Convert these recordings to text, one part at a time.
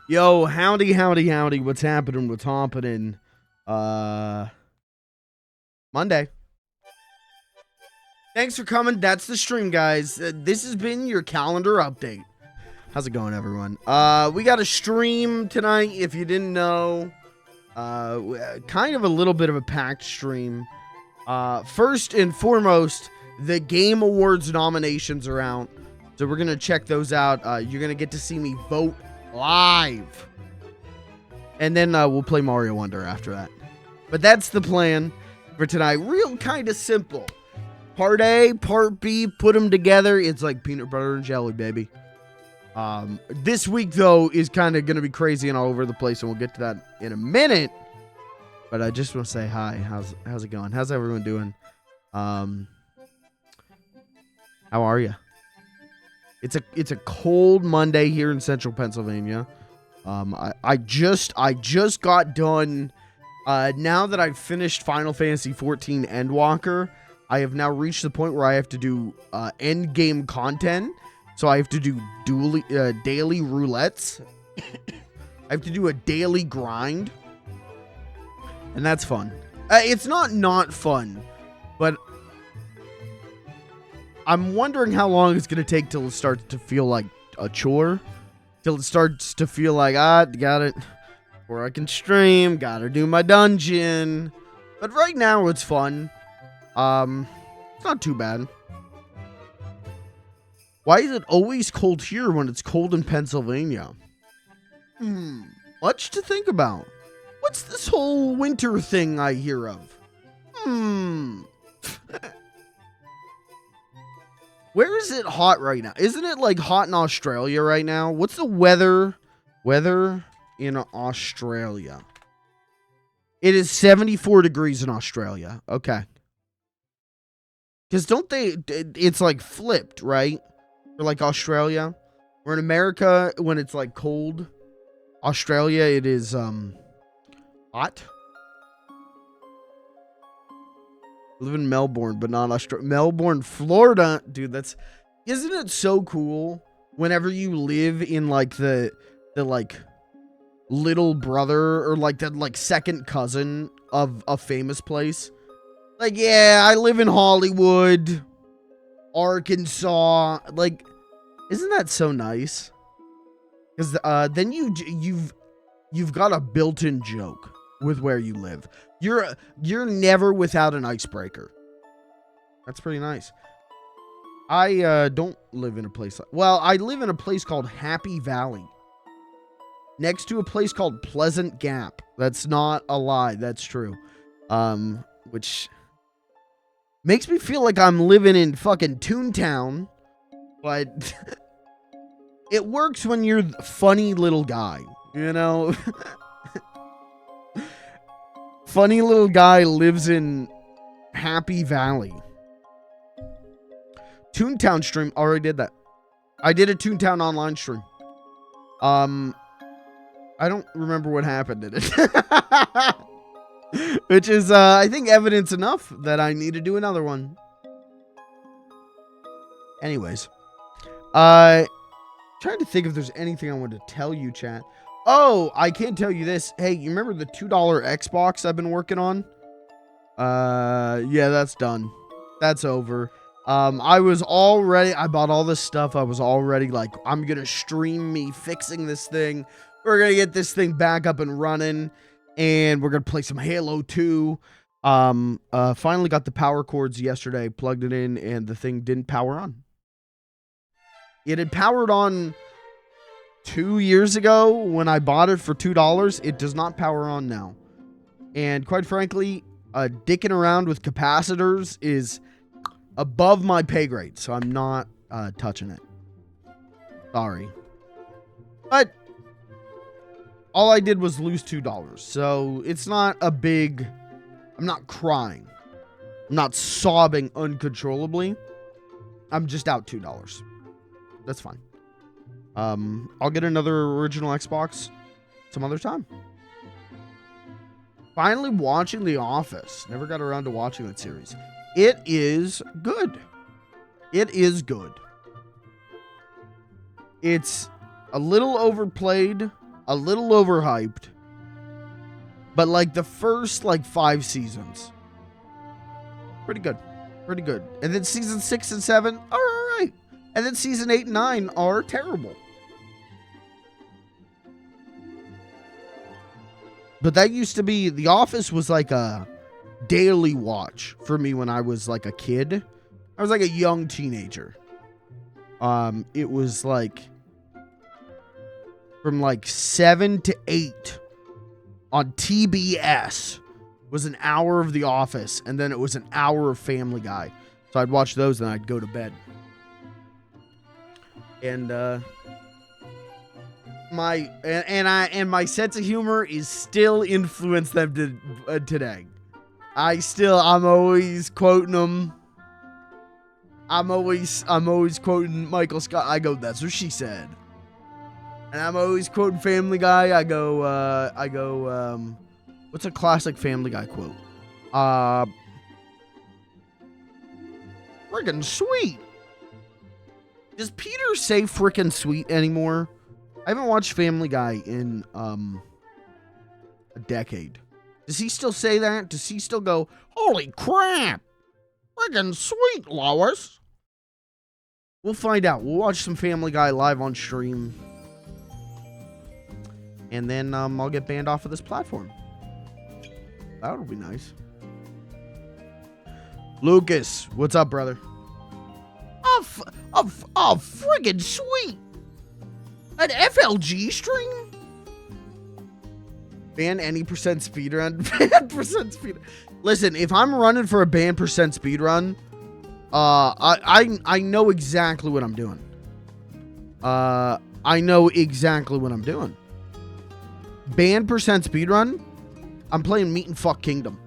Yo, howdy, howdy, howdy. What's happening? What's happening? Monday. Thanks for coming. That's the stream, guys. This has been your calendar update. How's it going, everyone? We got a stream tonight, if you didn't know. Kind of a little bit of a packed stream. First and foremost, the Game Awards nominations are out. So we're going to check those out. You're going to get to see me vote live. And then we'll play Mario Wonder after that. But that's the plan for tonight. Real kind of simple. Part A, Part B, put them together. It's like peanut butter and jelly, baby. This week, though, is kind of going to be crazy and all over the place, and we'll get to that in a minute. But I just want to say hi. How's it going? How's everyone doing? How are you? It's a cold Monday here in central Pennsylvania. I just got done. Now that I've finished Final Fantasy XIV Endwalker, I have now reached the point where I have to do end game content. So I have to do daily roulettes. I have to do a daily grind, and that's fun. It's not fun, but I'm wondering how long it's going to take till it starts to feel like a chore. Till it starts to feel like, got it. Or I can stream, gotta do my dungeon. But right now, it's fun. It's not too bad. Why is it always cold here when it's cold in Pennsylvania? Much to think about. What's this whole winter thing I hear of? Where is it hot right now? Isn't it like hot in Australia right now? What's the weather in Australia? It is 74 degrees in Australia. Okay. Because it's like flipped, right? For like Australia. Where in America, when it's like cold, Australia, it is hot. I live in Melbourne, but not Australia. Melbourne, Florida. Dude, isn't it so cool whenever you live in like the like little brother or like the like second cousin of a famous place? Like, yeah, I live in Hollywood, Arkansas. Like, isn't that so nice? Because then you've got a built-in joke with where you live. You're never without an icebreaker. That's pretty nice. I don't live in a place I live in a place called Happy Valley. Next to a place called Pleasant Gap. That's not a lie, that's true. Which makes me feel like I'm living in fucking Toontown, but it works when you're the funny little guy, you know? Funny little guy lives in Happy Valley. Toontown stream. Already did that. I did a Toontown online stream. I don't remember what happened in it. Which is, I think, evidence enough that I need to do another one. Anyways. Trying to think if there's anything I want to tell you, chat. Oh, I can tell you this. Hey, you remember the $2 Xbox I've been working on? Yeah, that's done. That's over. I bought all this stuff. I was already like, I'm going to stream me fixing this thing. We're going to get this thing back up and running. And we're going to play some Halo 2. Finally got the power cords yesterday, plugged it in, and the thing didn't power on. It had powered on 2 years ago when I bought it for $2. It does not power on now. And quite frankly, dicking around with capacitors is above my pay grade, so I'm not touching it. Sorry. But all I did was lose $2, so it's not a big... I'm not crying. I'm not sobbing uncontrollably. I'm just out $2. That's fine. I'll get another original Xbox some other time. Finally watching The Office. Never got around to watching that series. It is good. It is good. It's a little overplayed a little overhyped. But like the first like 5 seasons, pretty good. Pretty good. And then season 6 and 7 are alright. And then season 8 and 9 are terrible. But that used to be, The Office was like a daily watch for me when I was like a kid. I was like a young teenager. It was like from like 7 to 8 on TBS was an hour of The Office, and then it was an hour of Family Guy. So I'd watch those, and I'd go to bed. And my sense of humor is still influenced them today. I'm always quoting them. I'm always quoting Michael Scott. I go, that's what she said. And I'm always quoting Family Guy. I go, what's a classic Family Guy quote? Friggin' sweet. Does Peter say frickin' sweet anymore? I haven't watched Family Guy in a decade. Does he still say that? Does he still go, holy crap, friggin' sweet, Lois? We'll find out. We'll watch some Family Guy live on stream. And then I'll get banned off of this platform. That'll be nice. Lucas, what's up, brother? Friggin' sweet. An FLG stream? Ban any percent speedrun. Ban percent speedrun. Listen, if I'm running for a ban percent speedrun, I know exactly what I'm doing. I know exactly what I'm doing. Ban percent speedrun, I'm playing Meat and Fuck Kingdom.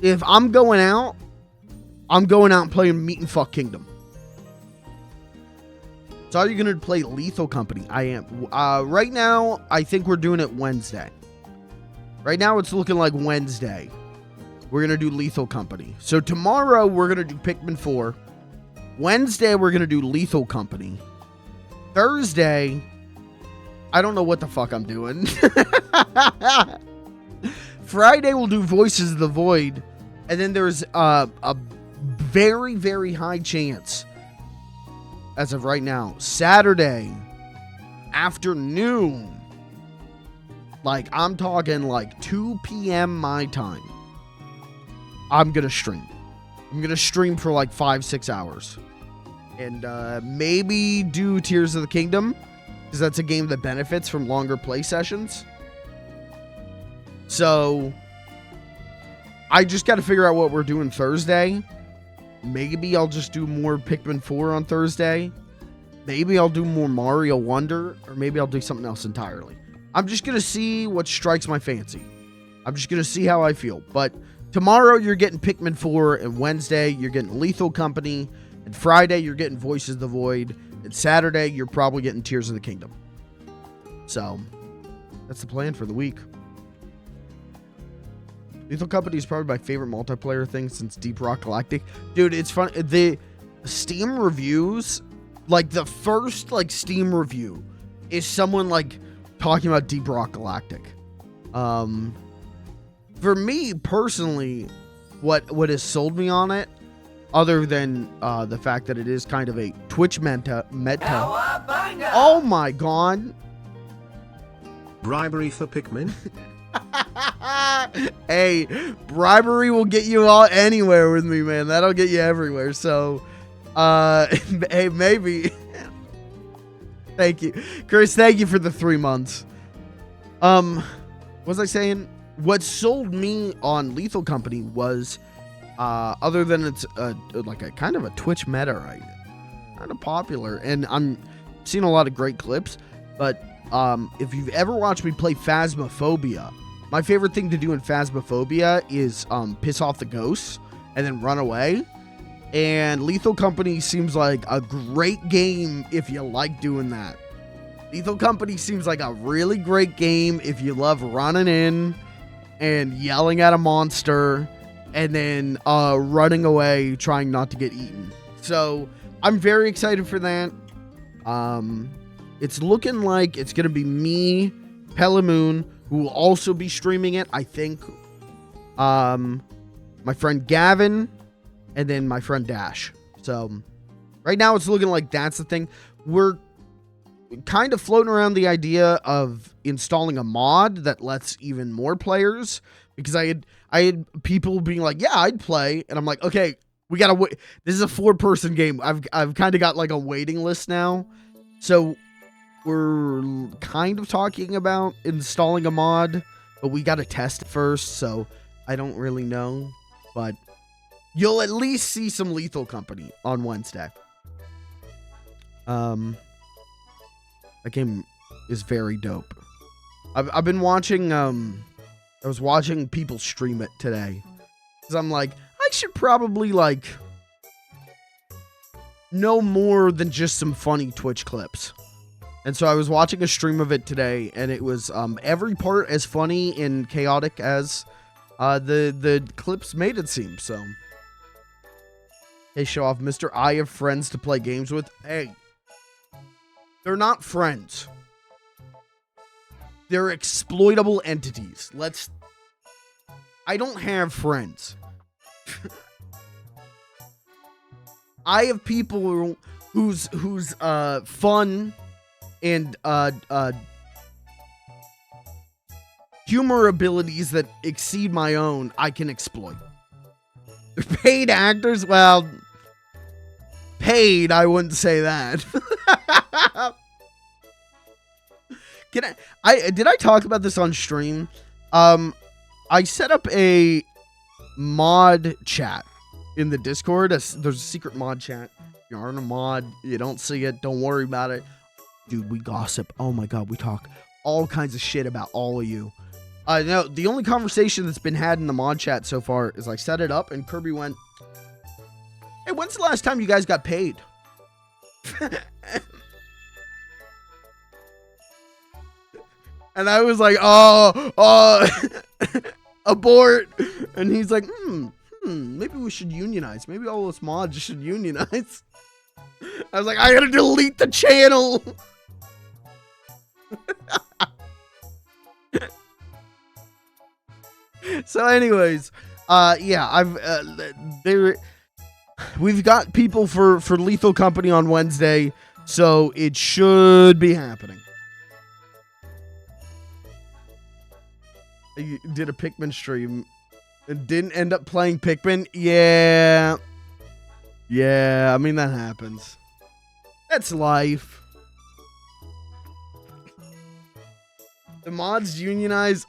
If I'm going out and playing Meat and Fuck Kingdom. So are you going to play Lethal Company? I am. Right now, I think we're doing it Wednesday. Right now, it's looking like Wednesday. We're going to do Lethal Company. So tomorrow, we're going to do Pikmin 4. Wednesday, we're going to do Lethal Company. Thursday, I don't know what the fuck I'm doing. Friday, we'll do Voices of the Void. And then there's a very, very high chance, as of right now, Saturday afternoon, like I'm talking like 2 p.m. my time, I'm going to stream. I'm going to stream for like 5-6 hours. And maybe do Tears of the Kingdom, because that's a game that benefits from longer play sessions. So I just got to figure out what we're doing Thursday. Maybe I'll just do more Pikmin 4 on Thursday. Maybe I'll do more Mario Wonder, or maybe I'll do something else entirely. I'm just going to see what strikes my fancy. I'm just going to see how I feel. But tomorrow you're getting Pikmin 4, and Wednesday you're getting Lethal Company, and Friday you're getting Voices of the Void, and Saturday you're probably getting Tears of the Kingdom. So that's the plan for the week. Lethal Company is probably my favorite multiplayer thing since Deep Rock Galactic. Dude, it's fun. The Steam reviews, like the first like Steam review is someone like talking about Deep Rock Galactic. For me personally, what has sold me on it, other than the fact that it is kind of a Twitch meta. Oh my god. Bribery for Pikmin? Hey, bribery will get you all anywhere with me, man. That'll get you everywhere. So, hey, maybe. Thank you, Chris. Thank you for the 3 months. What was I saying? What sold me on Lethal Company was, other than it's like a kind of a Twitch meta, right? Kind of popular, and I'm seeing a lot of great clips. But if you've ever watched me play Phasmophobia, my favorite thing to do in Phasmophobia is piss off the ghosts and then run away. And Lethal Company seems like a great game if you like doing that. Lethal Company seems like a really great game if you love running in and yelling at a monster and then running away trying not to get eaten. So I'm very excited for that. It's looking like it's going to be me, Pelamoon, who will also be streaming it, I think. My friend Gavin, and then my friend Dash. So right now it's looking like that's the thing. We're kind of floating around the idea of installing a mod that lets even more players, because I had people being like, yeah, I'd play. And I'm like, okay, we gotta wait. This is a 4-person game. I've kind of got like a waiting list now. So we're kind of talking about installing a mod, but we got to test it first. So I don't really know, but you'll at least see some Lethal Company on Wednesday. That game is very dope. I've been watching, I was watching people stream it today, because I'm like, I should probably, like, know more than just some funny Twitch clips. And so I was watching a stream of it today, and it was every part as funny and chaotic as the clips made it seem. So, hey, show off, Mr. I have friends to play games with. Hey, they're not friends. They're exploitable entities. I don't have friends. I have people whose fun and humor abilities that exceed my own, I can exploit. They're paid actors? Well, paid, I wouldn't say that. Did I talk about this on stream? I set up a mod chat in the Discord. There's a secret mod chat. If you aren't a mod, you don't see it, don't worry about it. Dude, we gossip. Oh my god, we talk all kinds of shit about all of you. No, the only conversation that's been had in the mod chat so far is I set it up and Kirby went, hey, when's the last time you guys got paid? And I was like, abort. And he's like, maybe we should unionize. Maybe all us mods should unionize. I was like, I gotta delete the channel. So anyways, yeah, we've got people for Lethal Company on Wednesday, so it should be happening. You did a Pikmin stream and didn't end up playing Pikmin? Yeah. Yeah, I mean, that happens. That's life. The mods unionize,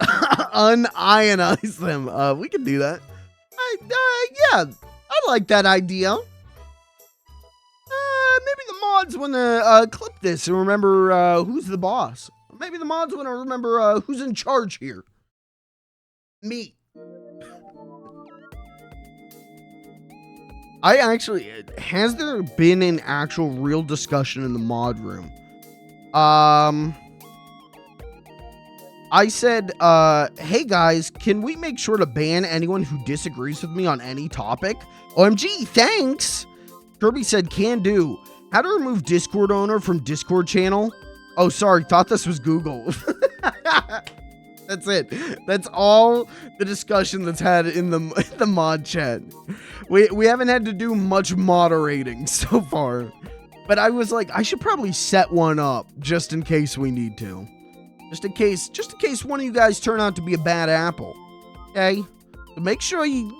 unionize them. We can do that. Yeah, I like that idea. Maybe the mods want to clip this and remember who's the boss. Maybe the mods want to remember who's in charge here. Me. Has there been an actual real discussion in the mod room? I said, hey guys, can we make sure to ban anyone who disagrees with me on any topic? OMG, thanks. Kirby said, can do. How to remove Discord owner from Discord channel? Oh, sorry, thought this was Google. That's it. That's all the discussion that's had in the mod chat. We haven't had to do much moderating so far. But I was like, I should probably set one up just in case we need to. Just in case one of you guys turn out to be a bad apple. Okay? So make sure you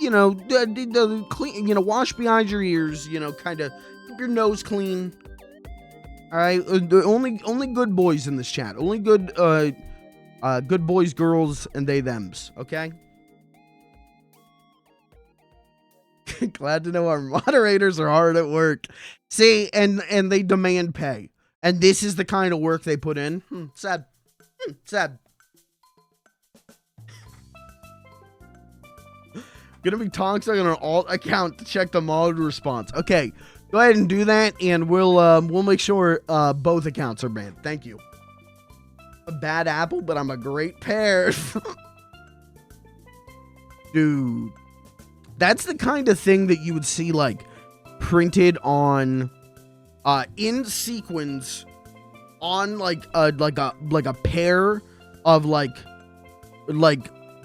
clean, wash behind your ears, kind of keep your nose clean. All right? Only good boys in this chat. Only good good boys, girls, and they, thems. Okay? Glad to know our moderators are hard at work. See, and they demand pay. And this is the kind of work they put in. Sad. Sad. Gonna be toxic on an alt account to check the mod response. Okay, go ahead and do that, and we'll make sure both accounts are banned. Thank you. A bad apple, but I'm a great pear. Dude, that's the kind of thing that you would see like printed on in sequins on like a pair of like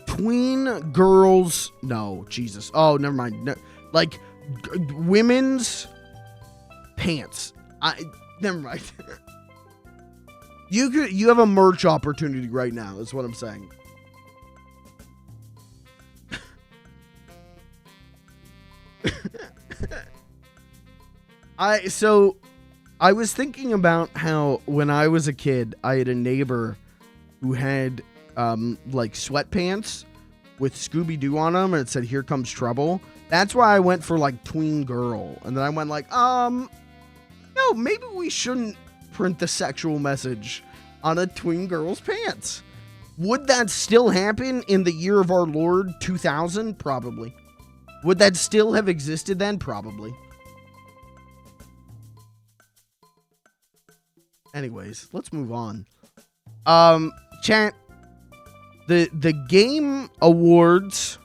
tween girls. No, Jesus. Oh, never mind. No, like women's pants. Never mind. You have a merch opportunity right now, is what I'm saying. I was thinking about how when I was a kid, I had a neighbor who had like sweatpants with Scooby-Doo on them, and it said "Here Comes Trouble." That's why I went for like tween girl, and then I went like, no, maybe we shouldn't print the sexual message on a tween girl's pants. Would that still happen in the year of our Lord 2000? Probably. Would that still have existed then? Probably. Anyways, let's move on. Chat. The Game Awards.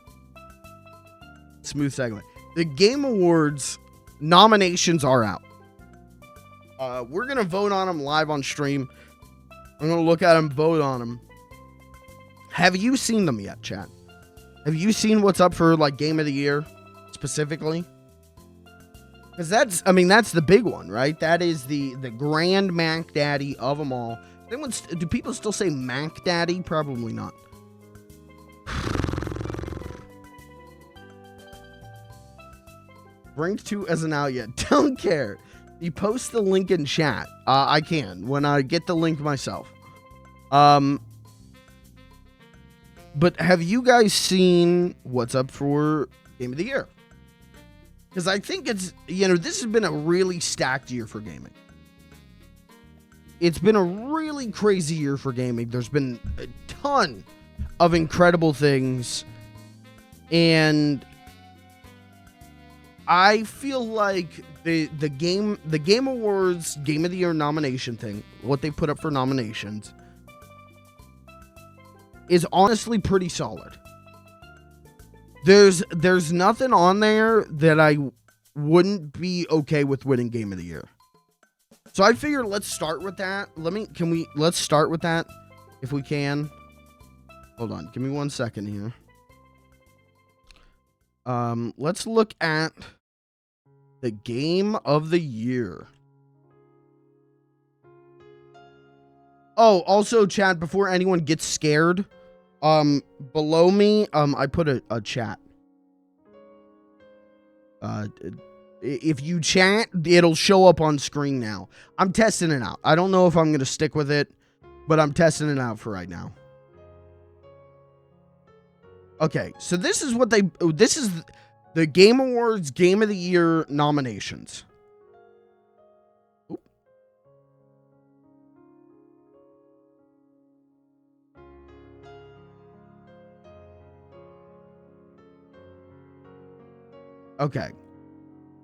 Smooth segment. The Game Awards nominations are out. We're gonna vote on them live on stream. I'm gonna look at them, vote on them. Have you seen them yet, chat? Have you seen what's up for like Game of the Year specifically? Because that's the big one, right? That is the grand Mac Daddy of them all. Do people still say Mac Daddy? Probably not. Brink 2 isn't out yet. Don't care. You post the link in chat. I can when I get the link myself. But have you guys seen what's up for Game of the Year? Because I think it's, this has been a really stacked year for gaming. It's been a really crazy year for gaming. There's been a ton of incredible things. And I feel like the Game Awards Game of the Year nomination thing, what they put up for nominations, is honestly pretty solid. There's nothing on there that I wouldn't be okay with winning Game of the Year. So I figure let's start with that. Let's start with that if we can. Hold on, give me 1 second here. Let's look at the Game of the Year. Oh, also, chat, before anyone gets scared, below me, I put a chat. If you chat, it'll show up on screen now. I'm testing it out. I don't know if I'm going to stick with it, but I'm testing it out for right now. Okay, so this is the Game Awards Game of the Year nominations. Oop. Okay.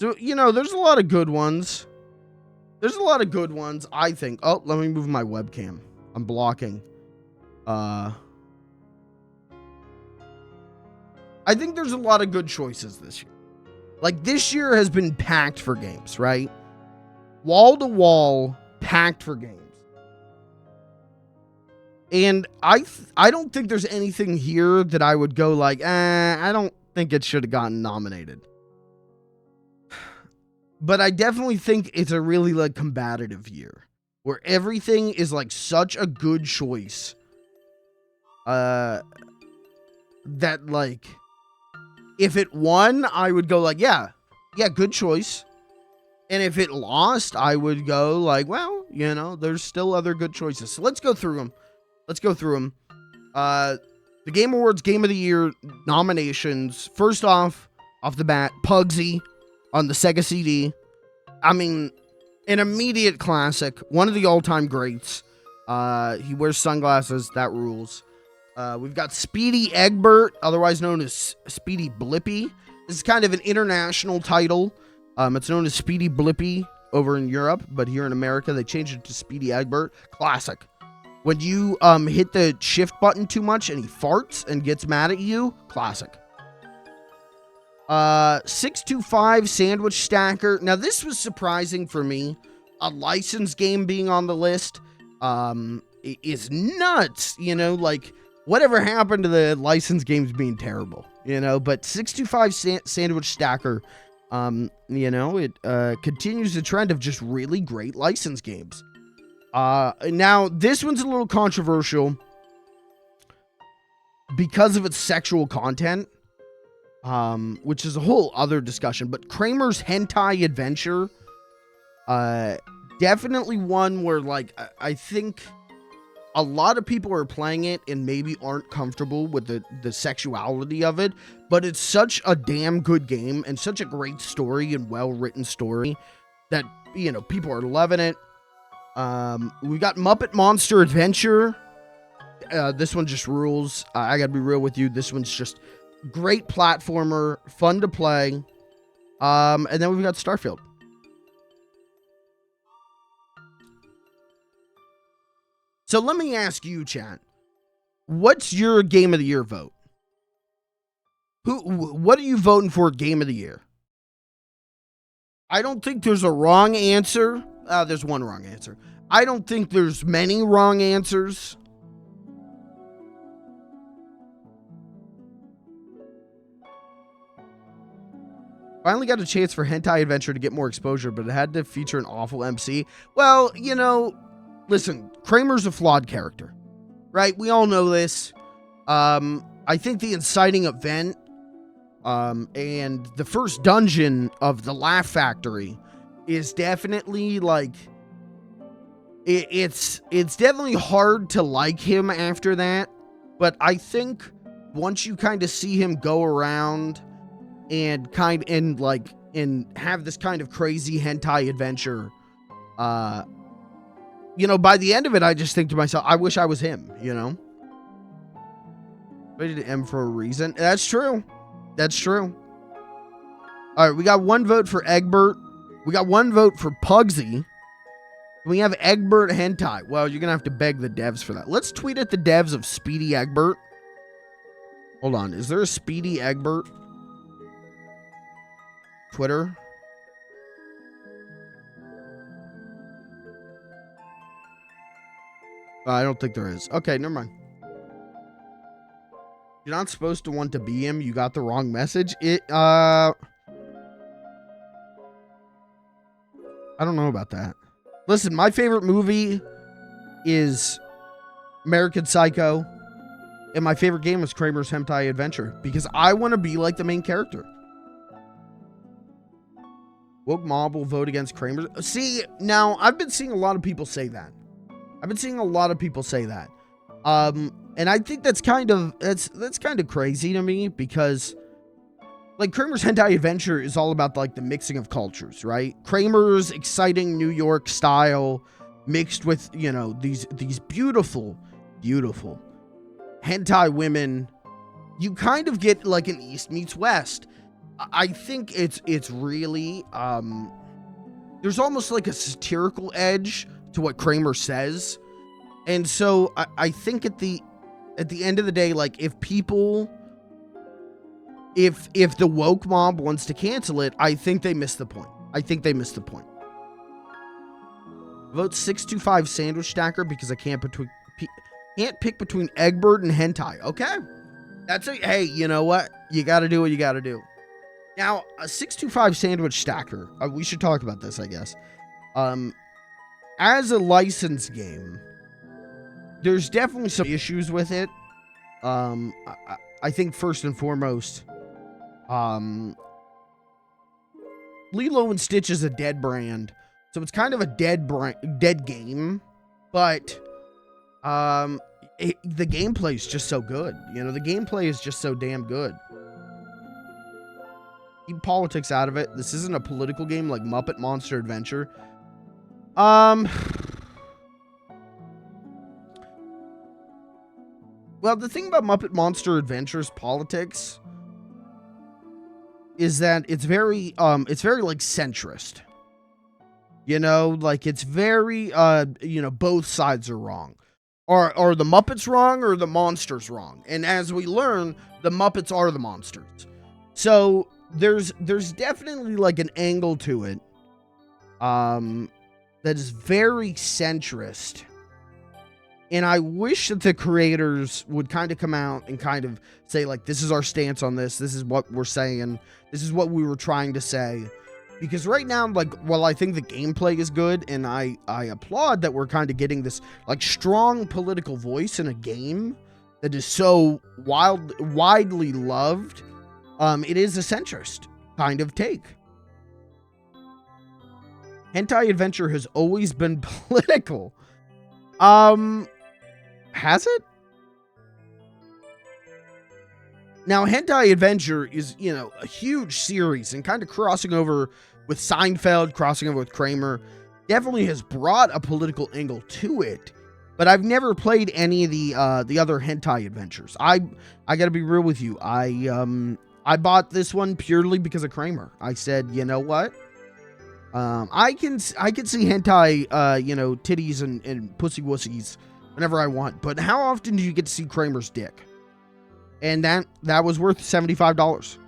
So, there's a lot of good ones. I think. Oh, let me move my webcam. I'm blocking. I think there's a lot of good choices this year. Like, this year has been packed for games, right? Wall to wall, packed for games. And I don't think there's anything here that I would go like, I don't think it should have gotten nominated. But I definitely think it's a really, like, combative year. Where everything is, like, such a good choice. That, like, if it won, I would go like, yeah, good choice. And if it lost, I would go like, well, there's still other good choices. So let's go through them. The Game Awards Game of the Year nominations. First off the bat, Pugsy on the Sega CD. I mean, an immediate classic. One of the all-time greats. He wears sunglasses. That rules. We've got Speedy Egbert, otherwise known as Speedy Blippy. This is kind of an international title. It's known as Speedy Blippy over in Europe, but here in America, they changed it to Speedy Egbert. Classic. When you hit the shift button too much and he farts and gets mad at you, classic. 625 Sandwich Stacker. Now, this was surprising for me a licensed game being on the list is nuts, you know, like whatever happened to the licensed games being terrible, you know, but 625 Sandwich Stacker, you know, it continues the trend of just really great licensed games. Now this one's a little controversial because of its sexual content, which is a whole other discussion, but Kramer's Hentai Adventure, definitely one where, like, I think a lot of people are playing it and maybe aren't comfortable with the sexuality of it, but it's such a damn good game and such a great story and well-written story that, you know, people are loving it. We got Muppet Monster Adventure. This one just rules. I gotta be real with you. This one's just great platformer, fun to play. And then we've got Starfield. So let me ask you, chat. What's your Game of the Year vote? What are you voting for Game of the Year? I don't think there's a wrong answer. There's one wrong answer. I don't think there's many wrong answers. Finally got a chance for Hentai Adventure to get more exposure, but it had to feature an awful MC. Well, you know, listen, Kramer's a flawed character, right? We all know this. I think the inciting event, and the first dungeon of the Laugh Factory is definitely like, it's definitely hard to like him after that. But I think once you kind of see him go around and have this kind of crazy hentai adventure, you know, by the end of it, I just think to myself, I wish I was him, you know? Rated M for a reason. That's true. That's true. All right, we got one vote for Egbert. We got one vote for Pugsy. We have Egbert Hentai. Well, you're going to have to beg the devs for that. Let's tweet at the devs of Speedy Egbert. Hold on. Is there a Speedy Egbert? Twitter? I don't think there is. Okay, never mind. You're not supposed to want to be him. You got the wrong message. I don't know about that. Listen, my favorite movie is American Psycho, and my favorite game is Kramer's Hentai Adventure because I want to be like the main character. Woke Mob will vote against Kramer. See, now I've been seeing a lot of people say that. And I think that's kind of crazy to me because, like, Kramer's Hentai Adventure is all about, like, the mixing of cultures, right? Kramer's exciting New York style mixed with, you know, these beautiful, beautiful hentai women. You kind of get, like, an East meets West. I think it's really, there's almost like a satirical edge to what Kramer says. And so I think at the end of the day, like, if the woke mob wants to cancel it, I think they missed the point. Vote 625 Sandwich Stacker because I can't pick between Egbert and Hentai. Okay. Hey, you know what? You got to do what you got to do. Now, a 625 Sandwich Stacker, we should talk about this, I guess. As a licensed game, there's definitely some issues with it. I think first and foremost, Lilo and Stitch is a dead brand, so it's kind of a dead game, but the gameplay is just so good. You know, the gameplay is just so damn good. Keep politics out of it. This isn't a political game like Muppet Monster Adventure. Well, the thing about Muppet Monster Adventure's politics is that it's very like centrist. You know, like it's very you know, both sides are wrong. Are the Muppets wrong or the monsters wrong? And as we learn, the Muppets are the monsters. So there's definitely like an angle to it. that is very centrist. And I wish that the creators would kind of come out and kind of say, like, this is our stance on this. This is what we're saying. This is what we were trying to say. Because right now, like, while I think the gameplay is good, and I applaud that we're kind of getting this, like, strong political voice in a game that is so widely loved, it is a centrist kind of take. Hentai adventure has always been political. Has it? Now, Hentai Adventure is, you know, a huge series and kind of crossing over with Seinfeld, crossing over with Kramer. Definitely has brought a political angle to it, but I've never played any of the other Hentai Adventures. I gotta be real with you. I bought this one purely because of Kramer. I said, you know what? I can see hentai, you know, titties and pussy wussies whenever I want, but how often do you get to see Kramer's dick? And that was worth $75.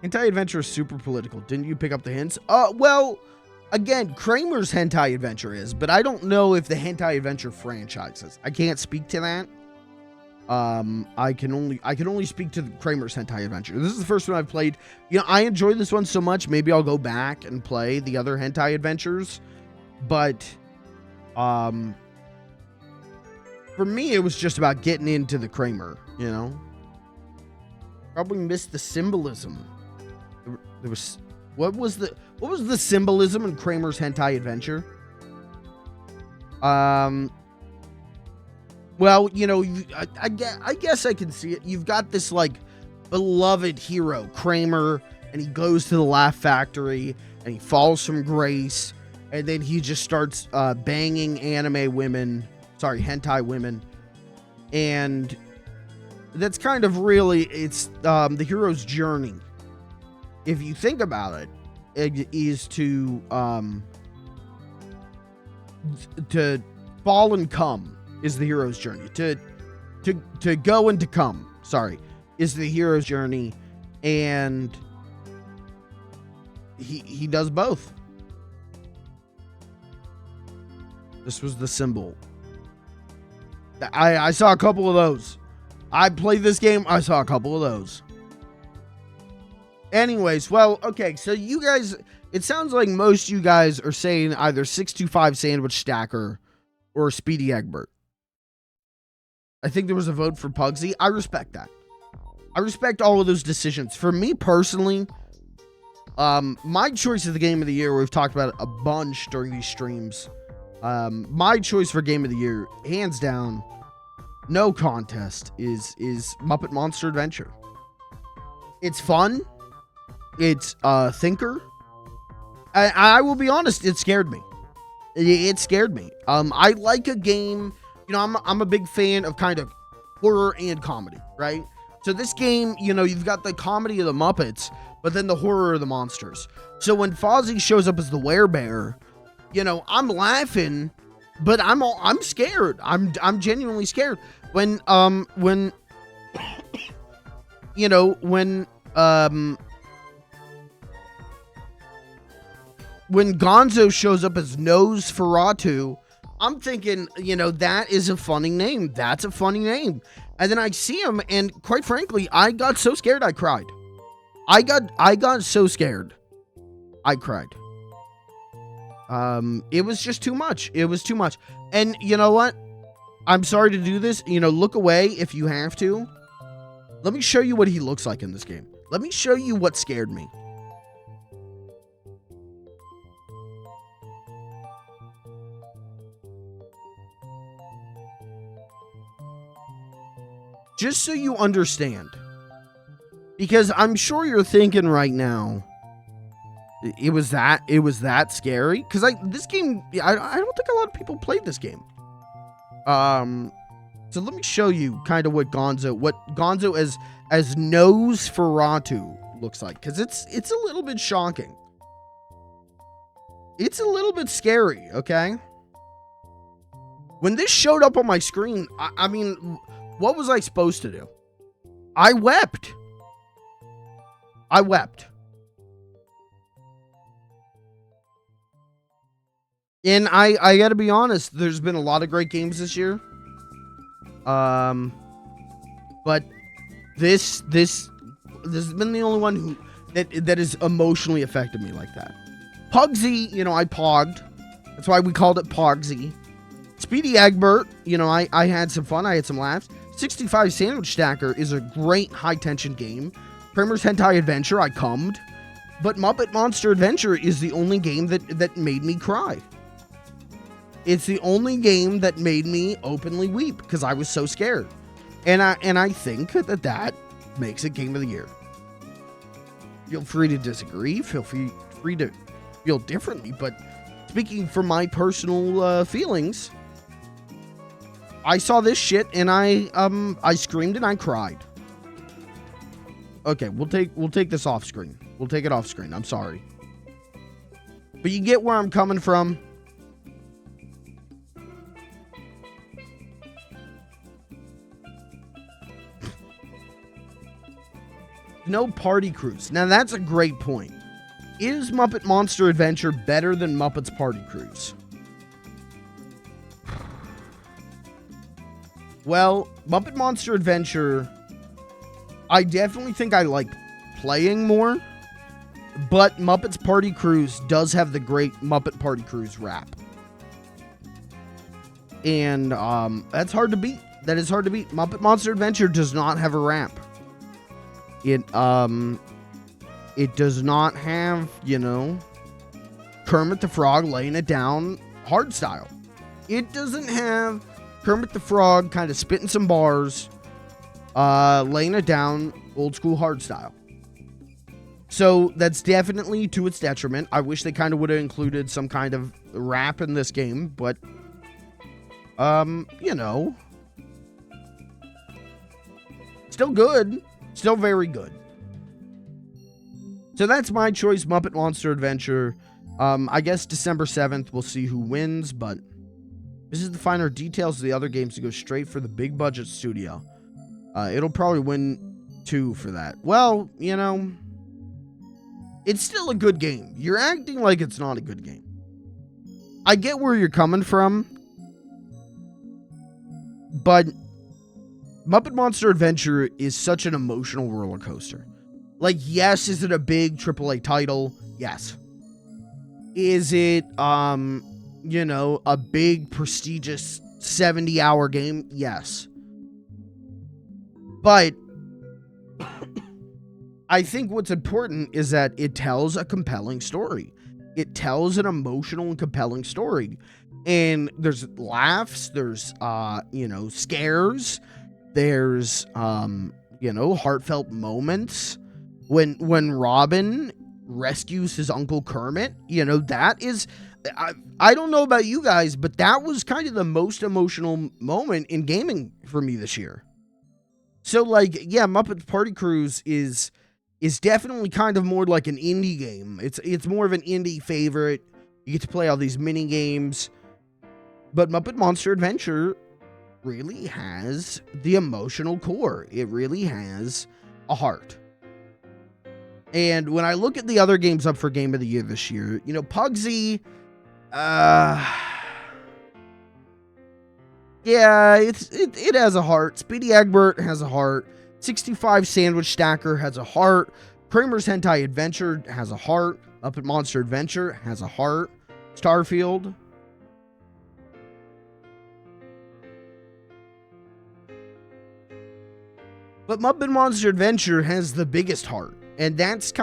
Hentai Adventure is super political. Didn't you pick up the hints? Well, again, Kramer's Hentai Adventure is, but I don't know if the Hentai Adventure franchise is. I can't speak to that. I can only speak to the Kramer's Hentai Adventure. This is the first one I've played. You know, I enjoyed this one so much, maybe I'll go back and play the other Hentai Adventures. But, for me, it was just about getting into the Kramer, you know? Probably missed the symbolism. There was, what was the symbolism in Kramer's Hentai Adventure? Well, you know, I guess I can see it. You've got this, like, beloved hero, Kramer, and he goes to the Laugh Factory, and he falls from grace, and then he just starts banging hentai women, and that's kind of really, it's the hero's journey. If you think about it, it is to fall and come. Is the hero's journey. To go and to come, is the hero's journey, and he does both. This was the symbol. I saw a couple of those. I played this game, I saw a couple of those. Anyways, well, okay, so you guys, it sounds like most of you guys are saying either 625 Sandwich Stacker or Speedy Egbert. I think there was a vote for Pugsy. I respect that. I respect all of those decisions. For me personally, my choice of the game of the year, we've talked about it a bunch during these streams. My choice for game of the year, hands down, no contest, is Muppet Monster Adventure. It's fun. It's thinker. I will be honest, it scared me. It scared me. I like a game. You know, I'm a big fan of kind of horror and comedy, right? So this game, you know, you've got the comedy of the Muppets, but then the horror of the monsters. So when Fozzie shows up as the werebear, you know, I'm laughing, but I'm scared. I'm genuinely scared. When you know, when Gonzo shows up as Nosferatu, I'm thinking, you know, that is a funny name. That's a funny name. And then I see him, and quite frankly, I got so scared I cried. I got so scared I cried. It was just too much. It was too much. And you know what? I'm sorry to do this. You know, look away if you have to. Let me show you what he looks like in this game. Let me show you what scared me. Just so you understand, because I'm sure you're thinking right now, it was that scary. Because this game, I don't think a lot of people played this game. So let me show you kind of what Gonzo as Nosferatu looks like, because it's a little bit shocking. It's a little bit scary. Okay. When this showed up on my screen, I mean, what was I supposed to do? I wept. I wept. And I gotta be honest, there's been a lot of great games this year. But this has been the only one who that has emotionally affected me like that. Pugsy, you know, I pogged. That's why we called it Pogsy. Speedy Egbert, you know, I had some fun. I had some laughs. 65 Sandwich Stacker is a great high-tension game. Kramer's Hentai Adventure, I cummed. But Muppet Monster Adventure is the only game that made me cry. It's the only game that made me openly weep because I was so scared. And I think that makes it Game of the Year. Feel free to disagree. Feel free to feel differently. But speaking from my personal feelings, I saw this shit and I screamed and I cried. Okay, we'll take this off screen. We'll take it off screen. I'm sorry. But you get where I'm coming from. No Party Cruise. Now that's a great point. Is Muppet Monster Adventure better than Muppet's Party Cruise? Well, Muppet Monster Adventure, I definitely think I like playing more, but Muppet's Party Cruise does have the great Muppet Party Cruise rap. And that's hard to beat. That is hard to beat. Muppet Monster Adventure does not have a rap. It does not have, you know, Kermit the Frog laying it down hard style. It doesn't have Kermit the Frog kind of spitting some bars, laying it down old school hard style. So that's definitely to its detriment. I wish they kind of would have included some kind of rap in this game, but you know, still good. Still very good. So that's my choice, Muppet Monster Adventure. I guess December 7th, we'll see who wins, but this is the finer details of the other games to go straight for the big budget studio. It'll probably win 2 for that. Well, you know, it's still a good game. You're acting like it's not a good game. I get where you're coming from, but Muppet Monster Adventure is such an emotional roller coaster. Like, yes, is it a big AAA title? Yes. Is it, you know, a big, prestigious 70-hour game? Yes. But I think what's important is that it tells a compelling story. It tells an emotional and compelling story. And there's laughs, there's, you know, scares. There's, you know, heartfelt moments when Robin rescues his Uncle Kermit. You know, that is, I don't know about you guys, but that was kind of the most emotional moment in gaming for me this year. So, like, yeah, Muppet Party Cruise is definitely kind of more like an indie game. It's more of an indie favorite. You get to play all these mini games, but Muppet Monster Adventure really has the emotional core. It really has a heart. And when I look at the other games up for Game of the Year this year, you know, Pugsy, yeah, it has a heart. Speedy Egbert has a heart. 65 Sandwich Stacker has a heart. Kramer's Hentai Adventure has a heart. Muppet Monster Adventure has a heart. Starfield. But Muppet Monster Adventure has the biggest heart, and that's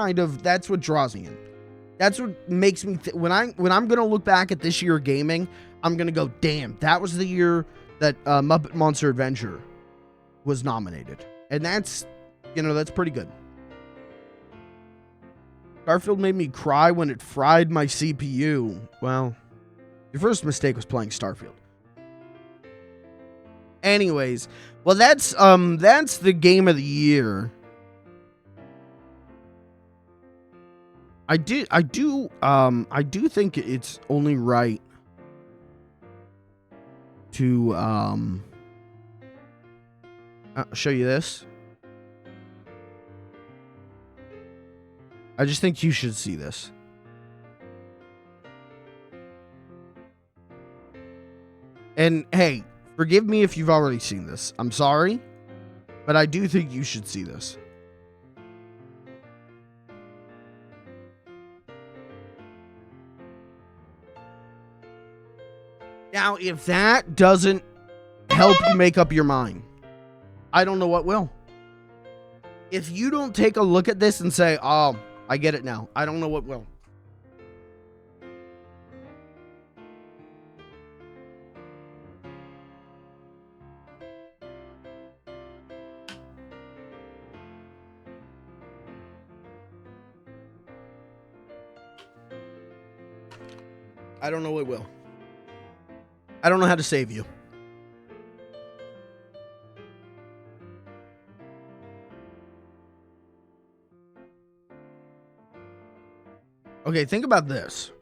what draws me in. That's what makes me when I'm gonna look back at this year of gaming, I'm gonna go, damn, that was the year that Muppet Monster Adventure was nominated, and that's, you know, that's pretty good. Starfield made me cry when it fried my CPU. Well, your first mistake was playing Starfield. Anyways, well, that's the Game of the Year. I do think it's only right to show you this. I just think you should see this. And hey, forgive me if you've already seen this. I'm sorry, but I do think you should see this. Now, if that doesn't help you make up your mind, I don't know what will. If you don't take a look at this and say, oh, I get it now, I don't know what will. I don't know what will. I don't know how to save you. Okay, think about this.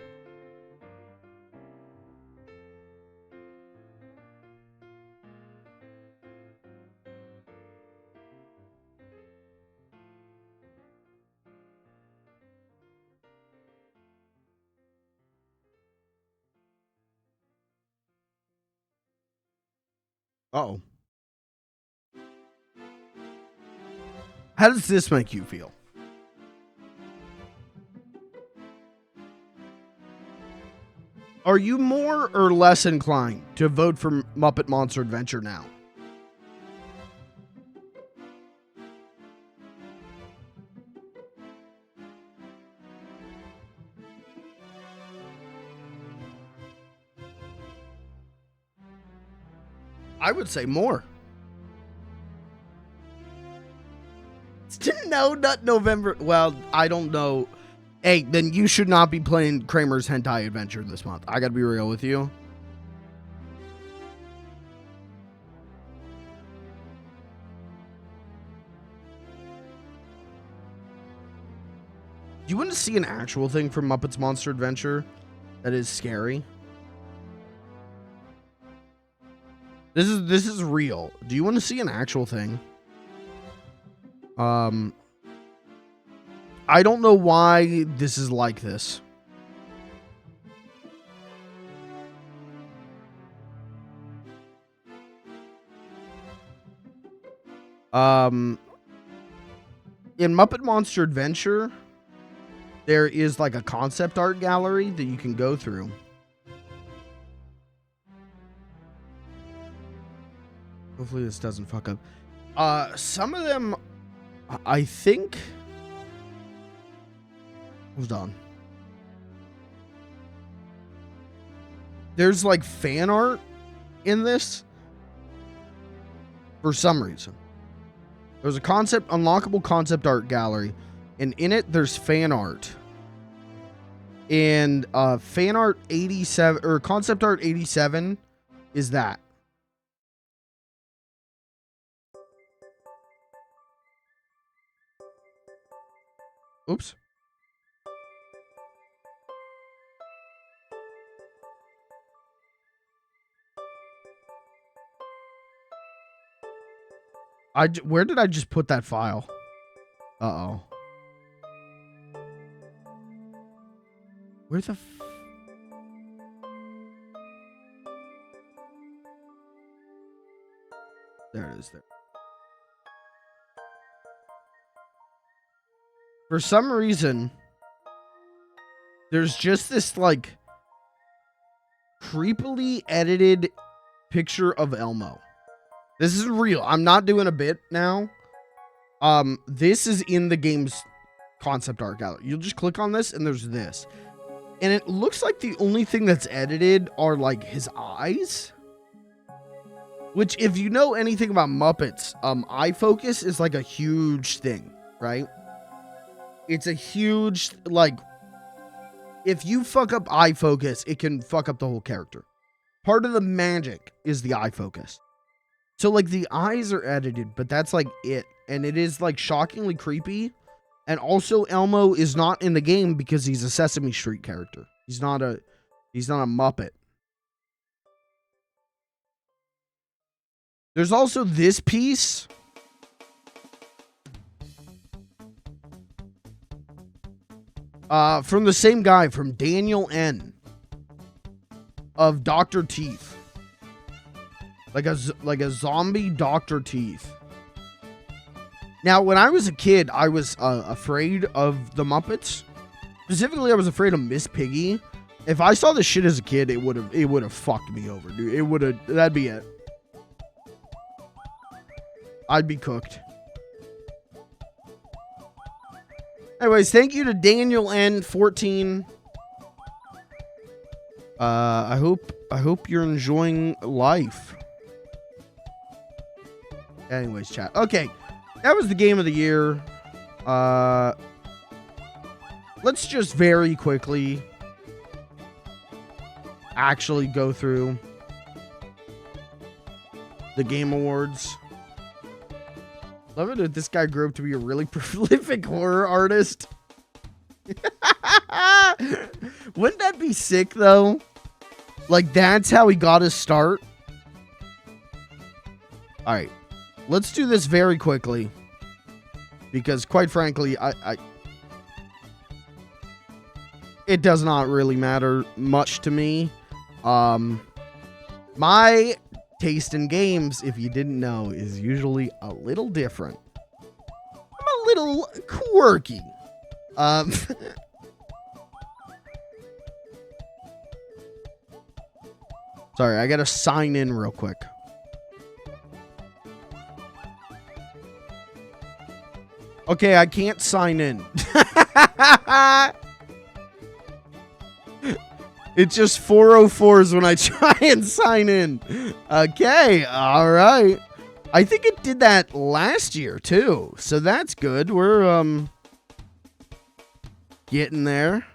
Uh-oh. How does this make you feel? Are you more or less inclined to vote for Muppet Monster Adventure now? I would say more. It's No Nut November. Well, I don't know. Hey, then you should not be playing Kramer's Hentai Adventure this month. I gotta be real with you. Do you want to see an actual thing from Muppets Monster Adventure that is scary? This is real. Do you want to see an actual thing? I don't know why this is like this. In Muppet Monster Adventure, there is like a concept art gallery that you can go through. Hopefully this doesn't fuck up. Some of them, I think... Hold on. There's like fan art in this for some reason. There's a unlockable concept art gallery, and in it there's fan art. And fan art 87 or concept art 87 is that. Oops. Where did I just put that file? Uh-oh. Where the There it is there. For some reason, there's just this like creepily edited picture of Elmo. This is real. I'm not doing a bit now. This is in the game's concept art gallery. You'll just click on this and there's this. And it looks like the only thing that's edited are like his eyes. Which, if you know anything about Muppets, eye focus is like a huge thing, right? It's a huge, like, if you fuck up eye focus, it can fuck up the whole character. Part of the magic is the eye focus. So, like, the eyes are edited, but that's, like, it. And it is, like, shockingly creepy. And also, Elmo is not in the game because he's a Sesame Street character. He's not a Muppet. There's also this piece. From the same guy, from Daniel N. of Dr. Teeth. Like a zombie Dr. Teeth. Now, when I was a kid, I was afraid of the Muppets. Specifically, I was afraid of Miss Piggy. If I saw this shit as a kid, it would have fucked me over, dude. That'd be it. I'd be cooked. Anyways, thank you to Daniel N14. I hope you're enjoying life. Anyways, chat. Okay, that was the game of the year. Let's just very quickly actually go through the Game Awards. Love it that this guy grew up to be a really prolific horror artist. Wouldn't that be sick, though? Like, that's how he got his start. Alright. Let's do this very quickly. Because, quite frankly, it does not really matter much to me. My taste in games, if you didn't know, is usually a little different. I'm a little quirky. Sorry, I gotta sign in real quick. Okay, I can't sign in. It's just 404s when I try and sign in. Okay, all right. I think it did that last year too, so that's good. We're getting there.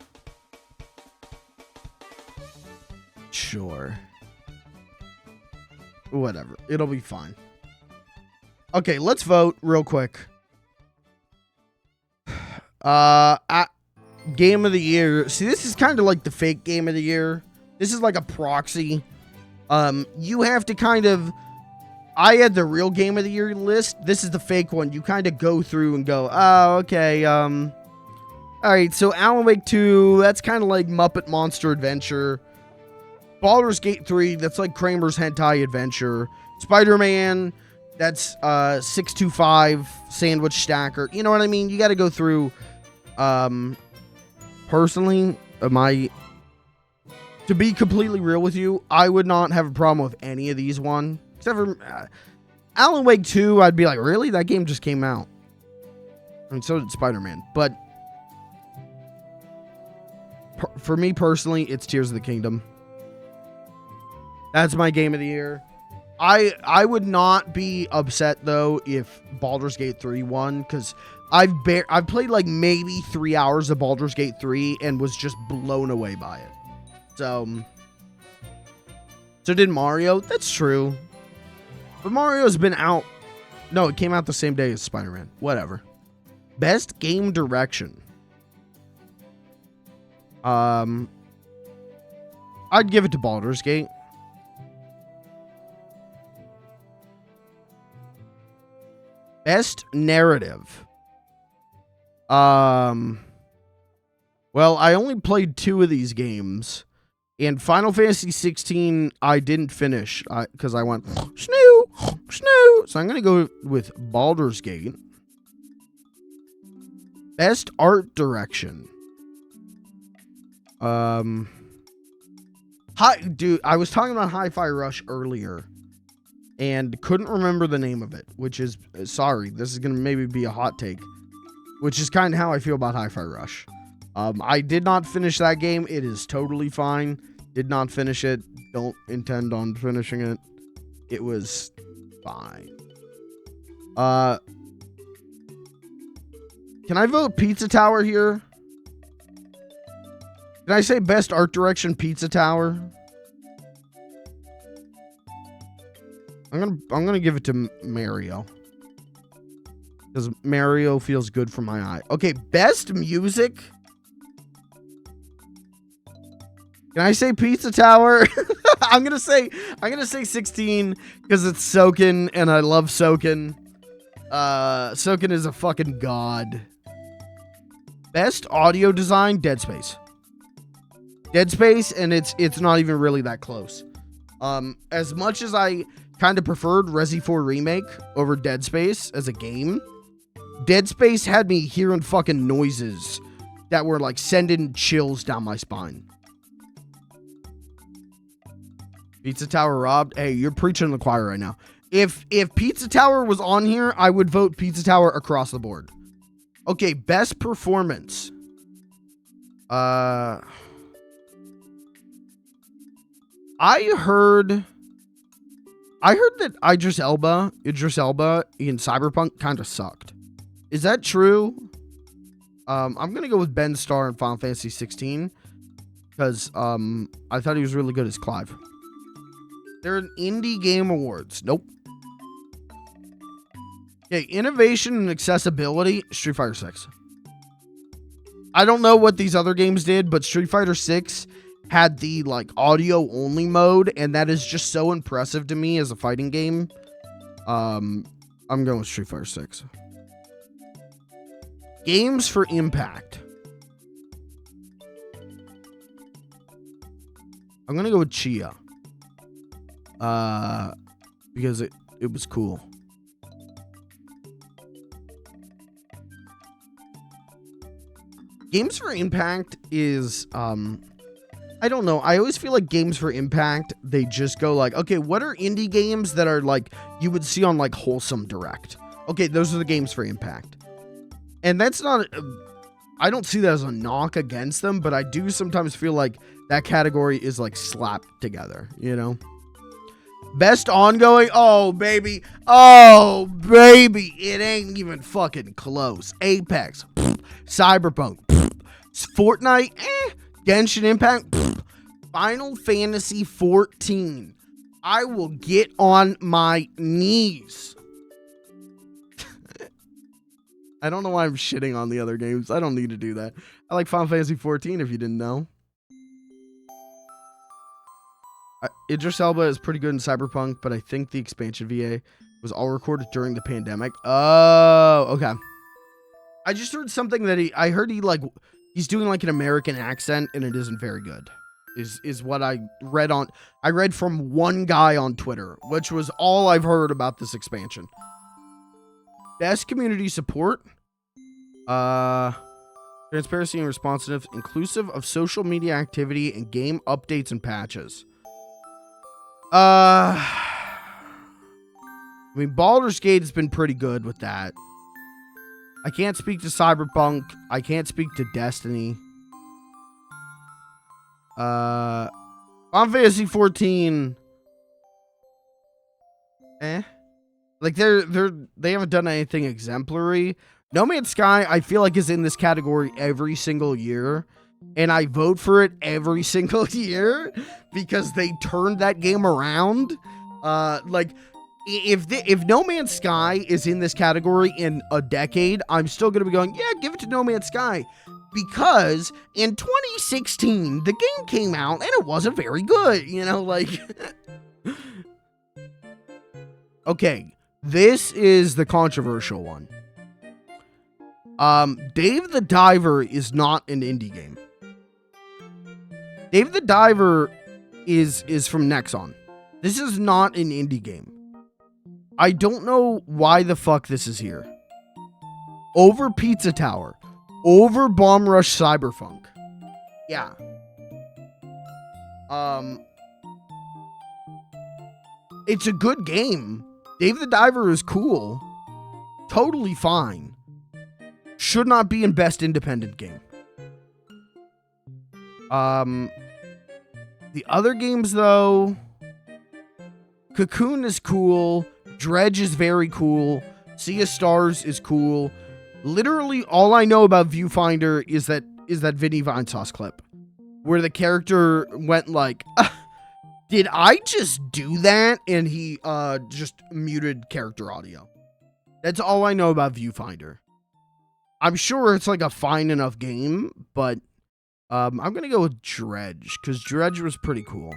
Sure. Whatever. It'll be fine. Okay, let's vote real quick. Game of the year. See, this is kind of like the fake game of the year. This is like a proxy. You have to kind of... I had the real game of the year list. This is the fake one. You kind of go through and go, oh, okay, alright, so Alan Wake 2, that's kind of like Muppet Monster Adventure. Baldur's Gate 3, that's like Kramer's Hentai Adventure. Spider-Man, that's 625 Sandwich Stacker. You know what I mean? You got to go through... Personally, to be completely real with you, I would not have a problem with any of these one. Except for Alan Wake 2, I'd be like, really? That game just came out. I mean, so did Spider-Man. But for me personally, it's Tears of the Kingdom. That's my game of the year. I would not be upset, though, if Baldur's Gate 3 won, because... I've played like maybe 3 hours of Baldur's Gate 3 and was just blown away by it. So did Mario. That's true. But Mario's been out. No, it came out the same day as Spider-Man. Whatever. Best game direction. I'd give it to Baldur's Gate. Best narrative. Well, I only played 2 of these games, and Final Fantasy 16 I didn't finish because I went snoo. So I'm gonna go with Baldur's Gate. Best art direction. Dude, I was talking about Hi-Fi Rush earlier, and couldn't remember the name of it, which is sorry. This is gonna maybe be a hot take. Which is kind of how I feel about Hi-Fi Rush. I did not finish that game. It is totally fine. Did not finish it. Don't intend on finishing it. It was fine. Can I vote Pizza Tower here? Can I say best art direction Pizza Tower? I'm gonna give it to Mario. Because Mario feels good for my eye. Okay, best music. Can I say Pizza Tower? I'm gonna say 16 because it's Soken and I love Soken. Soken is a fucking god. Best audio design, Dead Space. Dead Space, and it's not even really that close. As much as I kind of preferred Resi 4 Remake over Dead Space as a game, Dead Space had me hearing fucking noises that were like sending chills down my spine. Pizza Tower robbed. Hey, you're preaching to the choir right now. If Pizza Tower was on here, I would vote Pizza Tower across the board. Okay, best performance. I heard that Idris Elba in Cyberpunk kind of sucked. Is that true? I'm gonna go with Ben Starr in Final Fantasy 16 because I thought he was really good as Clive. They're an Indie Game Awards. Nope. Okay, innovation and accessibility, Street Fighter 6. I don't know what these other games did, but Street Fighter 6 had the like audio only mode, and that is just so impressive to me as a fighting game. I'm going with Street Fighter 6. Games for impact. I'm gonna go with Chia. Because it was cool. Games for impact is I don't know. I always feel like Games for Impact, they just go like, okay, what are indie games that are like you would see on like Wholesome Direct? Okay, those are the Games for Impact. And that's not, I don't see that as a knock against them, but I do sometimes feel like that category is like slapped together, you know? Best ongoing, oh baby, it ain't even fucking close. Apex, Cyberpunk, Fortnite, Genshin Impact, Final Fantasy 14. I will get on my knees. I don't know why I'm shitting on the other games. I don't need to do that. I like Final Fantasy 14 if you didn't know. Idris Elba is pretty good in Cyberpunk, but I think the expansion VA was all recorded during the pandemic. Oh, okay. I just heard something that he's doing like an American accent, and it isn't very good. Is what I read on. I read from one guy on Twitter, which was all I've heard about this expansion. Best community support. Transparency and responsiveness, inclusive of social media activity and game updates and patches. I mean, Baldur's Gate has been pretty good with that. I can't speak to Cyberpunk. I can't speak to Destiny. Final Fantasy 14. Like they haven't done anything exemplary. No Man's Sky, I feel like, is in this category every single year. And I vote for it every single year because they turned that game around. Like, if No Man's Sky is in this category in a decade, I'm still going to be going, yeah, give it to No Man's Sky. Because in 2016, the game came out and it wasn't very good, you know, like... Okay, this is the controversial one. Dave the Diver is not an indie game. Dave the Diver is from Nexon. This is not an indie game. I don't know why the fuck this is here. Over Pizza Tower. Over Bomb Rush Cyberpunk. Yeah. It's a good game. Dave the Diver is cool. Totally fine. Should not be in best independent game. The other games, though, Cocoon is cool. Dredge is very cool. Sea of Stars is cool. Literally, all I know about Viewfinder is that Vinny Vinesauce clip where the character went like, did I just do that? And he just muted character audio. That's all I know about Viewfinder. I'm sure it's like a fine enough game, but I'm going to go with Dredge because Dredge was pretty cool.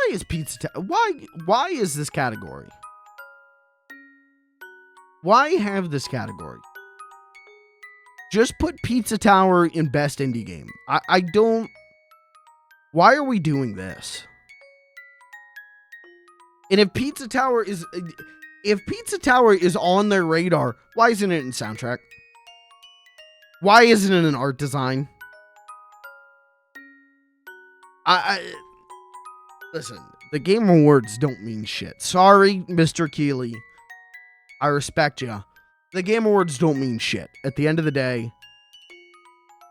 Why is Pizza Tower? Why is this category? Why have this category? Just put Pizza Tower in best indie game. I don't. Why are we doing this? And if Pizza Tower is on their radar, why isn't it in soundtrack? Why isn't it in art design? Listen, the Game Awards don't mean shit. Sorry, Mr. Keeley. I respect ya. The Game Awards don't mean shit. At the end of the day,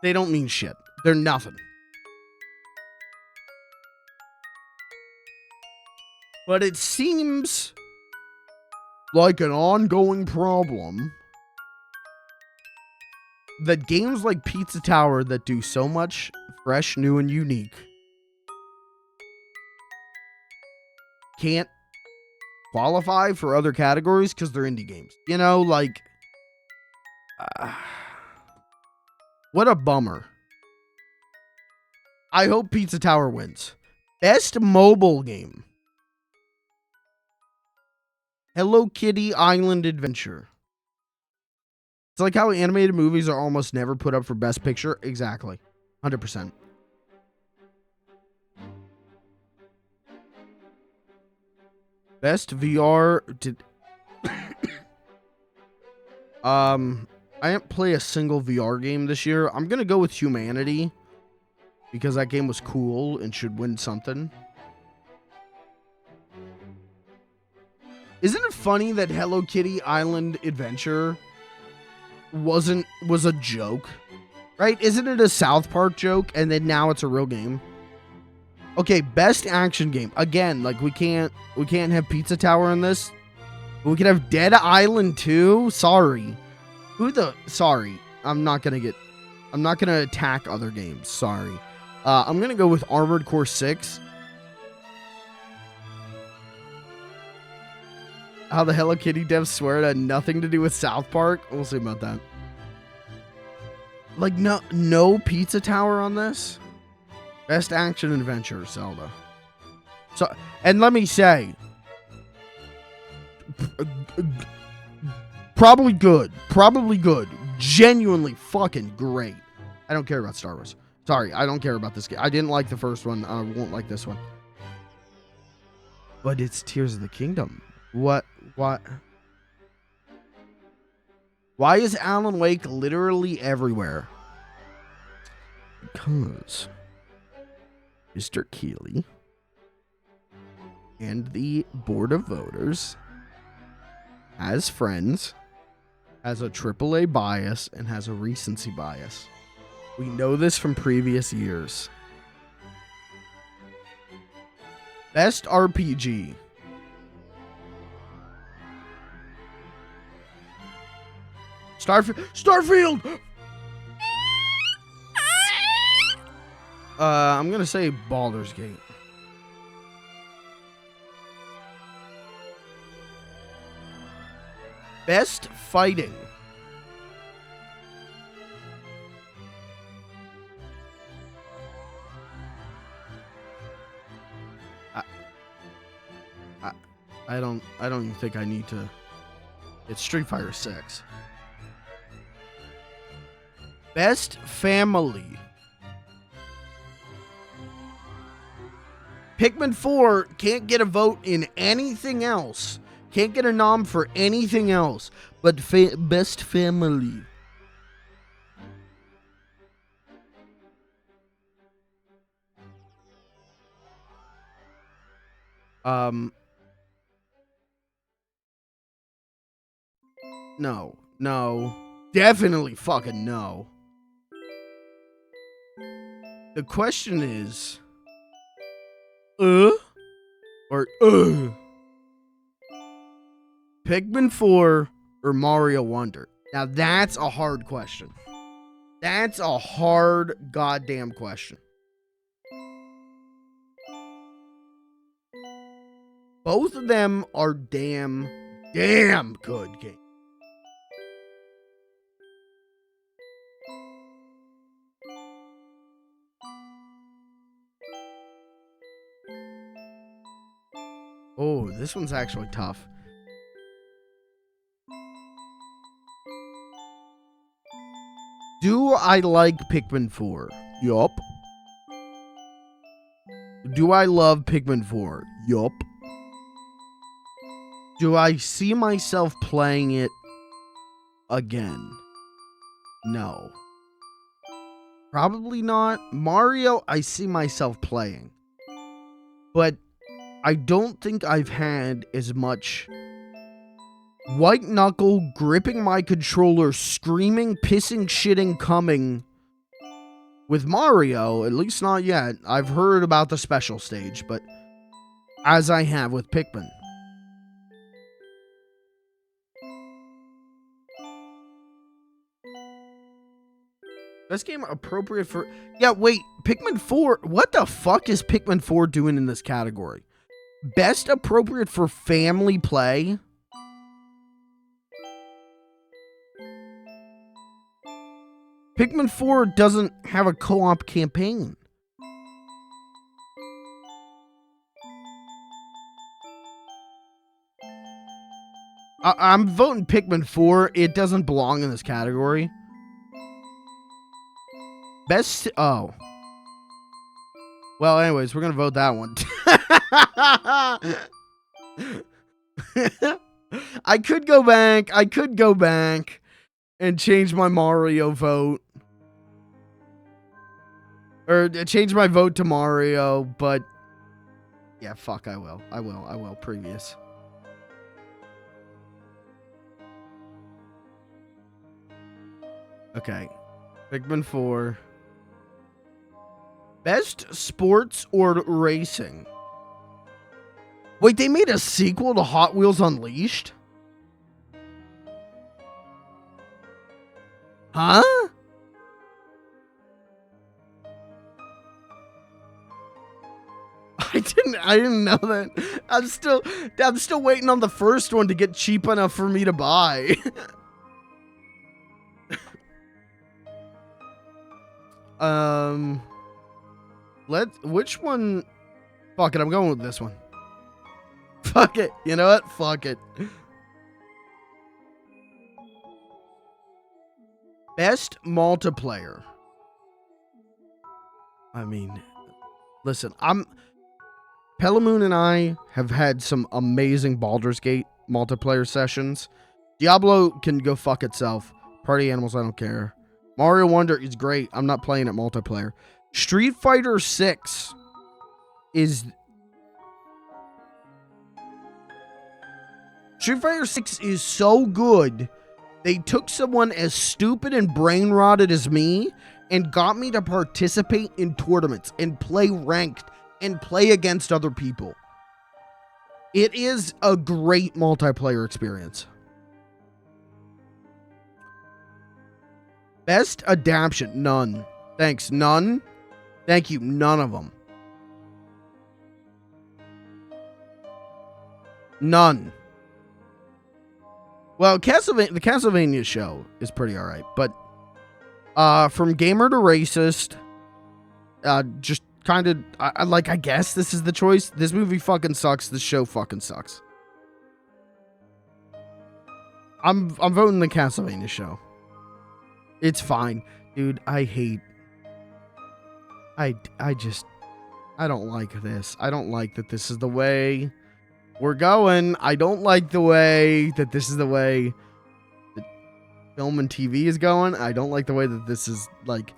they don't mean shit. They're nothing. But it seems like an ongoing problem that games like Pizza Tower that do so much fresh, new, and unique can't qualify for other categories because they're indie games. You know, like, what a bummer. I hope Pizza Tower wins. Best mobile game. Hello Kitty Island Adventure. It's like how animated movies are almost never put up for Best Picture. Exactly. 100%. Best VR. I didn't play a single VR game this year. I'm going to go with Humanity because that game was cool and should win something. Isn't it funny that Hello Kitty Island Adventure was a joke? Right? Isn't it a South Park joke and then now it's a real game? Okay, best action game. Again, like we can't have Pizza Tower in this. But we can have Dead Island 2. Sorry. Sorry. I'm not going to attack other games. Sorry. I'm going to go with Armored Core 6. How the Hello Kitty devs swear it had nothing to do with South Park. We'll see about that. Like, no Pizza Tower on this? Best action adventure, Zelda. So, and let me say, probably good. Genuinely fucking great. I don't care about Star Wars. Sorry, I don't care about this game. I didn't like the first one. I won't like this one. But it's Tears of the Kingdom. What? Why is Alan Wake literally everywhere? Because Mr. Keeley and the board of voters, as friends, has a AAA bias and has a recency bias. We know this from previous years. Best RPG. Starfield! I'm gonna say Baldur's Gate. Best fighting. I don't even think I need to. It's Street Fighter 6. Best family. Pikmin 4 can't get a vote in anything else. Can't get a nom for anything else but best family. No. Definitely fucking no. The question is, or Pikmin 4 or Mario Wonder? Now that's a hard question. That's a hard goddamn question. Both of them are damn good games. Oh, this one's actually tough. Do I like Pikmin 4? Yup. Do I love Pikmin 4? Yup. Do I see myself playing it again? No. Probably not. Mario, I see myself playing. But I don't think I've had as much white knuckle, gripping my controller, screaming, pissing, shitting, coming with Mario, at least not yet. I've heard about the special stage, but as I have with Pikmin. Best game appropriate for... Yeah, wait, Pikmin 4... What the fuck is Pikmin 4 doing in this category? Best appropriate for family play? Pikmin 4 doesn't have a co-op campaign. I'm voting Pikmin 4. It doesn't belong in this category. Best... Oh. Well, anyways, we're going to vote that one. I could go back. I could go back and change my Mario vote. Or change my vote to Mario, but... Yeah, fuck, I will. I will. Previous. Okay. Pikmin 4. Best sports or racing? Wait, they made a sequel to Hot Wheels Unleashed? Huh? I didn't know that. I'm still waiting on the first one to get cheap enough for me to buy. Which one? Fuck it, I'm going with this one. Fuck it. You know what? Fuck it. Best multiplayer. I mean, listen, Pelamoon and I have had some amazing Baldur's Gate multiplayer sessions. Diablo can go fuck itself. Party Animals, I don't care. Mario Wonder is great. I'm not playing it multiplayer. Street Fighter 6 is... Street Fighter 6 is so good. They took someone as stupid and brain rotted as me and got me to participate in tournaments and play ranked and play against other people. It is a great multiplayer experience. Best adaptation, none. Thanks, none. Thank you, none of them. None. Well, the Castlevania show is pretty alright, but from gamer to racist, just kind of, I guess this is the choice. This movie fucking sucks. This show fucking sucks. I'm voting the Castlevania show. It's fine. Dude, I don't like this. I don't like that this is the way we're going. I don't like the way that this is the way that film and TV is going. I don't like the way that this is, like...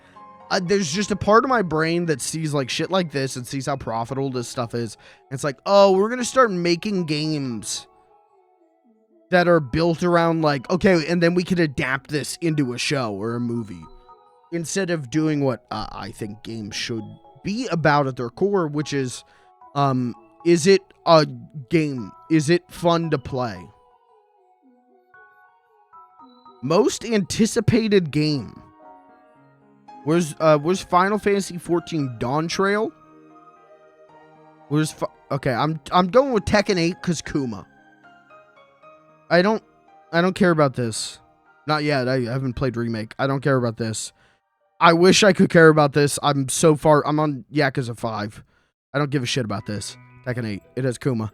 there's just a part of my brain that sees, like, shit like this and sees how profitable this stuff is. And it's like, oh, we're going to start making games that are built around, like, okay, and then we could adapt this into a show or a movie. Instead of doing what I think games should be about at their core, which is it a game? Is it fun to play? Most anticipated game. Where's Final Fantasy 14 Dawn Trail? Okay, I'm going with Tekken 8 because Kuma. I don't care about this. Not yet. I haven't played Remake. I don't care about this. I wish I could care about this. I'm on Yakuza 5. I don't give a shit about this. Tekken 8. It has Kuma.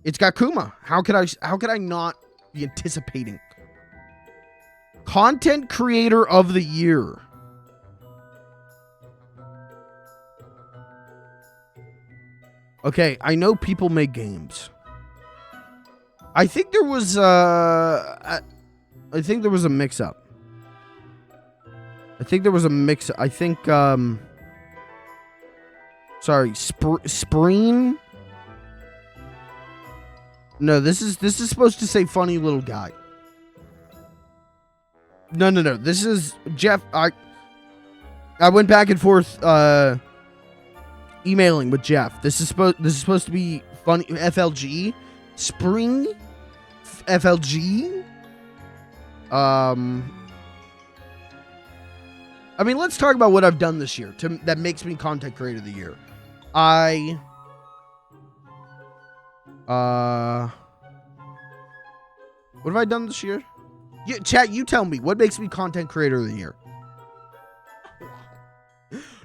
It's got Kuma. How could I not be anticipating? Content Creator of the Year. Okay, I know people make games. I think there was a mix-up. I think sorry, Spreen. No, this is supposed to say funny little guy. No. This is Jeff. I went back and forth emailing with Jeff. This is supposed to be funny. FLG Spring FLG. I mean, let's talk about what I've done this year that makes me Content Creator of the Year. What have I done this year? Yeah, chat, you tell me. What makes me Content Creator of the Year?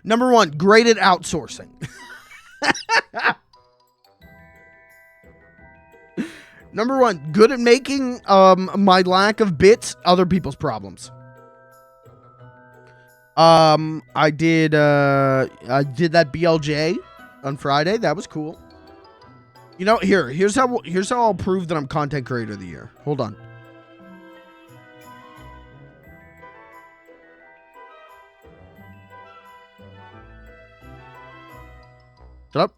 Number 1, great at outsourcing. Number 1, good at making my lack of bits other people's problems. I did that BLJ on Friday. That was cool. You know, here's how I'll prove that I'm Content Creator of the Year. Hold on. Shut up.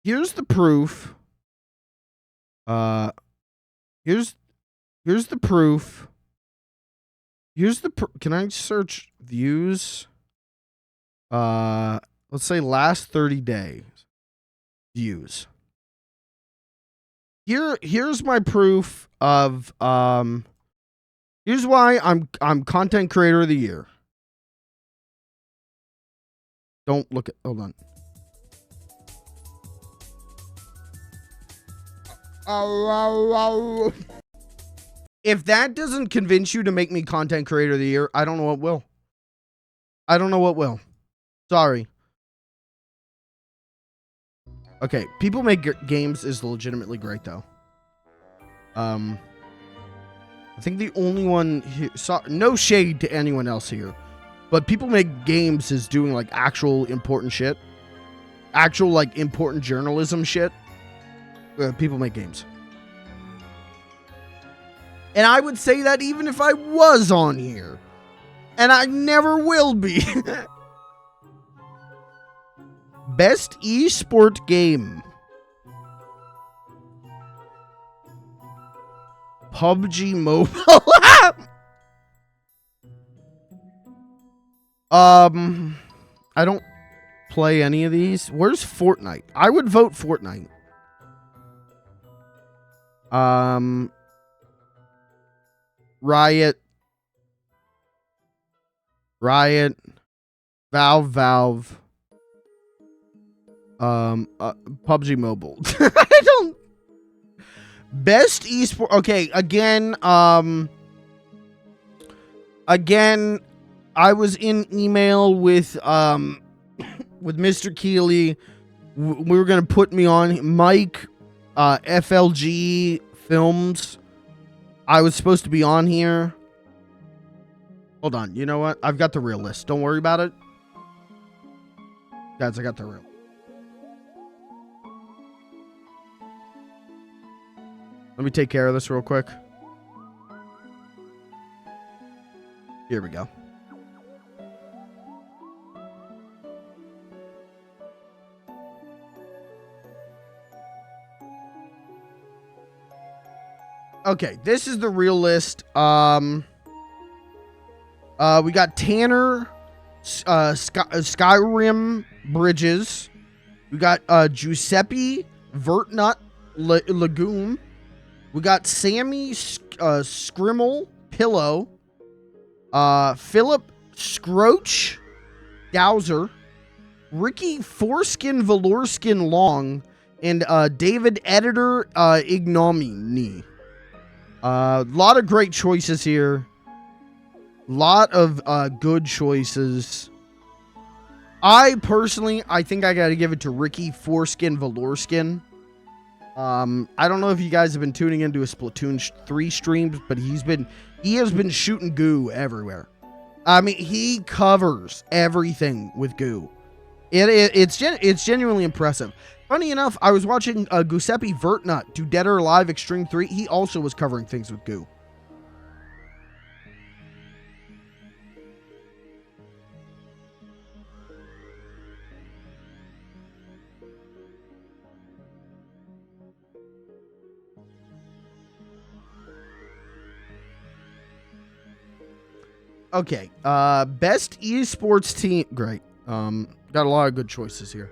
Here's the proof. Here's the proof. Can I search views? Let's say last 30 days views. Here's my proof of here's why I'm Content Creator of the Year. Don't look at, hold on. If that doesn't convince you to make me Content Creator of the Year, I don't know what will. Sorry. Okay, People Make Games is legitimately great, though. I think the only one here, no shade to anyone else here, but People Make Games is doing, like, actual important shit. Actual, like, important journalism shit. People Make Games. And I would say that even if I was on here. And I never will be. Best esport game. PUBG Mobile. I don't play any of these. Where's Fortnite? I would vote Fortnite. Riot, Valve, PUBG Mobile. I don't. Best esport. Okay, again, I was in email with Mr. Keeley. We were gonna put me on Mike, FLG Films. I was supposed to be on here. Hold on. You know what? I've got the real list. Don't worry about it. Guys, I got the real. Let me take care of this real quick. Here we go. Okay, this is the real list. We got Tanner, Skyrim Bridges. We got Giuseppe Vertnut Legume. We got Sammy Scrimmel Pillow. Philip Scroach Dowser. Ricky Foreskin Valorskin Long. And David Editor Ignominy. Lot of great choices here. Lot of good choices. I personally, I think I gotta give it to Ricky Foreskin Valorskin. I don't know if you guys have been tuning into his Splatoon 3 streams, but he has been shooting goo everywhere. I mean, he covers everything with goo. It's genuinely impressive. Funny enough, I was watching Giuseppe Vertnut do Dead or Alive Extreme 3. He also was covering things with goo. Okay, best esports team. Great. Got a lot of good choices here.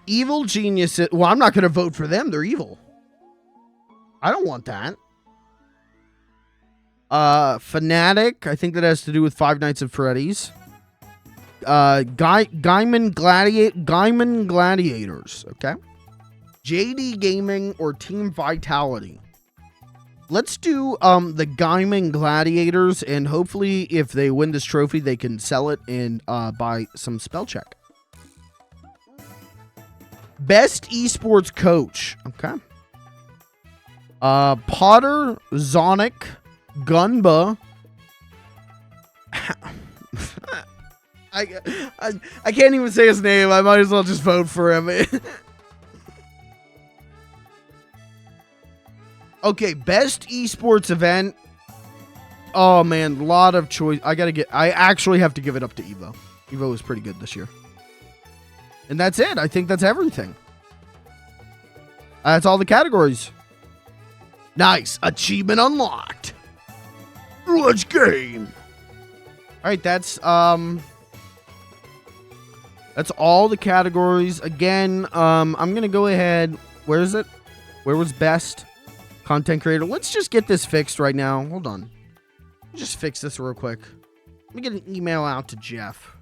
Evil Geniuses. Well, I'm not going to vote for them. They're evil. I don't want that. Fnatic. I think that has to do with Five Nights at Freddy's. Gaiman Gladiators. Okay. JD Gaming or Team Vitality. Let's do the Gaiman Gladiators, and hopefully if they win this trophy, they can sell it and buy some spell check. Best esports coach. Okay. Potter, Zonic, Gunba. I can't even say his name. I might as well just vote for him. Okay, best esports event. Oh man, a lot of choice. I actually have to give it up to Evo. Evo was pretty good this year. And that's it. I think that's everything. That's all the categories. Nice. Achievement unlocked. Let's game. All right, that's all the categories. Again, I'm going to go ahead. Where is it? Where was best content creator? Let's just get this fixed right now. Hold on. Let me just fix this real quick. Let me get an email out to Jeff.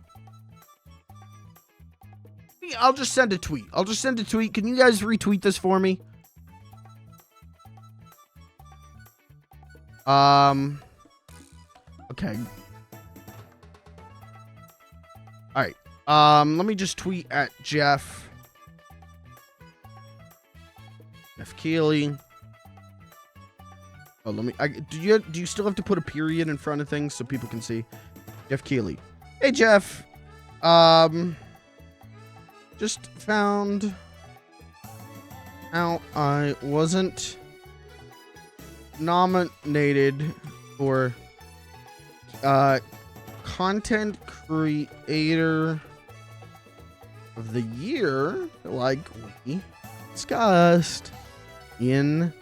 I'll just send a tweet. Can you guys retweet this for me? Okay. All right. Let me just tweet at Jeff Keeley. Oh, do you still have to put a period in front of things so people can see? Jeff Keeley. Hey, Jeff. Just found out I wasn't nominated for content creator of the year, like we discussed in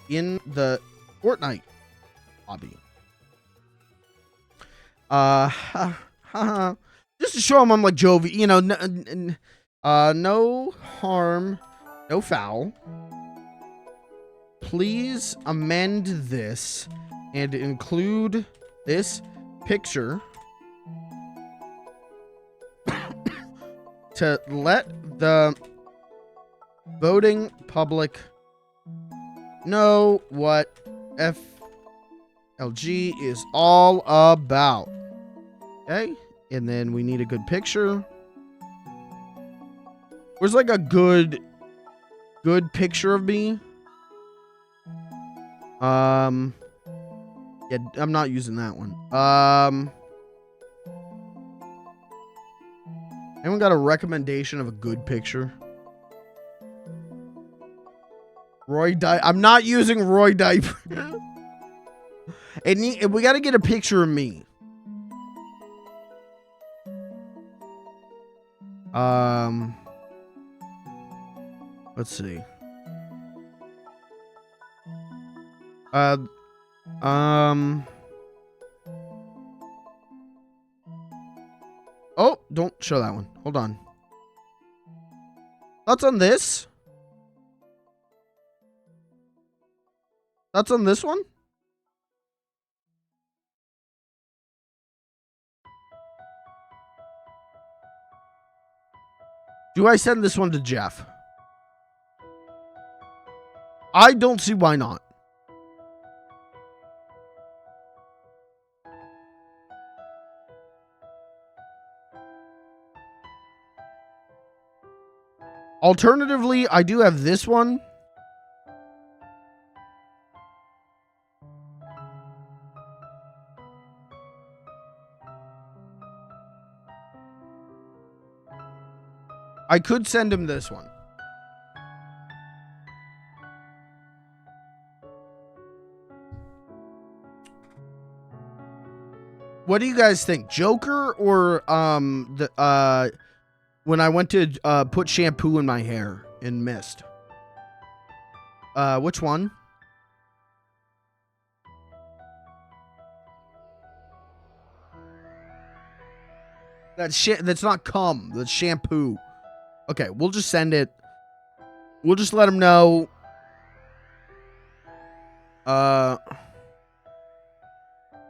the Fortnite lobby. Just to show him I'm like Jovi, you know, no harm, no foul. Please amend this and include this picture to let the voting public know what FLG is all about. Okay? And then we need a good picture. Where's like a good picture of me? Yeah, I'm not using that one. Anyone got a recommendation of a good picture? I'm not using Roy Diaper. We got to get a picture of me. Let's see. Oh, don't show that one. Hold on. Thoughts on this? Thoughts on this one? Do I send this one to Jeff? I don't see why not. Alternatively, I do have this one. I could send him this one. What do you guys think? Joker or when I went to put shampoo in my hair in Mist? Which one? That's not cum. That's shampoo. Okay, we'll just send it. We'll just let him know.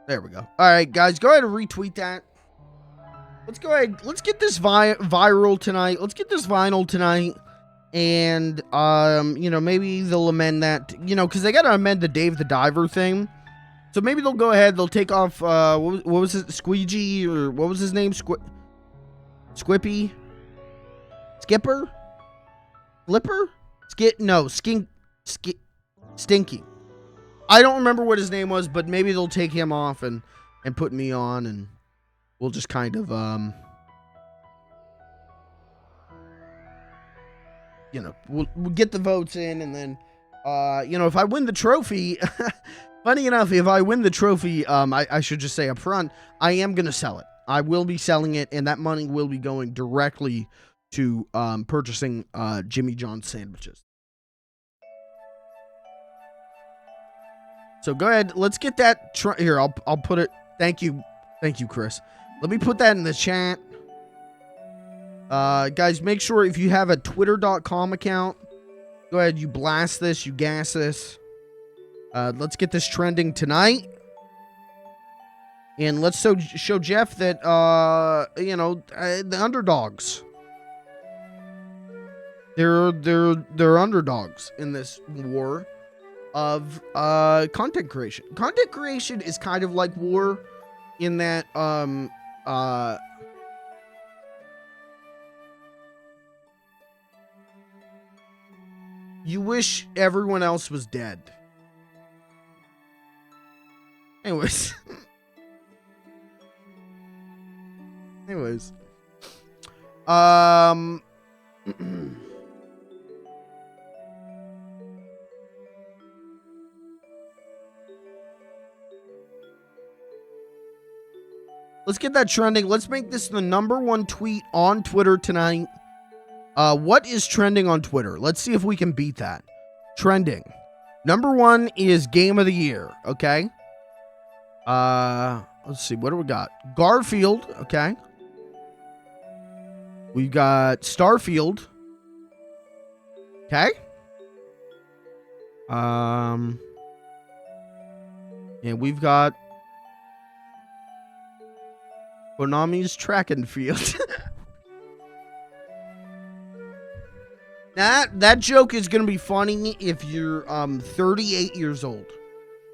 There we go. All right, guys, go ahead and retweet that. Let's go ahead. Let's get this viral tonight. Let's get this vinyl tonight. And, you know, maybe they'll amend that, you know, because they got to amend the Dave the Diver thing. So maybe they'll go ahead. They'll take off, what was it? Squeegee, or what was his name? Squippy? Skipper? Flipper? Stinky. I don't remember what his name was, but maybe they'll take him off and put me on, and we'll just kind of, you know, we'll get the votes in, and then, you know, if I win the trophy, funny enough, if I win the trophy, I should just say up front, I am going to sell it. I will be selling it, and that money will be going directly to purchasing Jimmy John's sandwiches. So go ahead. Let's get that. Here, I'll put it. Thank you, Chris. Let me put that in the chat. Guys, make sure if you have a Twitter.com account, go ahead. You blast this. You gas this. Let's get this trending tonight. And let's show Jeff that, you know, the underdogs. They're underdogs in this war of content creation. Content creation is kind of like war in that, you wish everyone else was dead. Anyways. Let's get that trending. Let's make this the #1 tweet on Twitter tonight. What is trending on Twitter? Let's see if we can beat that. Trending. #1 is Game of the Year. Okay. Let's see. What do we got? Garfield. Okay. We've got Starfield. Okay. And we've got Konami's Track and Field. That joke is gonna be funny if you're 38 years old.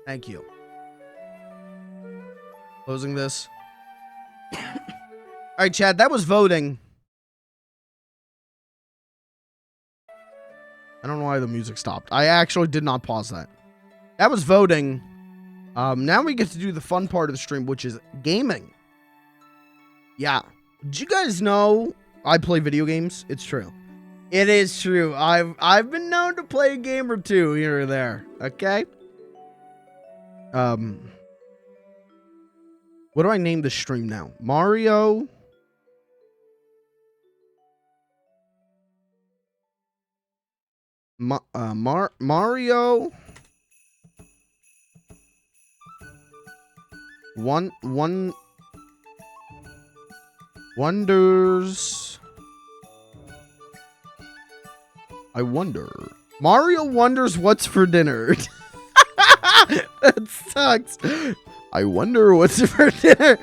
Thank you. Closing this. All right, Chad, that was voting. I don't know why the music stopped. I actually did not pause that. That was voting. Now we get to do the fun part of the stream, which is gaming. Yeah. Did you guys know I play video games? It's true. It is true. I've been known to play a game or two here or there. Okay? What do I name the stream now? Mario. Mario. Wonders. I wonder. Mario wonders what's for dinner. That sucks. I wonder what's for dinner.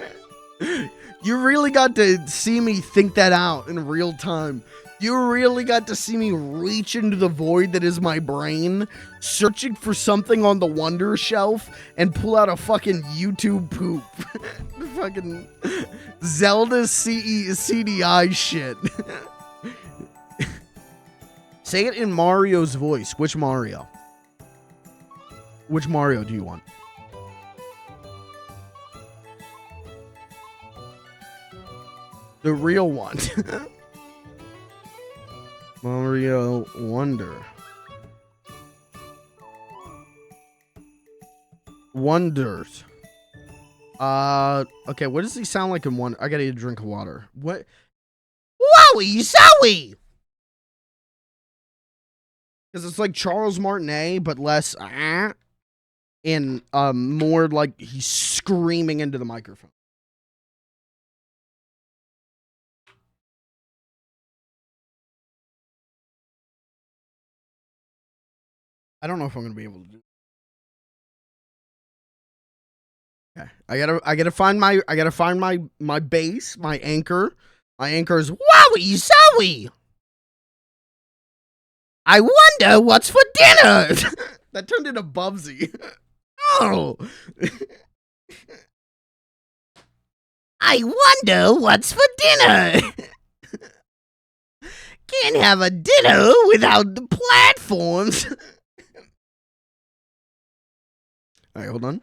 You really got to see me think that out in real time. You really got to see me reach into the void that is my brain, searching for something on the wonder shelf, and pull out a fucking YouTube poop. Fucking Zelda CDI shit. Say it in Mario's voice. Which Mario? Which Mario do you want? The real one. Mario Wonder. Wonders. Okay, what does he sound like in Wonder? I gotta get a drink of water. What? Wowie zowie! Because it's like Charles Martinet, but less and more like he's screaming into the microphone. I don't know if I'm gonna be able to do. Okay, I gotta find my base, my anchor. My anchor is wowie zowie. I wonder what's for dinner. That turned into Bubsy. Oh. I wonder what's for dinner. Can't have a dinner without the platforms. All right, hold on.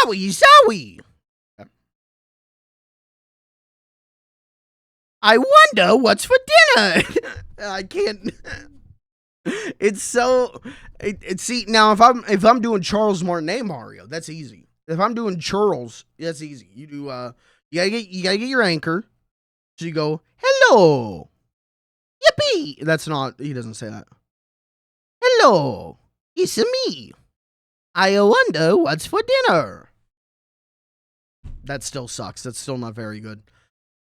Wowie zowie. I wonder what's for dinner. I can't. It's so. See now if I'm doing Charles Martinet Mario, that's easy. If I'm doing Charles, that's easy. You do. You gotta get your anchor. So you go hello, yippee. That's not. He doesn't say that. Hello, it's me. I wonder what's for dinner. That still sucks. That's still not very good.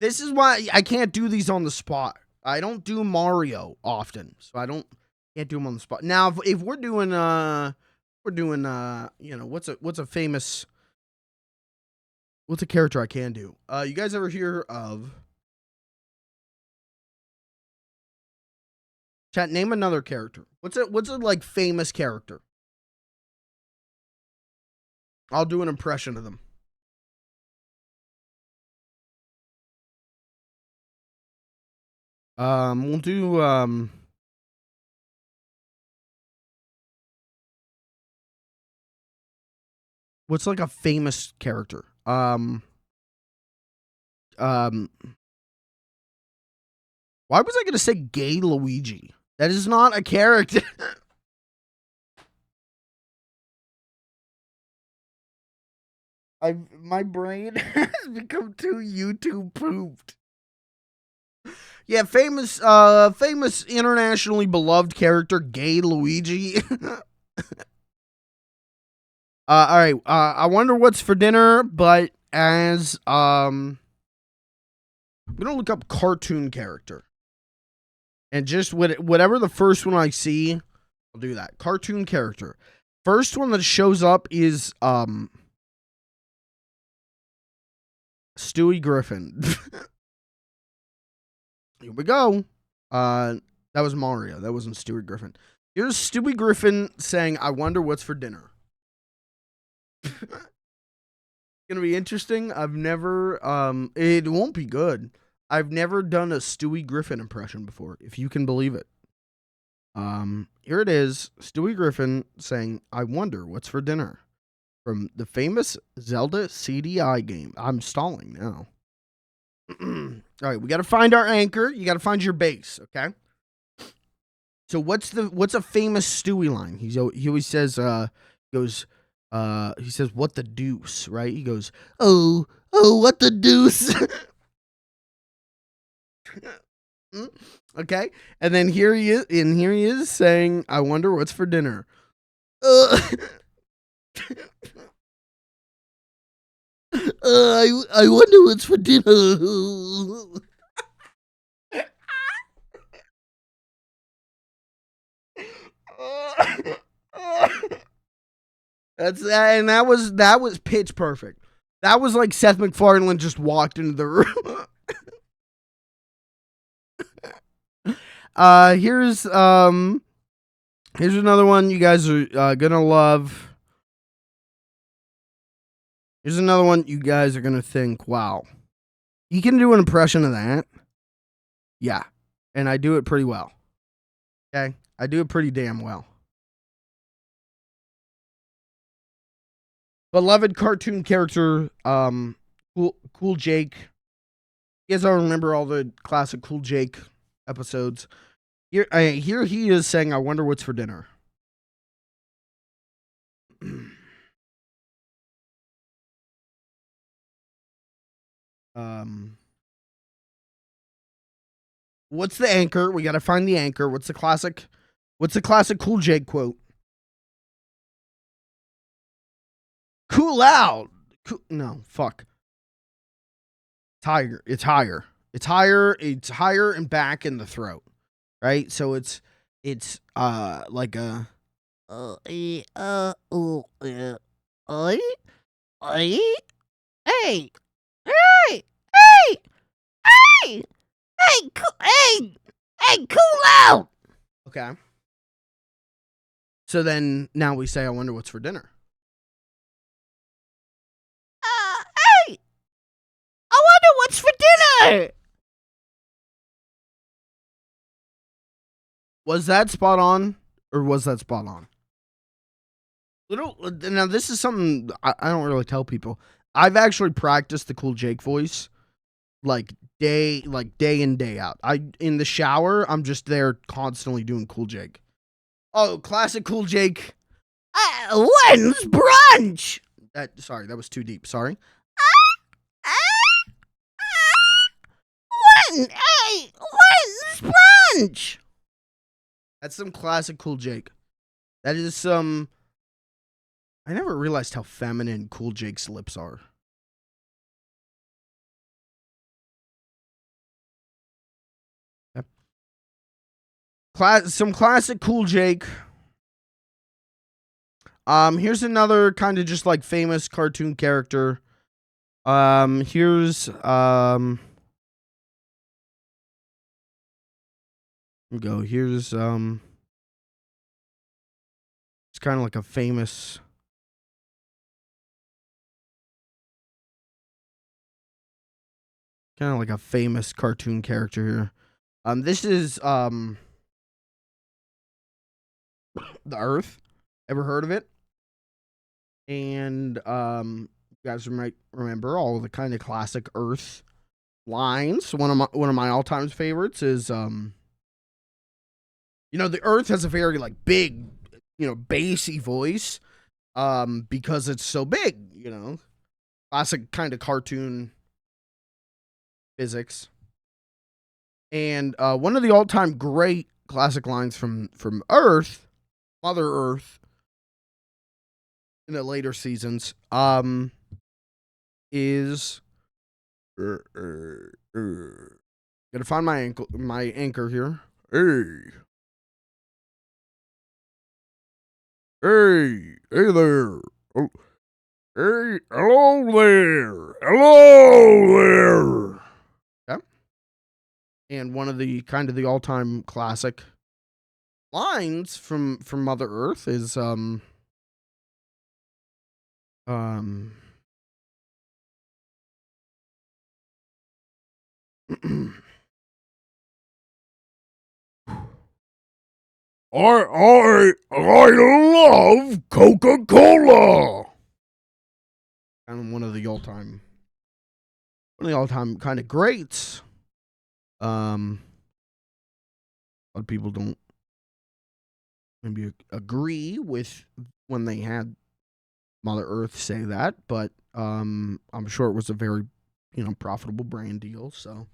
This is why I can't do these on the spot. I don't do Mario often, so can't do them on the spot. Now, if we're doing you know, what's a character I can do? You guys ever hear of? Chat, name another character. What's a like famous character? I'll do an impression of them. We'll do what's like a famous character? Why was I gonna say gay Luigi? That is not a character. My brain has become too YouTube pooped. Yeah, famous internationally beloved character, gay Luigi. All right. I wonder what's for dinner, but as I'm gonna look up cartoon character, and just whatever the first one I see, I'll do that. Cartoon character. First one that shows up is Stewie Griffin. Here we go. That was Mario. That wasn't Stewie Griffin. Here's Stewie Griffin saying, "I wonder what's for dinner." Gonna be interesting. I've never it won't be good. I've never done a Stewie Griffin impression before, if you can believe it. Here it is. Stewie Griffin saying, "I wonder what's for dinner," from the famous Zelda CDI game. I'm stalling now. All right, we got to find our anchor. You got to find your base, okay? So what's a famous Stewie line? He always says he says, "What the deuce," right? He goes, "Oh, what the deuce." Okay, and then here he is saying, "I wonder what's for dinner." I wonder what's for dinner. That was pitch perfect. That was like Seth MacFarlane just walked into the room. Here's another one you guys are gonna love. Here's another one you guys are going to think, wow, he can do an impression of that. Yeah. And I do it pretty well. Okay. I do it pretty damn well. Beloved cartoon character, Cool Jake. You guys all remember all the classic Cool Jake episodes. Here he is saying, I wonder what's for dinner. What's the anchor? We got to find the anchor. What's the classic Cool Jake quote? Cool out. No, fuck. Tiger. It's higher. It's higher and back in the throat. Right? So it's like a hey, cool out. Okay. So then now we say, I wonder what's for dinner. Hey, I wonder what's for dinner. Was that spot on, or was that spot on? Now this is something I don't really tell people. I've actually practiced the Cool Jake voice like day in, day out. In the shower, I'm just there constantly doing Cool Jake. Oh, classic Cool Jake. When's brunch? Sorry, that was too deep. Sorry. When's brunch? That's some classic Cool Jake. That is some. I never realized how feminine Cool Jake's lips are. Yep. Some classic Cool Jake. Here's another kind of just like famous cartoon character. Here's Here's it's kind of like a famous. Kind of like a famous cartoon character here. This is the Earth. Ever heard of it? And you guys might remember all of the kind of classic Earth lines. One of my all-time favorites is the Earth has a very like big, bassy voice because it's so big, classic kind of cartoon physics. And one of the all-time great classic lines from Earth, Mother Earth, in the later seasons, is gotta find my anchor here. Hey there. Oh, hey, hello there. Okay. And one of the kind of the all-time classic lines from Mother Earth is I love Coca-Cola. Kind of one of the all-time kind of greats. A lot of people don't maybe agree with when they had Mother Earth say that, but I'm sure it was a very, profitable brand deal. So,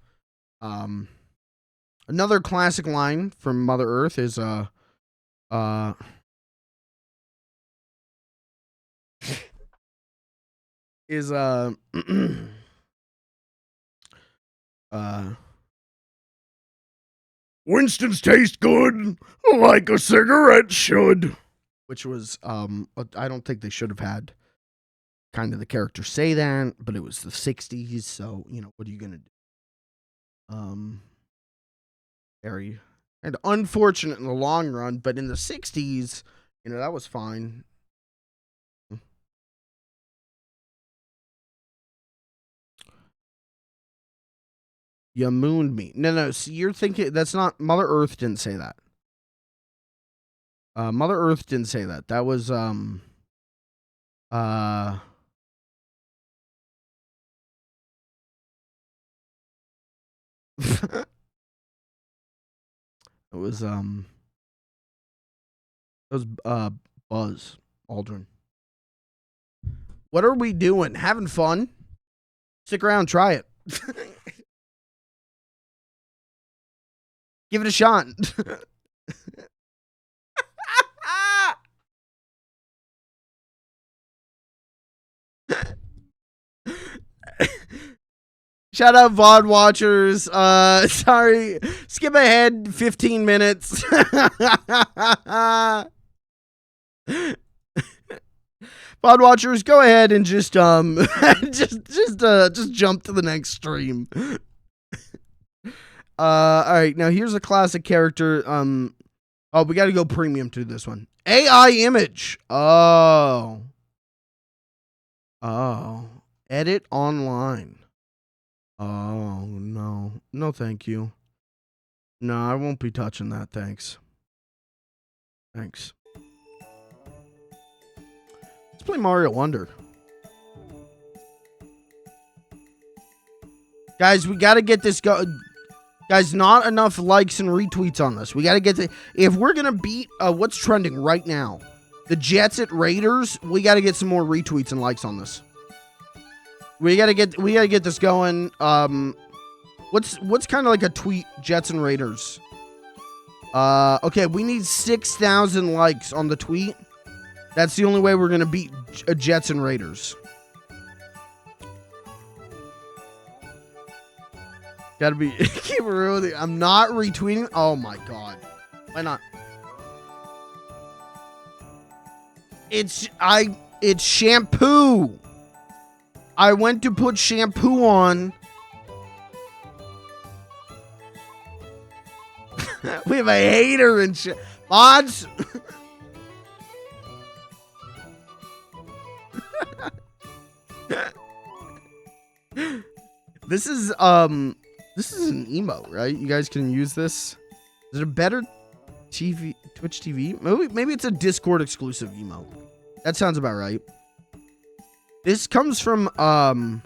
another classic line from Mother Earth is Winston's taste good like a cigarette should. Which was I don't think they should have had kind of the character say that, but it was the 60s, so what are you gonna do? Very and unfortunate in the long run, but in the 60s, that was fine. You mooned me. No. See, you're thinking that's not Mother Earth didn't say that. Mother Earth didn't say that. That was it was Buzz Aldrin. What are we doing? Having fun? Stick around, try it. Give it a shot. Shout out VOD watchers. Sorry. Skip ahead 15 minutes. VOD watchers, go ahead and just just jump to the next stream. All right, now here's a classic character. Oh, we got to go premium to this one. AI image. Oh. Edit online. Oh, no. No, thank you. No, I won't be touching that. Thanks. Let's play Mario Wonder. Guys, we got to get this Guys, not enough likes and retweets on this. We got to get to... If we're going to beat... what's trending right now? The Jets at Raiders. We got to get some more retweets and likes on this. We gotta get this going. What's kind of like a tweet? Jets and Raiders. Okay, we need 6,000 likes on the tweet. That's the only way we're gonna beat Jets and Raiders. Gotta be keep it real with you. I'm not retweeting. Oh my god, why not? It's shampoo. I went to put shampoo on. We have a hater and shit. Mods. This is an emote, right? You guys can use this. Is it a better TV, Twitch TV? Maybe it's a Discord exclusive emote. That sounds about right. This comes from I'm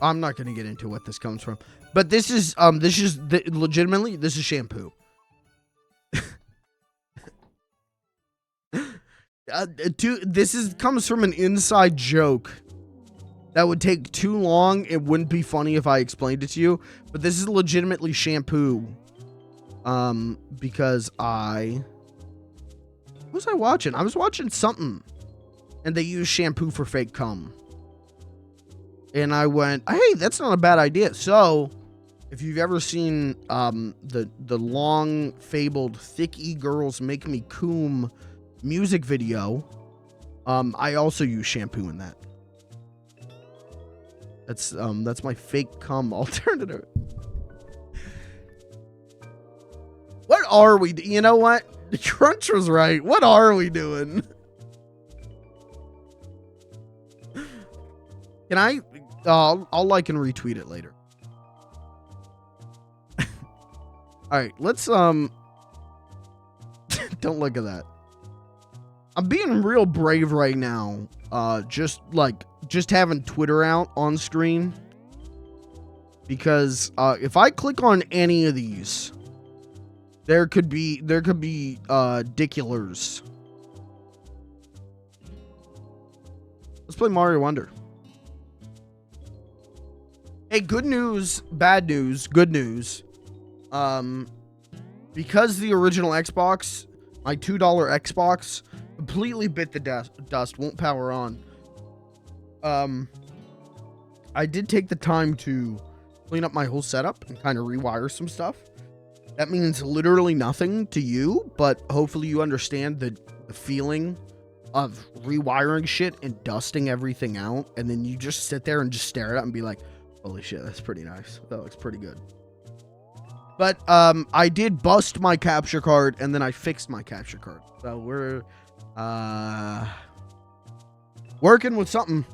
not gonna get into what this comes from, but this is legitimately this is shampoo. Comes from an inside joke that would take too long. It wouldn't be funny if I explained it to you, but this is legitimately shampoo. Because what was I watching? I was watching something, and they used shampoo for fake cum. And I went, hey, that's not a bad idea. So, if you've ever seen the long fabled "Thick E-Girls Make Me Coom" music video, I also use shampoo in that. That's my fake cum alternative. What are we? You know what? Crunch was right. What are we doing? Can I? I'll like and retweet it later. All right, let's don't look at that. I'm being real brave right now. Just having Twitter out on screen, because if I click on any of these, there could be diculars. Let's play Mario Wonder. Hey, good news, bad news, good news. Because the original Xbox, my $2 Xbox, completely bit the dust, won't power on. I did take the time to clean up my whole setup and kind of rewire some stuff. That means literally nothing to you, but hopefully you understand the feeling of rewiring shit and dusting everything out, and then you just sit there and just stare at it and be like, holy shit, that's pretty nice. That looks pretty good. But I did bust my capture card, and then I fixed my capture card. So we're working with something.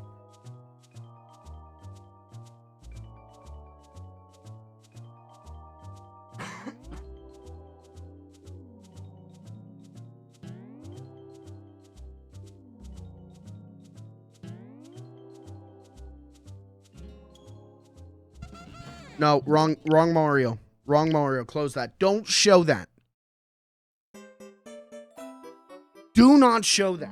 No, wrong Mario. Wrong Mario. Close that. Don't show that. Do not show that.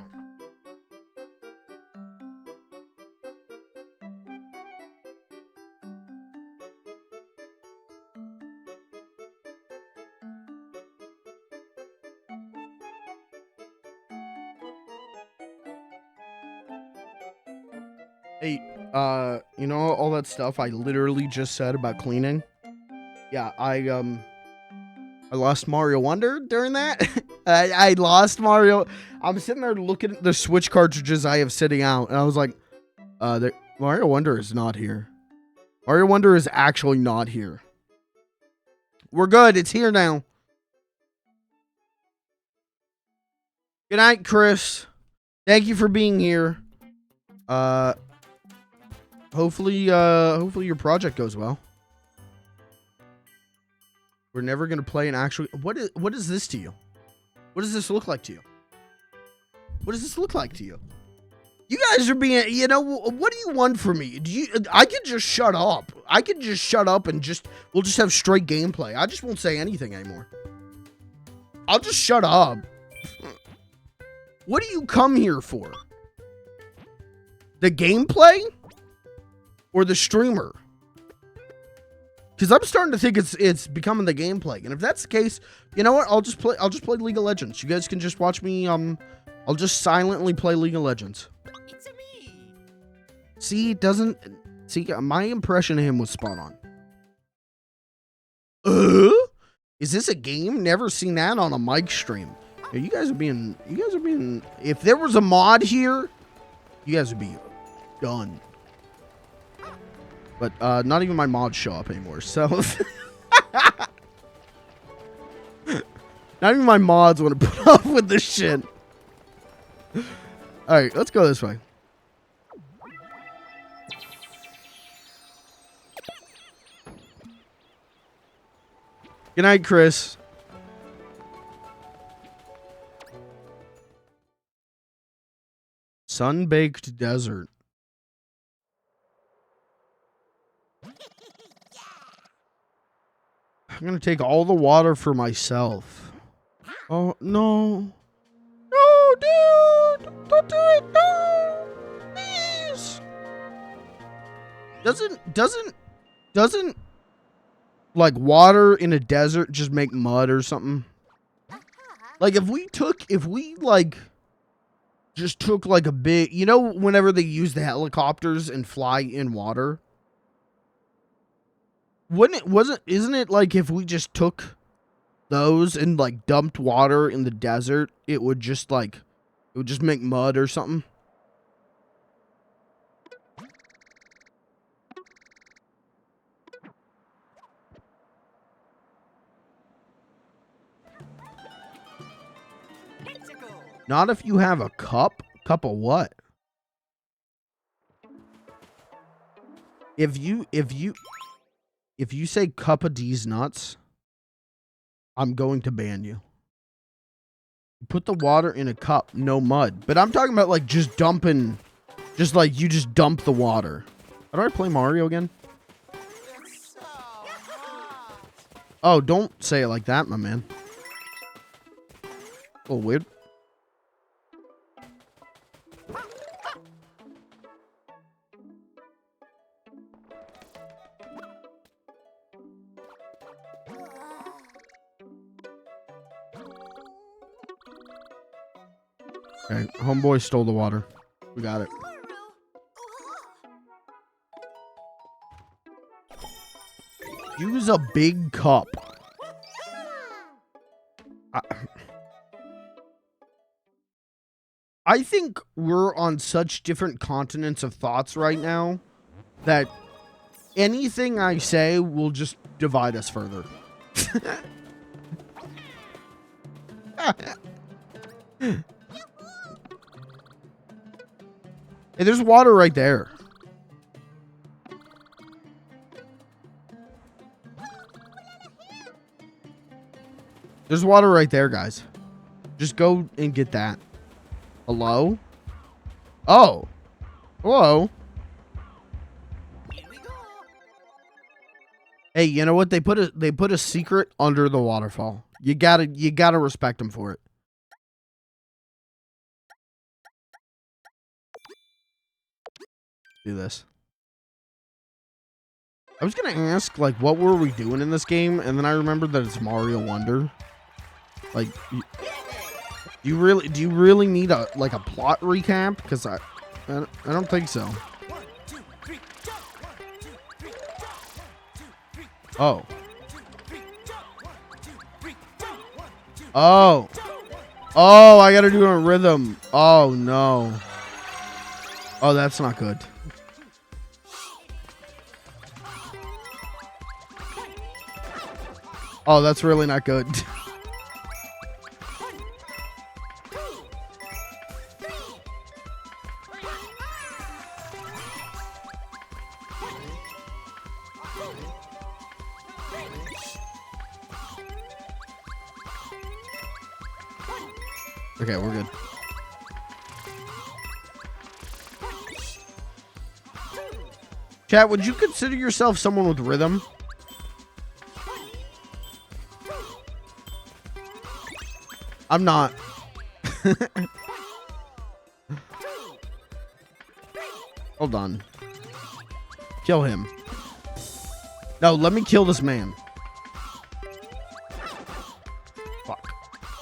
Hey, you know all that stuff I literally just said about cleaning? Yeah, I lost Mario Wonder during that. I lost Mario. I'm sitting there looking at the Switch cartridges I have sitting out, and I was like, Mario Wonder is not here. Mario Wonder is actually not here. We're good. It's here now. Good night, Chris. Thank you for being here. Hopefully your project goes well. We're never gonna play an actual. What is this to you? What does this look like to you? What does this look like to you? You guys are being, you know, what do you want from me? I could just shut up. I could just shut up and we'll just have straight gameplay. I just won't say anything anymore. I'll just shut up. What do you come here for? The gameplay? Or the streamer? Because I'm starting to think it's becoming the gameplay. And if that's the case, you know what? I'll just play League of Legends. You guys can just watch me, I'll just silently play League of Legends. It's me. See, my impression of him was spot on. Is this a game? Never seen that on a mic stream. Yeah, you guys are being, if there was a mod here, you guys would be done. But, not even my mods show up anymore, so. Not even my mods want to put up with this shit. Alright, let's go this way. Good night, Chris. Sun-baked desert. I'm gonna take all the water for myself. Oh, no. No, dude! Don't do it! No! Please! Doesn't like water in a desert just make mud or something? Like if we just took like a big, you know, whenever they use the helicopters and fly in water, isn't it like if we just took those and like dumped water in the desert, it would just make mud or something? Not if you have a cup. Cup of what? If you say cup of these nuts, I'm going to ban you. Put the water in a cup, no mud. But I'm talking about like just dumping, just like you just dump the water. How do I play Mario again? It's so hot. Oh, don't say it like that, my man. A little weird. Okay, homeboy stole the water. We got it. Use a big cup. I think we're on such different continents of thoughts right now that anything I say will just divide us further. Hey, there's water right there. There's water right there, guys. Just go and get that. Hello? Oh. Hello? Here we go. Hey, you know what? They put a secret under the waterfall. You gotta respect them for it. Do this. I was gonna ask, like, what were we doing in this game, and then I remembered that it's Mario Wonder. Like, do you really need a plot recap? Because I don't think so. Oh. Oh. Oh, I gotta do a rhythm. Oh no. Oh, that's not good. Oh, that's really not good. Okay, we're good. Chat, would you consider yourself someone with rhythm? I'm not. Hold on. Kill him. No, let me kill this man. Fuck.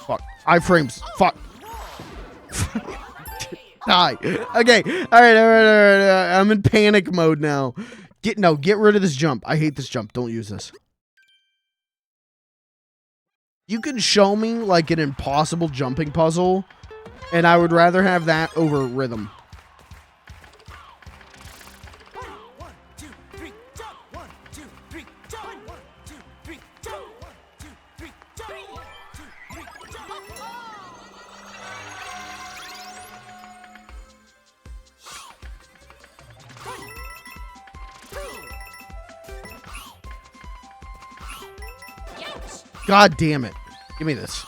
Fuck. iframes. Fuck. Die. Okay. All right. I'm in panic mode now. Get rid of this jump. I hate this jump. Don't use this. You can show me like an impossible jumping puzzle, and I would rather have that over rhythm. God damn it. Give me this.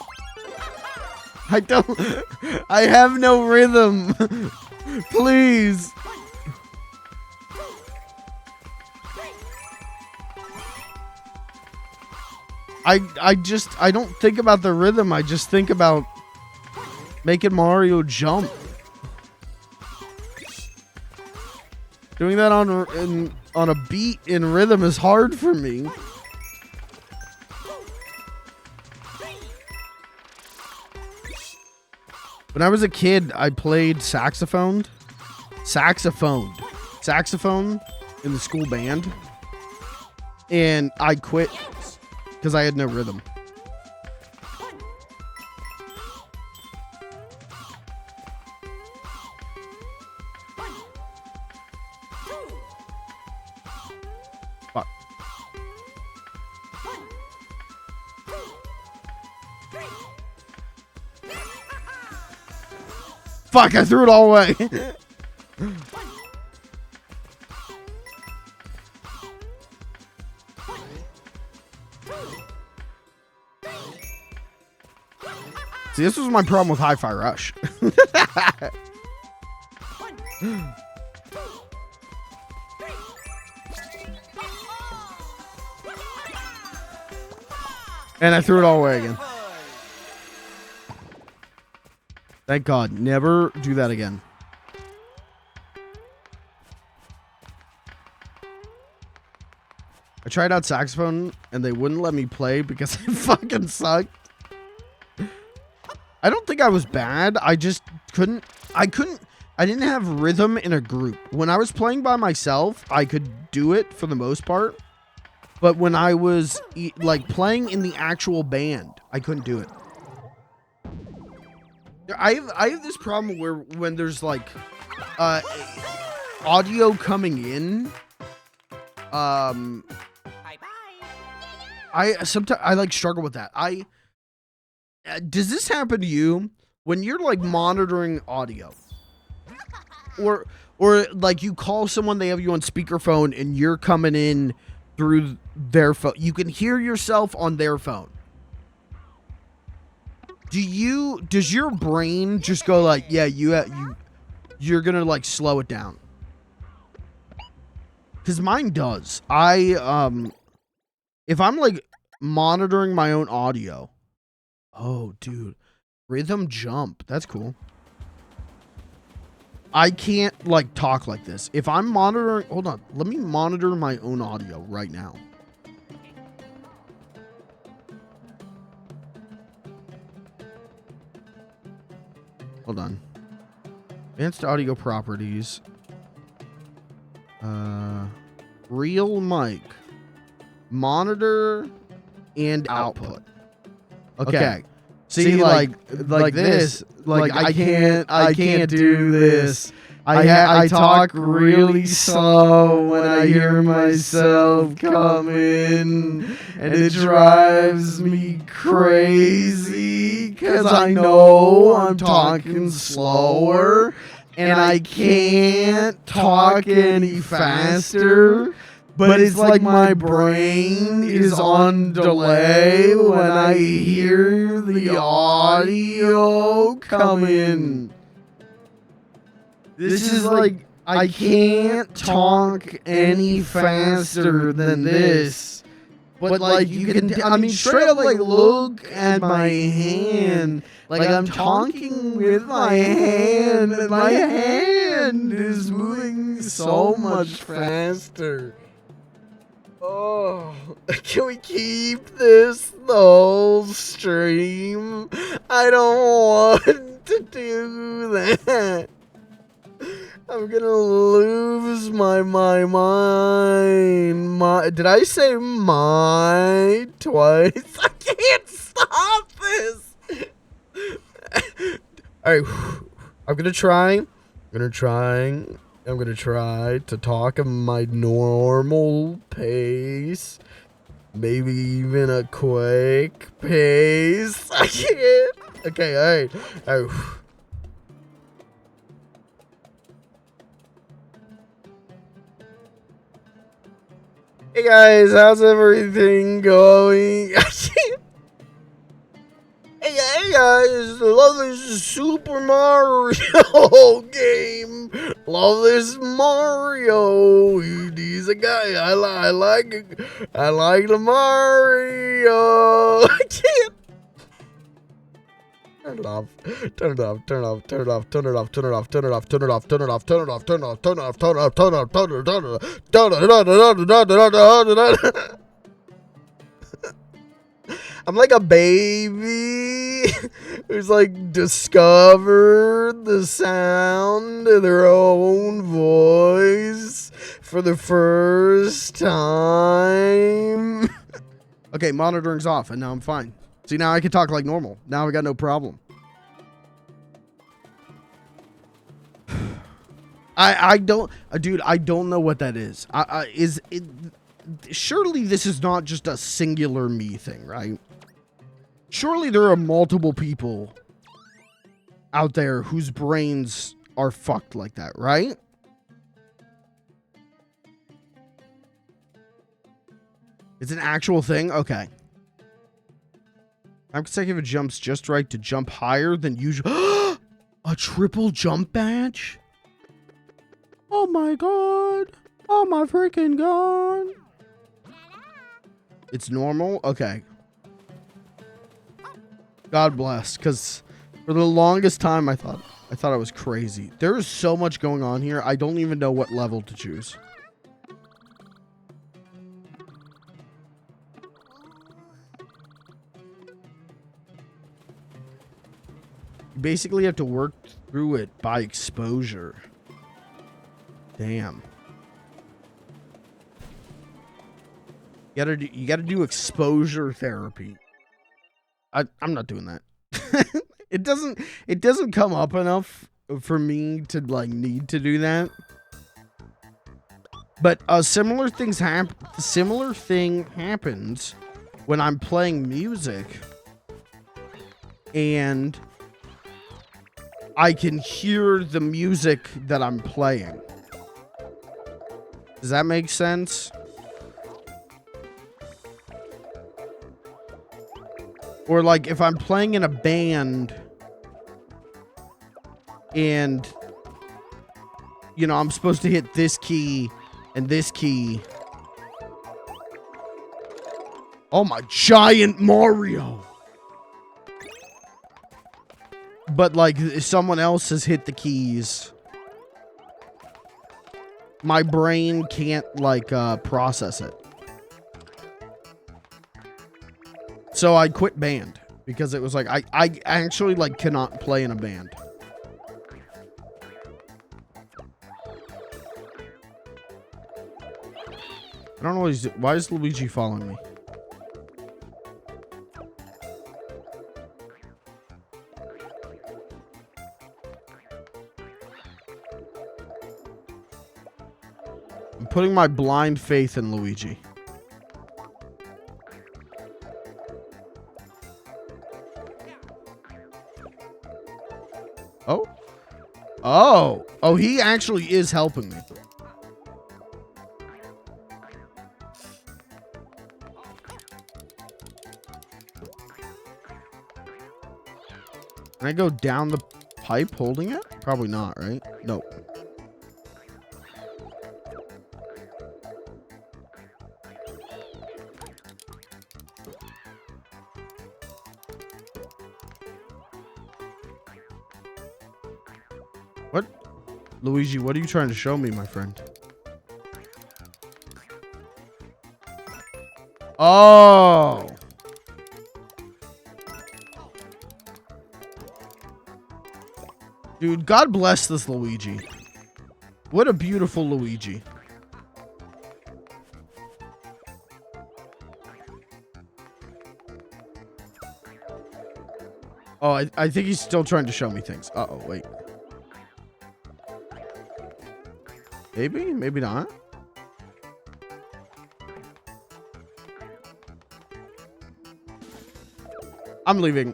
I have no rhythm. Please. I don't think about the rhythm. I just think about making Mario jump. Doing that on a beat in rhythm is hard for me. When I was a kid, I played saxophone in the school band, and I quit because I had no rhythm. Fuck. Fuck, I threw it all away. See, this was my problem with Hi-Fi Rush. And I threw it all away again. Thank God. Never do that again. I tried out saxophone and they wouldn't let me play because it fucking sucked. I don't think I was bad. I just couldn't. I didn't have rhythm in a group. When I was playing by myself, I could do it for the most part. But when I was like playing in the actual band, I couldn't do it. I have this problem where when there's like audio coming in, sometimes I like struggle with that. Does this happen to you when you're like monitoring audio, or like you call someone, they have you on speakerphone and you're coming in through their phone, you can hear yourself on their phone? Does your brain just go like, yeah, you're gonna like slow it down? Because mine does. If I'm like monitoring my own audio. Oh, dude. Rhythm jump. That's cool. I can't like talk like this. If I'm monitoring, hold on. Let me monitor my own audio right now. Hold on. Advanced audio properties. Real mic. Monitor and output. Okay. See, like this, like I can't do this. I talk really slow when I hear myself come in, and it drives me crazy because I know I'm talking slower, and I can't talk any faster. But it's like my brain is on delay when I hear the audio come in. This is like, I can't talk any faster than this. But like, you can, I mean, straight up, like, look at my hand. Like, I'm talking with my hand, and my hand is moving so much faster. Oh, can we keep this the whole stream? I don't want to do that. I'm gonna lose my mind. Did I say my twice? I can't stop this. All right, I'm gonna try to talk at my normal pace. Maybe even a quick pace. I can't. Okay, all right. Hey guys, how's everything going? Hey guys, love this Super Mario game. Love this Mario. He's a guy. I like the Mario. I can't. Turn it off. Turn it off. Turn it off. Turn it off. Turn it off. Turn it off. Turn it off. Turn it off. Turn it off. Turn it off. Turn it off. Turn it off. Turn it off. Turn it off. Turn it off. Turn it off. I'm like a baby who's like discovered the sound of their own voice for the first time. Okay, monitoring's off, and now I'm fine. See, now I can talk like normal. Now I got no problem. I don't, dude. I don't know what that is. Is it? Surely this is not just a singular me thing, right? Surely there are multiple people out there whose brains are fucked like that, right? It's an actual thing? Okay. Time consecutive jumps just right to jump higher than usual. A triple jump badge? Oh my god. Oh my freaking god. It's normal? Okay. God bless, because for the longest time I thought I was crazy. There is so much going on here. I don't even know what level to choose. You basically have to work through it by exposure. Damn. You gotta do exposure therapy. I'm not doing that. It doesn't come up enough for me to like need to do that. But a similar thing happens when I'm playing music and I can hear the music that I'm playing. Does that make sense? Or like if I'm playing in a band and, you know, I'm supposed to hit this key and this key. Oh my giant Mario. But like someone else has hit the keys. My brain can't like process it. So I quit band because it was like I actually like cannot play in a band. I don't know what he's. Why is Luigi following me? I'm putting my blind faith in Luigi. Oh. Oh. Oh, he actually is helping me. Can I go down the pipe holding it? Probably not, right? Nope. What? Luigi, what are you trying to show me, my friend? Oh. Dude, God bless this Luigi. What a beautiful Luigi. Oh, I think he's still trying to show me things. Uh-oh, wait. Maybe? Maybe not. I'm leaving.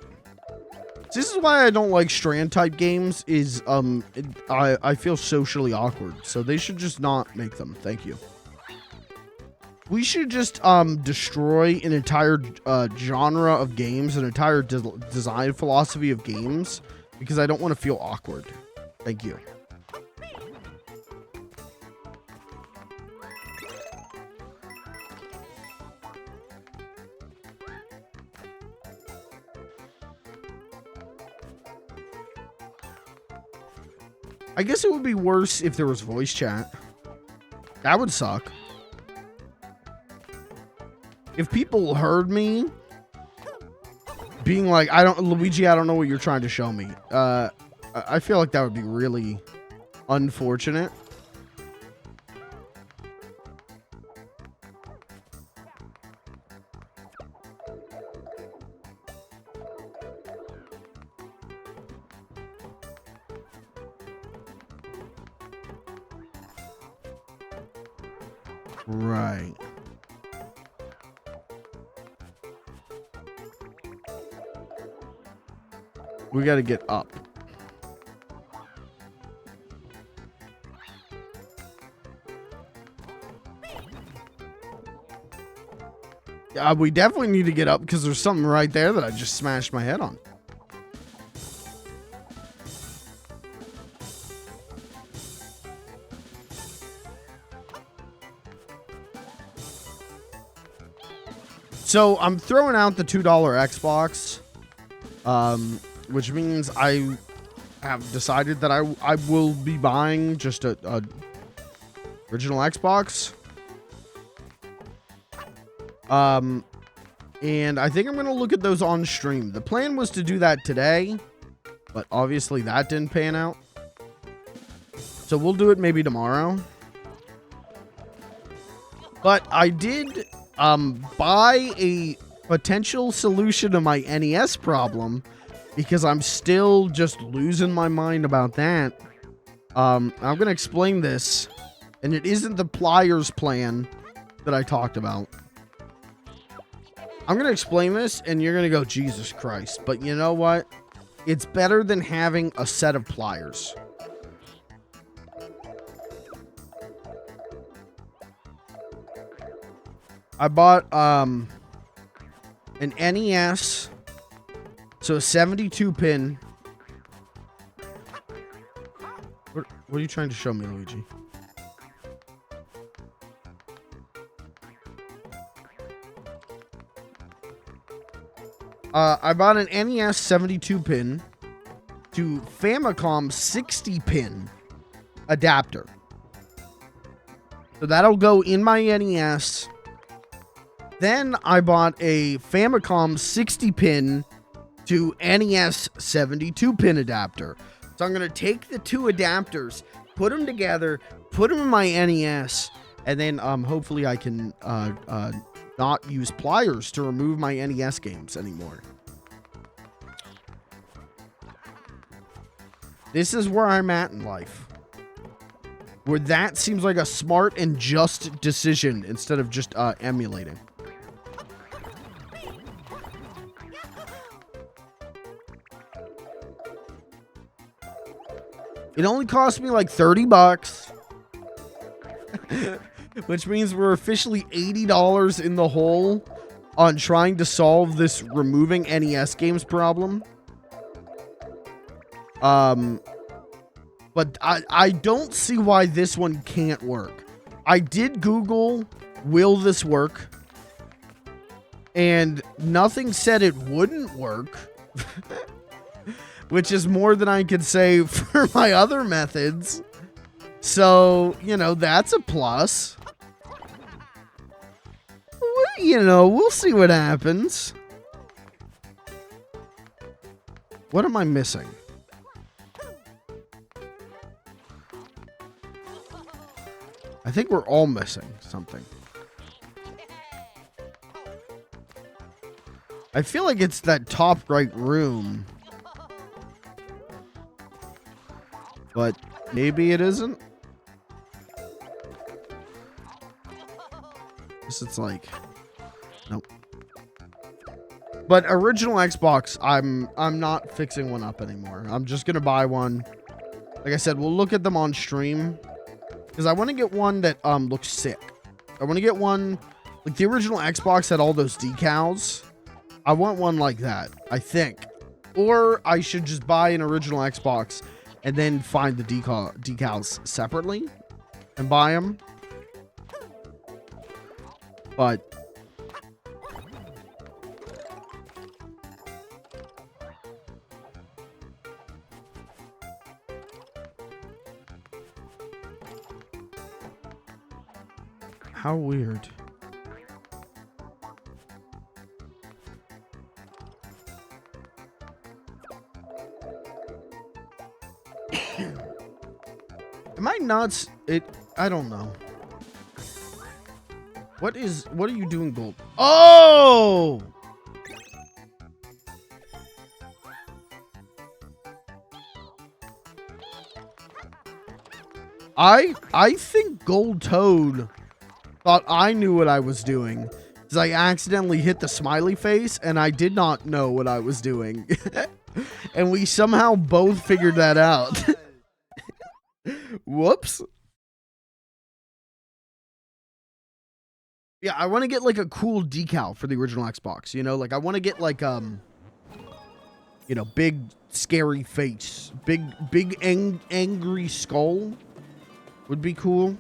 This is why I don't like strand type games is I feel socially awkward. So they should just not make them. Thank you. We should just destroy an entire genre of games, an entire design philosophy of games, because I don't want to feel awkward. Thank you. I guess it would be worse if there was voice chat. That would suck. If people heard me being like, Luigi, I don't know what you're trying to show me. I feel like that would be really unfortunate. Right. We got to get up. Yeah, we definitely need to get up because there's something right there that I just smashed my head on. So I'm throwing out the $2 Xbox, which means I have decided that I will be buying just a original Xbox. And I think I'm going to look at those on stream. The plan was to do that today, but obviously that didn't pan out. So we'll do it maybe tomorrow. But I did buy a potential solution to my NES problem because I'm still just losing my mind about that. I'm going to explain this, and it isn't the pliers plan that I talked about. I'm going to explain this, and you're going to go, Jesus Christ. But you know what? It's better than having a set of pliers. I bought an NES, so a 72 pin. What are you trying to show me, Luigi? I bought an NES 72-pin to Famicom 60-pin adapter. So that'll go in my NES. Then I bought a Famicom 60-pin to NES 72-pin adapter. So I'm going to take the two adapters, put them together, put them in my NES, and then hopefully I can not use pliers to remove my NES games anymore. This is where I'm at in life. Where that seems like a smart and just decision instead of just emulating. It only cost me like 30 bucks. Which means we're officially $80 in the hole on trying to solve this removing NES games problem. But I don't see why this one can't work. I did Google, will this work? And nothing said it wouldn't work. Which is more than I could say for my other methods. So, you know, that's a plus. Well, you know, we'll see what happens. What am I missing? I think we're all missing something. I feel like it's that top right room. But maybe it isn't. This it's like, nope. But original Xbox, I'm not fixing one up anymore. I'm just gonna buy one. Like I said, we'll look at them on stream. Because I want to get one that looks sick. I want to get one, like the original Xbox had all those decals. I want one like that, I think. Or I should just buy an original Xbox and then find the decals separately and buy them. But how weird. Am I nuts? I don't know. What are you doing, Gold? Oh! I think Gold Toad thought I knew what I was doing. Because I accidentally hit the smiley face and I did not know what I was doing. And we somehow both figured that out. Whoops. Yeah, I want to get like a cool decal for the original Xbox, you know? Like I want to get like you know, big scary face, big angry skull would be cool.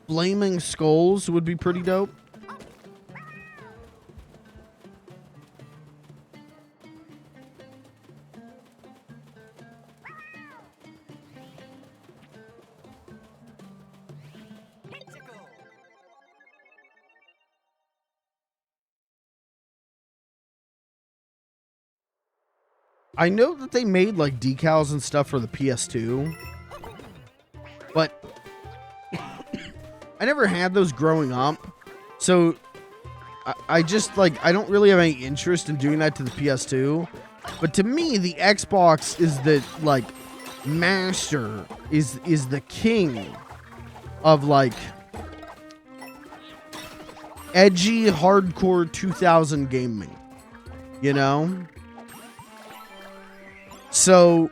Flaming skulls would be pretty dope. I know that they made like decals and stuff for the PS2, but I never had those growing up, so I just like, I don't really have any interest in doing that to the PS2. But to me, the Xbox is the like master, is the king of like edgy hardcore 2000 gaming, you know? So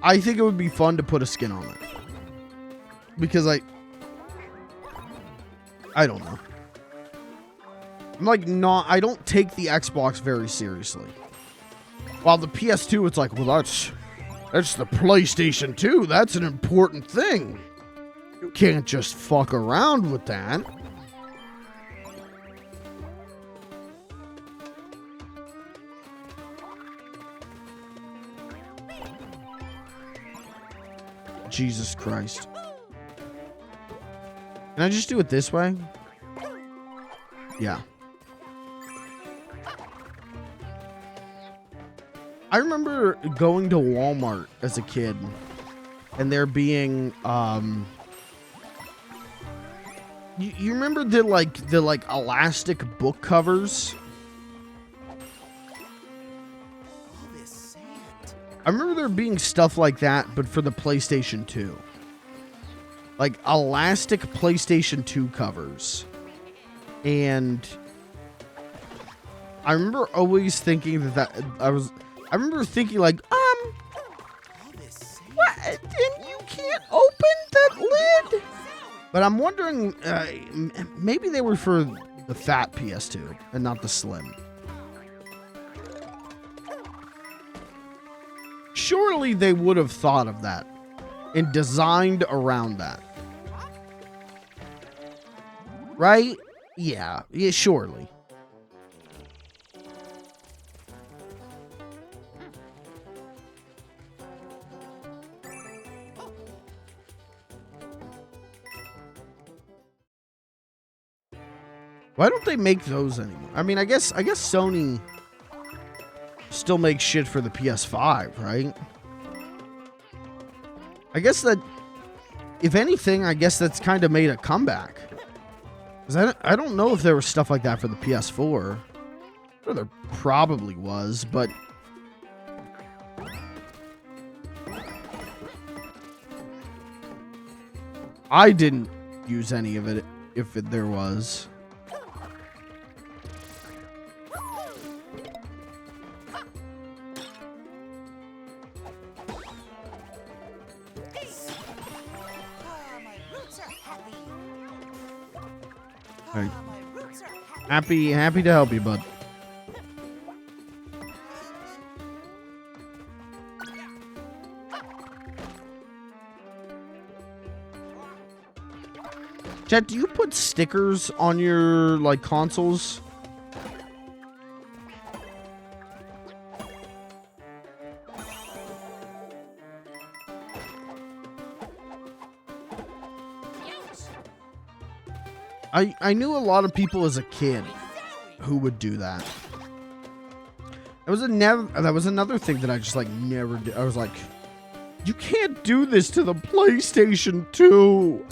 I think it would be fun to put a skin on it. Because I don't know. I'm like I don't take the Xbox very seriously. While the PS2, it's like, well, that's the PlayStation 2. That's an important thing. You can't just fuck around with that. Jesus Christ. Can I just do it this way? Yeah. I remember going to Walmart as a kid and there being you remember the elastic book covers? All this sand. I remember there being stuff like that, but for the PlayStation 2. Like elastic PlayStation 2 covers. And I remember always thinking that I remember thinking like, All this sand. what? And you can't open that lid? But I'm wondering, maybe they were for the fat PS2 and not the slim. Surely they would have thought of that and designed around that. Right? Yeah, surely. Why don't they make those anymore? I mean, I guess Sony still makes shit for the PS5, right? I guess that, if anything, I guess that's kind of made a comeback. Because I don't know if there was stuff like that for the PS4. Or there probably was, but I didn't use any of it if there was. My roots are happy. Right. My roots are happy. Happy to help you, bud. Chat, do you put stickers on your like consoles? I knew a lot of people as a kid who would do that. That was another thing that I just like never did. I was like, you can't do this to the PlayStation 2.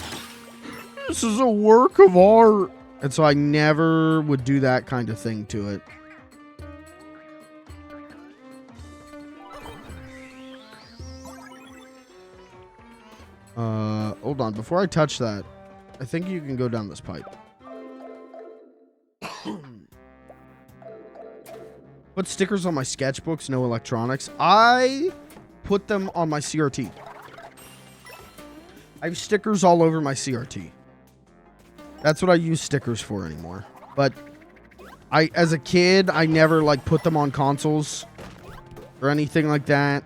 This is a work of art. And so I never would do that kind of thing to it. Hold on. Before I touch that, I think you can go down this pipe. Put stickers on my sketchbooks, no electronics. I put them on my CRT. I have stickers all over my CRT. That's what I use stickers for anymore. But as a kid, I never like put them on consoles or anything like that.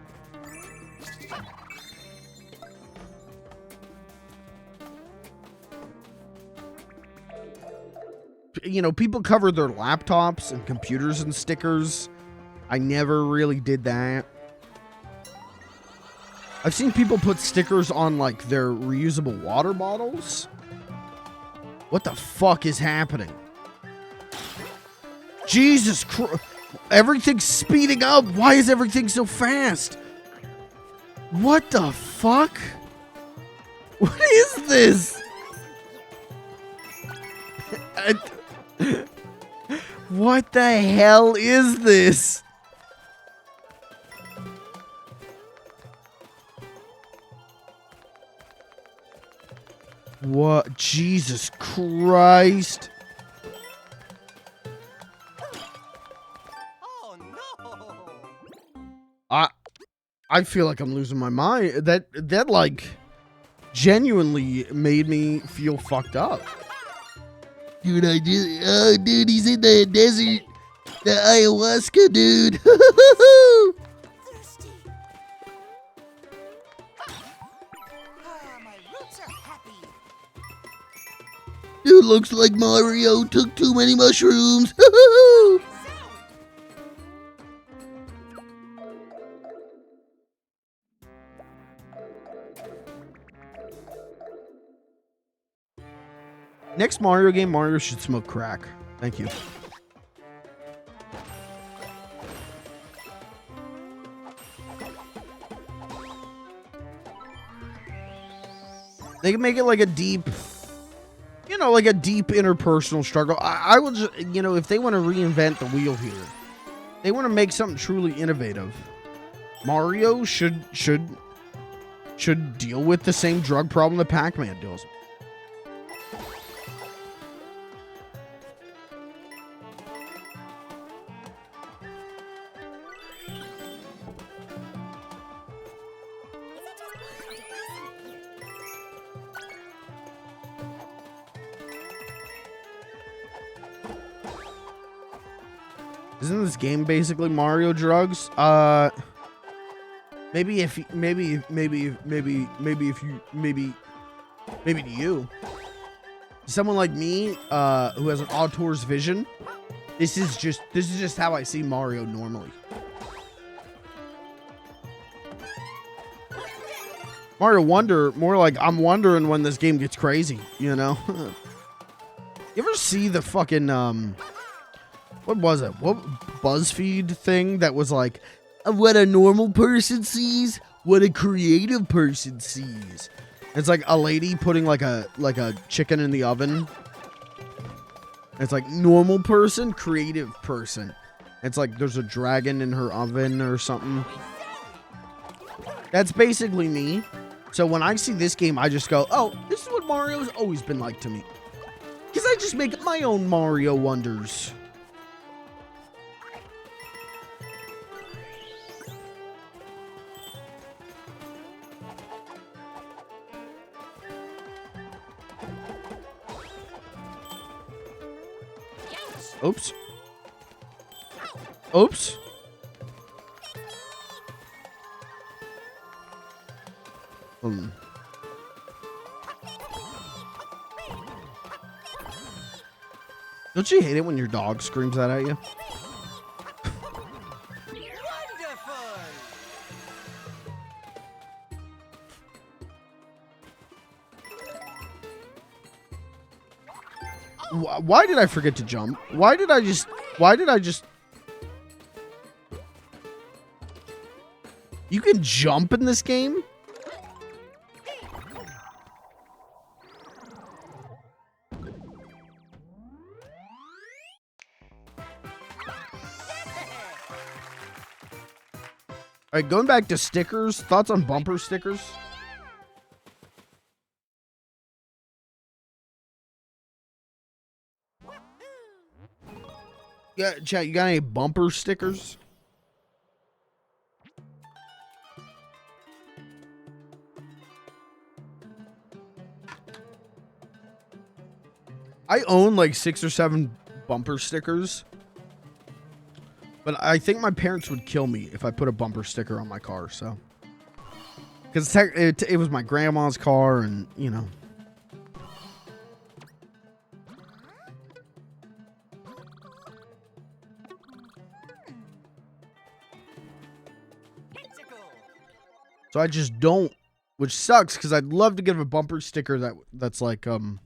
You know, people cover their laptops and computers in stickers. I never really did that. I've seen people put stickers on like their reusable water bottles. What the fuck is happening? Jesus Christ. Everything's speeding up. Why is everything so fast? What the fuck? What is this? What the hell is this? What? Jesus Christ. Oh no! I feel like I'm losing my mind. That like genuinely made me feel fucked up. Dude, dude, he's in the desert. The ayahuasca, dude. Thirsty. My roots are happy. Dude, looks like Mario took too many mushrooms. Next Mario game, Mario should smoke crack. Thank you. They can make it like a deep, you know, like a deep interpersonal struggle. I will just, you know, if they want to reinvent the wheel here, they want to make something truly innovative. Mario should deal with the same drug problem that Pac-Man deals with. Isn't this game basically Mario drugs? Maybe to you. Someone like me, who has an auteur's vision, this is just how I see Mario normally. Mario Wonder, more like I'm wondering when this game gets crazy, you know? You ever see the fucking, what was it? What BuzzFeed thing that was like, what a normal person sees, what a creative person sees. It's like a lady putting like a chicken in the oven. It's like normal person, creative person. It's like there's a dragon in her oven or something. That's basically me. So when I see this game, I just go, oh, this is what Mario's always been like to me. Because I just make my own Mario wonders. Oops. Oops. Don't you hate it when your dog screams that at you? Why did I forget to jump? Why did I just... You can jump in this game? Alright, going back to stickers. Thoughts on bumper stickers? Yeah, chat, you got any bumper stickers? I own like 6 or 7 bumper stickers. But I think my parents would kill me if I put a bumper sticker on my car, so. Because it was my grandma's car and, you know. So I just don't, which sucks because I'd love to get a bumper sticker that's like honk.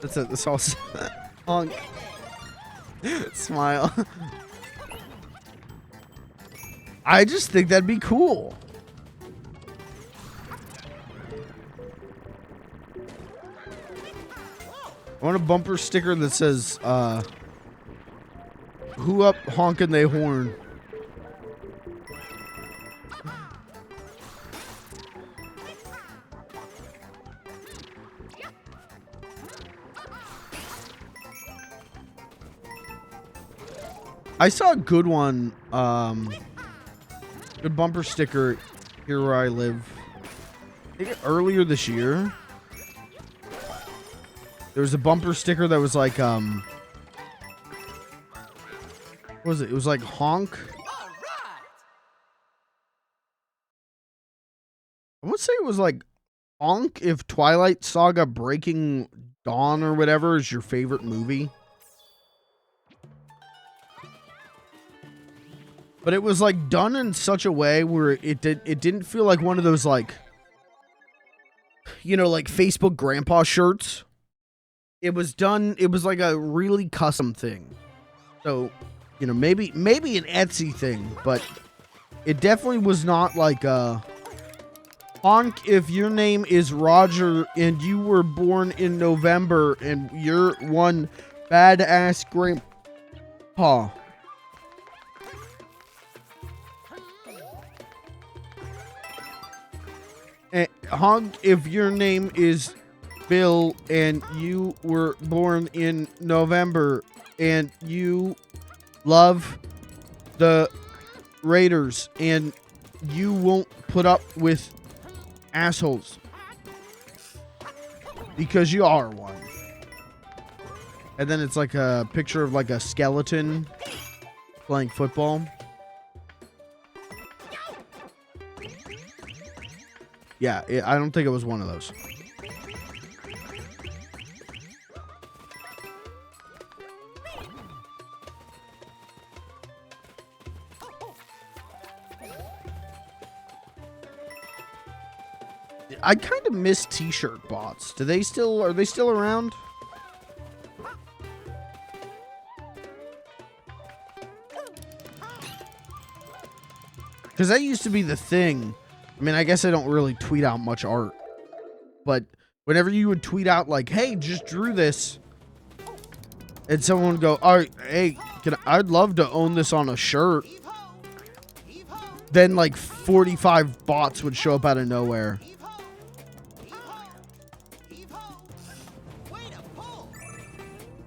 That's it. That's all. Honk. Smile. I just think that'd be cool. I want a bumper sticker that says, who up honking they horn? I saw a good one, good bumper sticker here where I live. I think earlier this year. There was a bumper sticker that was like, what was it? It was like honk. I would say it was like honk if Twilight Saga Breaking Dawn or whatever is your favorite movie. but it was like done in such a way where it didn't feel like one of those like, you know, like Facebook grandpa shirts. It was like a really custom thing. So, you know, maybe an Etsy thing, but it definitely was not like a honk if your name is Roger and you were born in November and you're one badass grandpa. And honk if your name is Bill and you were born in November and you love the Raiders and you won't put up with assholes because you are one. And then it's like a picture of like a skeleton playing football. Yeah, I don't think it was one of those. I kind of miss t-shirt bots. Are they still around? Because that used to be the thing. I mean, I guess I don't really tweet out much art, but whenever you would tweet out like, "Hey, just drew this," and someone would go, "All right, hey, I'd love to own this on a shirt." Then like 45 bots would show up out of nowhere.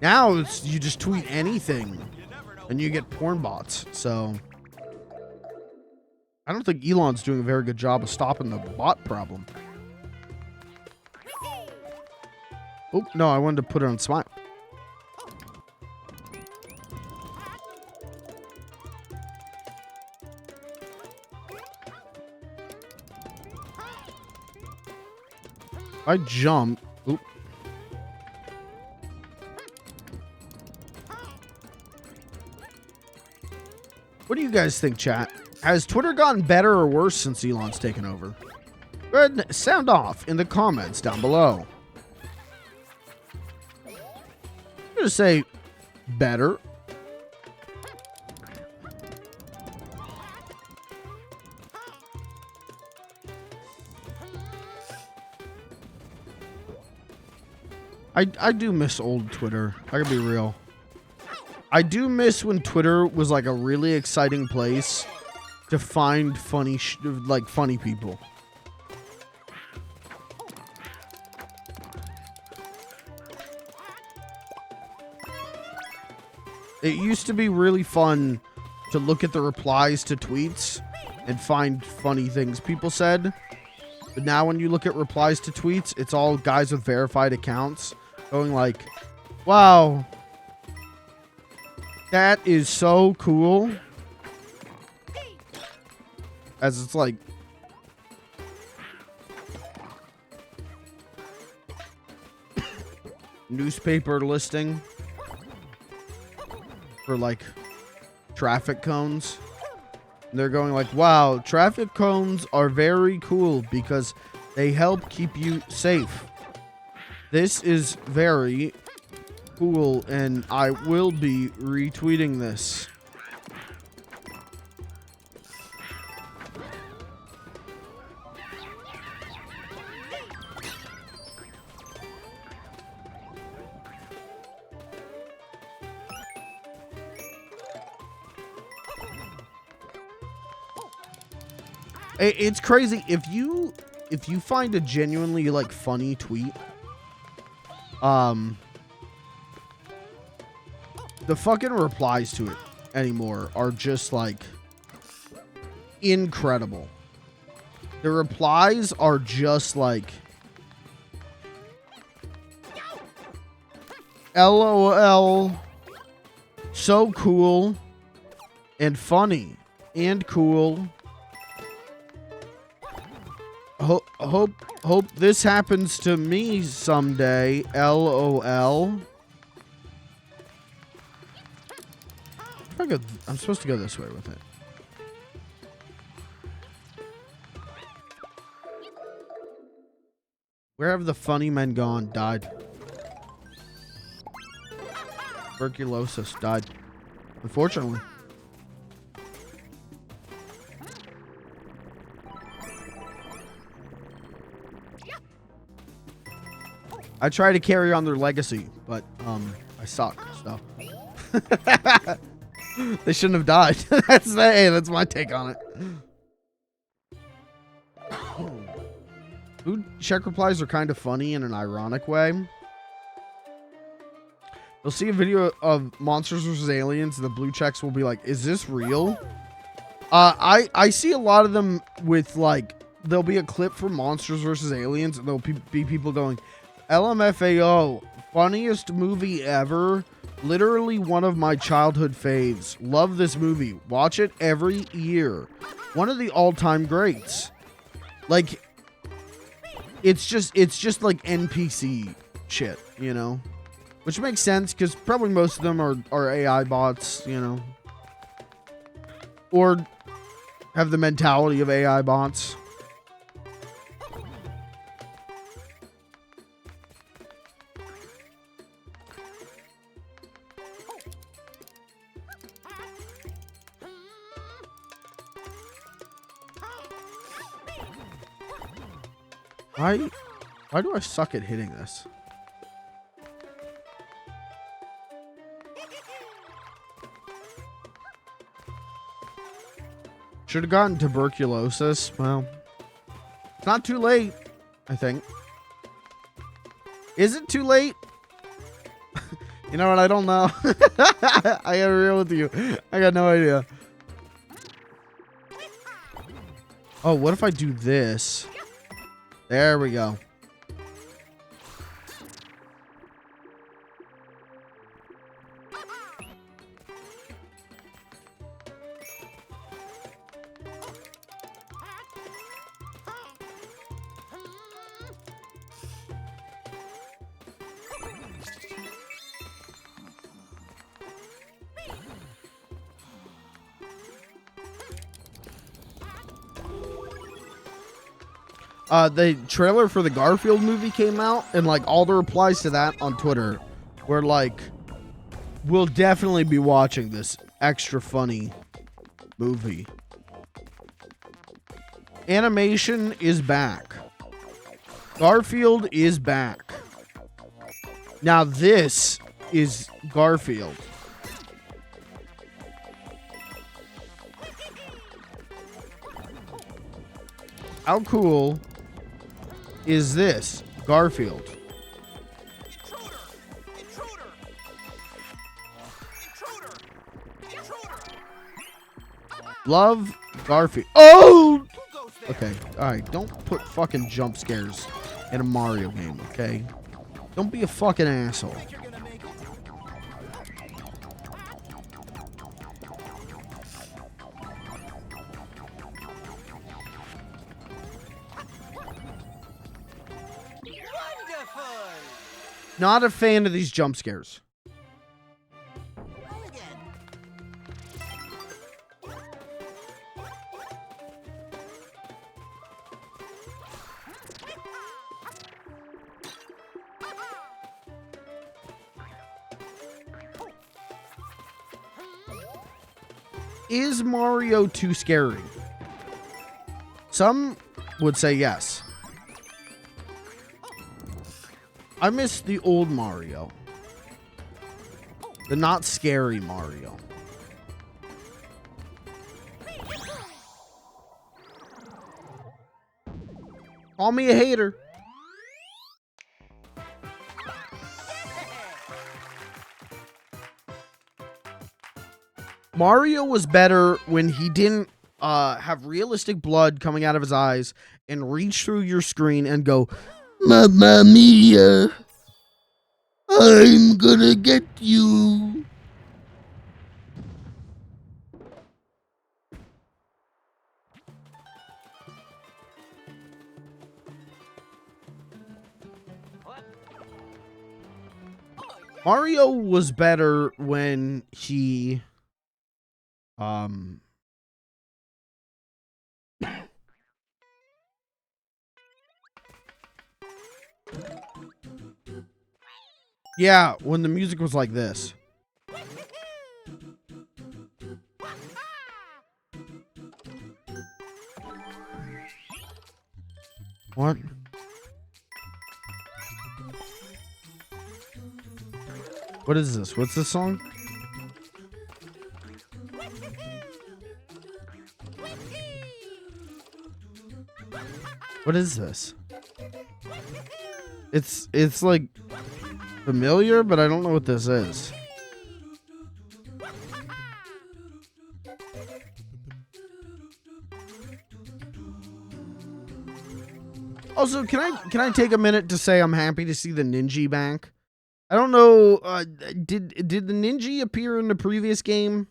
Now it's you just tweet anything and you get porn bots. So I don't think Elon's doing a very good job of stopping the bot problem. Oh, no, I wanted to put it on Smile. I jump. Oop. What do you guys think, chat? Has Twitter gotten better or worse since Elon's taken over? Go ahead and sound off in the comments down below. I'm gonna say better. I do miss old Twitter. I gotta be real. I do miss when Twitter was like a really exciting place to find funny people. It used to be really fun to look at the replies to tweets and find funny things people said. But now when you look at replies to tweets, it's all guys with verified accounts going like, "Wow, that is so cool." As it's like, newspaper listing for like traffic cones. And they're going like, "Wow, traffic cones are very cool because they help keep you safe. This is very cool and I will be retweeting this." It's crazy if you find a genuinely like funny tweet, the fucking replies to it anymore are just like incredible. The replies are just like LOL, so cool and funny and cool. Hope this happens to me someday. LOL. I'm supposed to go this way with it. Where have the funny men gone? Died. Tuberculosis. Died. Unfortunately. I try to carry on their legacy, but I suck, so. They shouldn't have died. That's my take on it. Food check replies are kind of funny in an ironic way. You'll see a video of Monsters vs. Aliens, and the blue checks will be like, is this real? I see a lot of them with, like, there'll be a clip from Monsters vs. Aliens, and there'll be people going, LMFAO, funniest movie ever. Literally one of my childhood faves. Love this movie. Watch it every year. One of the all-time greats. Like, it's just like NPC shit, you know? Which makes sense, because probably most of them are AI bots, you know? Or have the mentality of AI bots. Why do I suck at hitting this? Should have gotten tuberculosis. Well, it's not too late, I think. Is it too late? You know what? I don't know. I gotta be real with you. I got no idea. Oh, what if I do this? There we go. The trailer for the Garfield movie came out, and like all the replies to that on Twitter were like, we'll definitely be watching this extra funny movie. Animation is back. Garfield is back. Now this is Garfield. How cool is this? Garfield. Intruder! Intruder! Intruder! Intruder! Love Garfield. Oh! Who goes there? Okay, alright. Don't put fucking jump scares in a Mario game, okay? Don't be a fucking asshole. You're gonna make it. Wonderful! Not a fan of these jump scares. Try again. Is Mario too scary? Some would say yes. I miss the old Mario. The not scary Mario. Call me a hater. Mario was better when he didn't have realistic blood coming out of his eyes and reach through your screen and go, Mamma mia, I'm gonna get you. Mario was better when he Yeah, when the music was like this. What? What is this? What's this song? What is this? It's like familiar, but I don't know what this is. Also, can I take a minute to say I'm happy to see the Ninja back? I don't know. Did the Ninja appear in the previous game?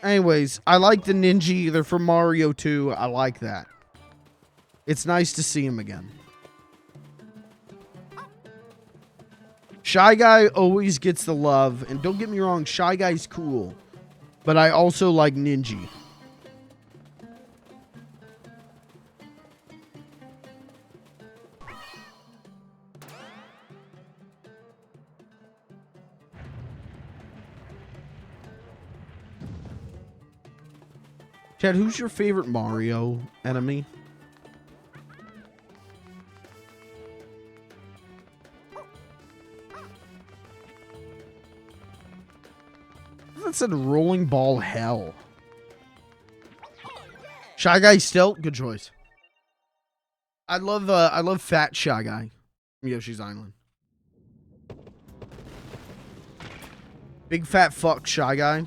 Anyways, I like the Ninja. They're from Mario 2. I like that. It's nice to see him again. Shy Guy always gets the love, and don't get me wrong, Shy Guy's cool, but I also like Ninja. Chad, who's your favorite Mario enemy? That said rolling ball hell. Shy Guy still good choice. I love fat Shy Guy from Yoshi's Island. Big fat fuck Shy Guy.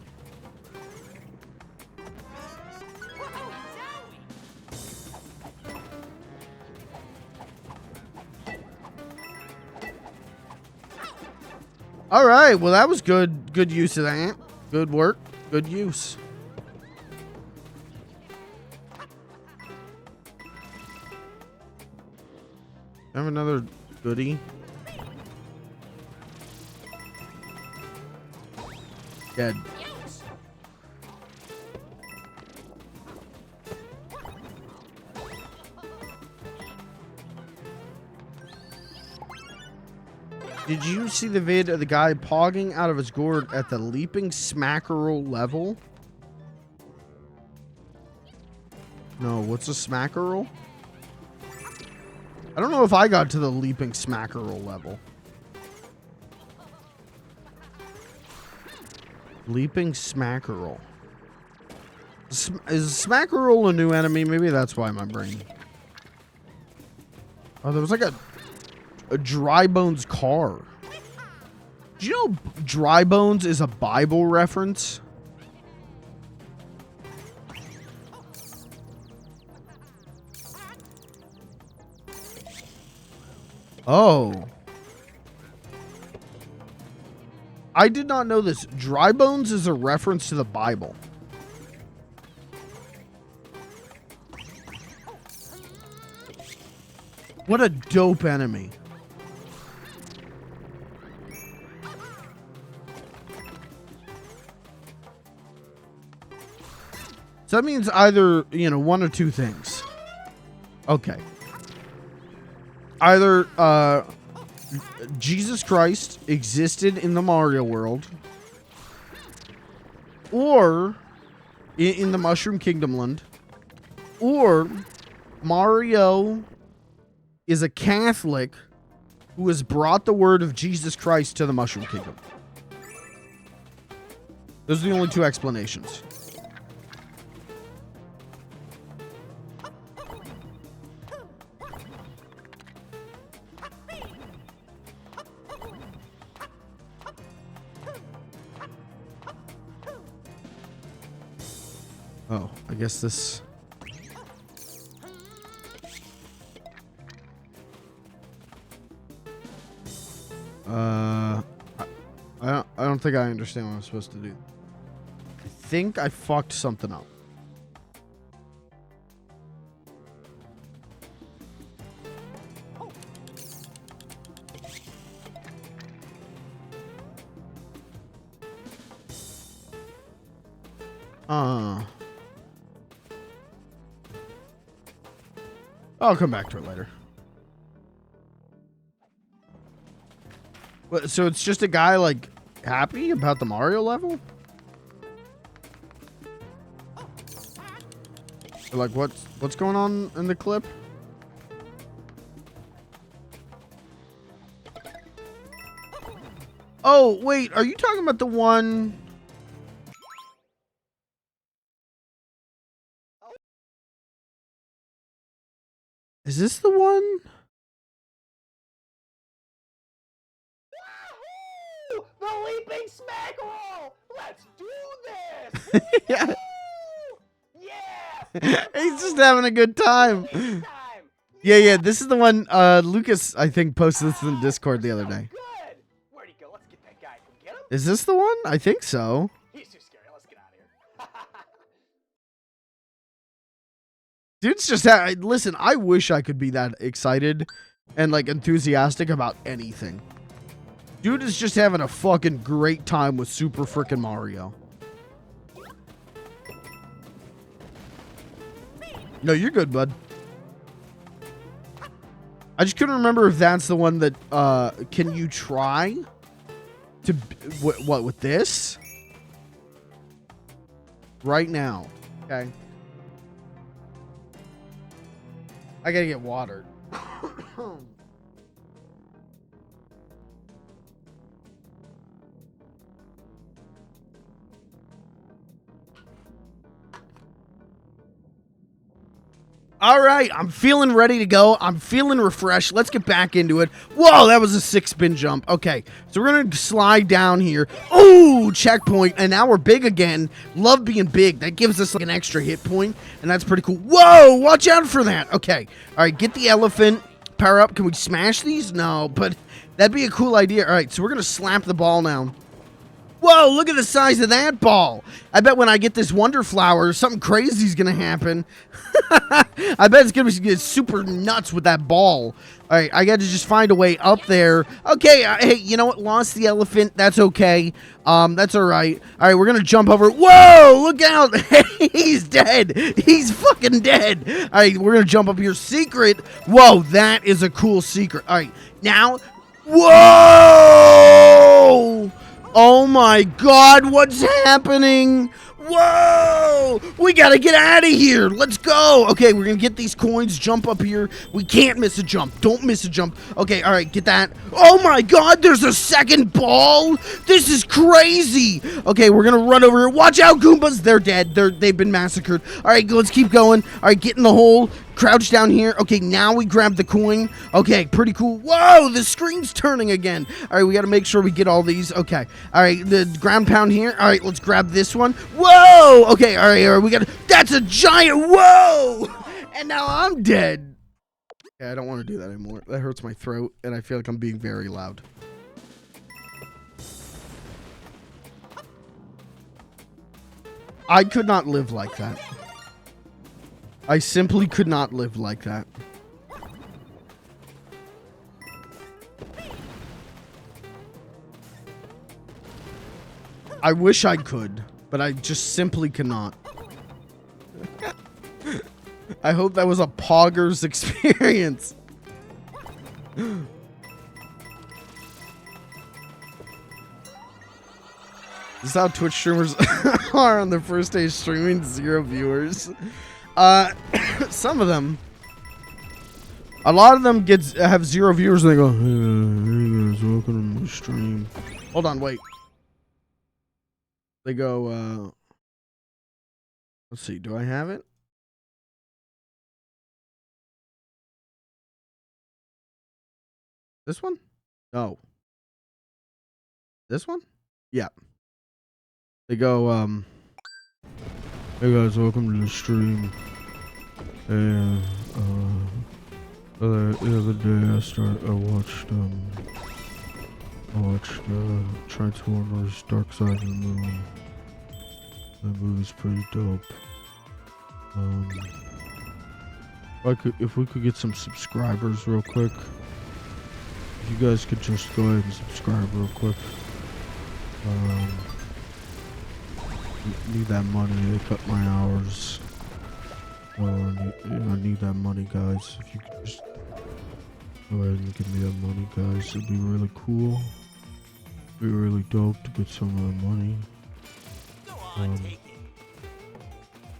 All right, well that was good use of that. Good work, good use. Have another goodie. Dead. Did you see the vid of the guy pogging out of his gourd at the leaping smackerel level? No, what's a smackerel? I don't know if I got to the leaping smackerel level. Leaping smackerel. Is smackerel a new enemy? Maybe that's why my brain. Oh, there was like a Dry Bones car. Do you know Dry Bones is a Bible reference? Oh. I did not know this. Dry Bones is a reference to the Bible. What a dope enemy. So that means either, you know, one or two things. Okay. Either Jesus Christ existed in the Mario world, or in the Mushroom Kingdom land, or Mario is a Catholic who has brought the word of Jesus Christ to the Mushroom Kingdom. Those are the only two explanations. Oh, I guess this... I don't think I understand what I'm supposed to do. I think I fucked something up. I'll come back to it later. So it's just a guy like happy about the Mario level? Or like what's going on in the clip? Oh, wait, are you talking about the one? Is this the one? Wahoo! The leaping smackerel! Let's do this! Yeah. Yeah! He's just having a good time. Time! Yeah, this is the one Lucas I think posted this in Discord the other day. Good! Where'd he go? Let's get that guy. Can we get him? Is this the one? I think so. He's too scary. Let's get out of here. Dude's just listen, I wish I could be that excited and like enthusiastic about anything. Dude is just having a fucking great time with Super Frickin' Mario. No, you're good, bud. I just couldn't remember if that's the one that can you try to what with this right now? Okay. I gotta get water. All right, I'm feeling ready to go. I'm feeling refreshed. Let's get back into it. Whoa, that was a 6-spin jump. Okay, so we're going to slide down here. Oh, checkpoint, and now we're big again. Love being big. That gives us like an extra hit point, and that's pretty cool. Whoa, watch out for that. Okay, all right, get the elephant. Power up. Can we smash these? No, but that'd be a cool idea. All right, so we're going to slap the ball now. Whoa, look at the size of that ball. I bet when I get this Wonder Flower, something crazy is going to happen. I bet it's going to be super nuts with that ball. All right, I got to just find a way up there. Okay, hey, you know what? Lost the elephant. That's okay. That's all right. All right, we're going to jump over. Whoa, look out. He's dead. He's fucking dead. All right, we're going to jump up here. Secret. Whoa, that is a cool secret. All right, now. Whoa. Oh my god, what's happening? Whoa! We gotta get out of here. Let's go. Okay, we're gonna get these coins, jump up here. We can't miss a jump. Don't miss a jump. Okay, all right, get that. Oh my god, there's a second ball. This is crazy. Okay, we're gonna run over here. Watch out, Goombas. They're dead. They've been massacred. All right, let's keep going. All right, get in the hole. Crouch down here. Okay, now we grab the coin. Okay, pretty cool. Whoa, the screen's turning again. All right, we got to make sure we get all these. Okay. All right, the ground pound here. All right, let's grab this one. Whoa. Okay, all right, we got to. That's a giant. Whoa. And now I'm dead. Okay, I don't want to do that anymore. That hurts my throat, and I feel like I'm being very loud. I could not live like that. I simply could not live like that. I wish I could, but I just simply cannot. I hope that was a Poggers experience. This is how Twitch streamers are on their first day streaming, 0 viewers. Some of them. A lot of them have 0 viewers and they go, hey guys, welcome to my stream. Hold on, wait. They go, let's see, do I have it? This one? No. This one? Yeah. They go, hey guys, welcome to the stream. And the other day I watched Transformers Dark Side of the Moon. That movie's pretty dope. If we could get some subscribers real quick. If you guys could just go ahead and subscribe real quick. Need that money to cut my hours. I need that money, guys. If you could just go ahead and give me that money, guys, it'd be really cool. be really dope to get some of the money. Go on, take it.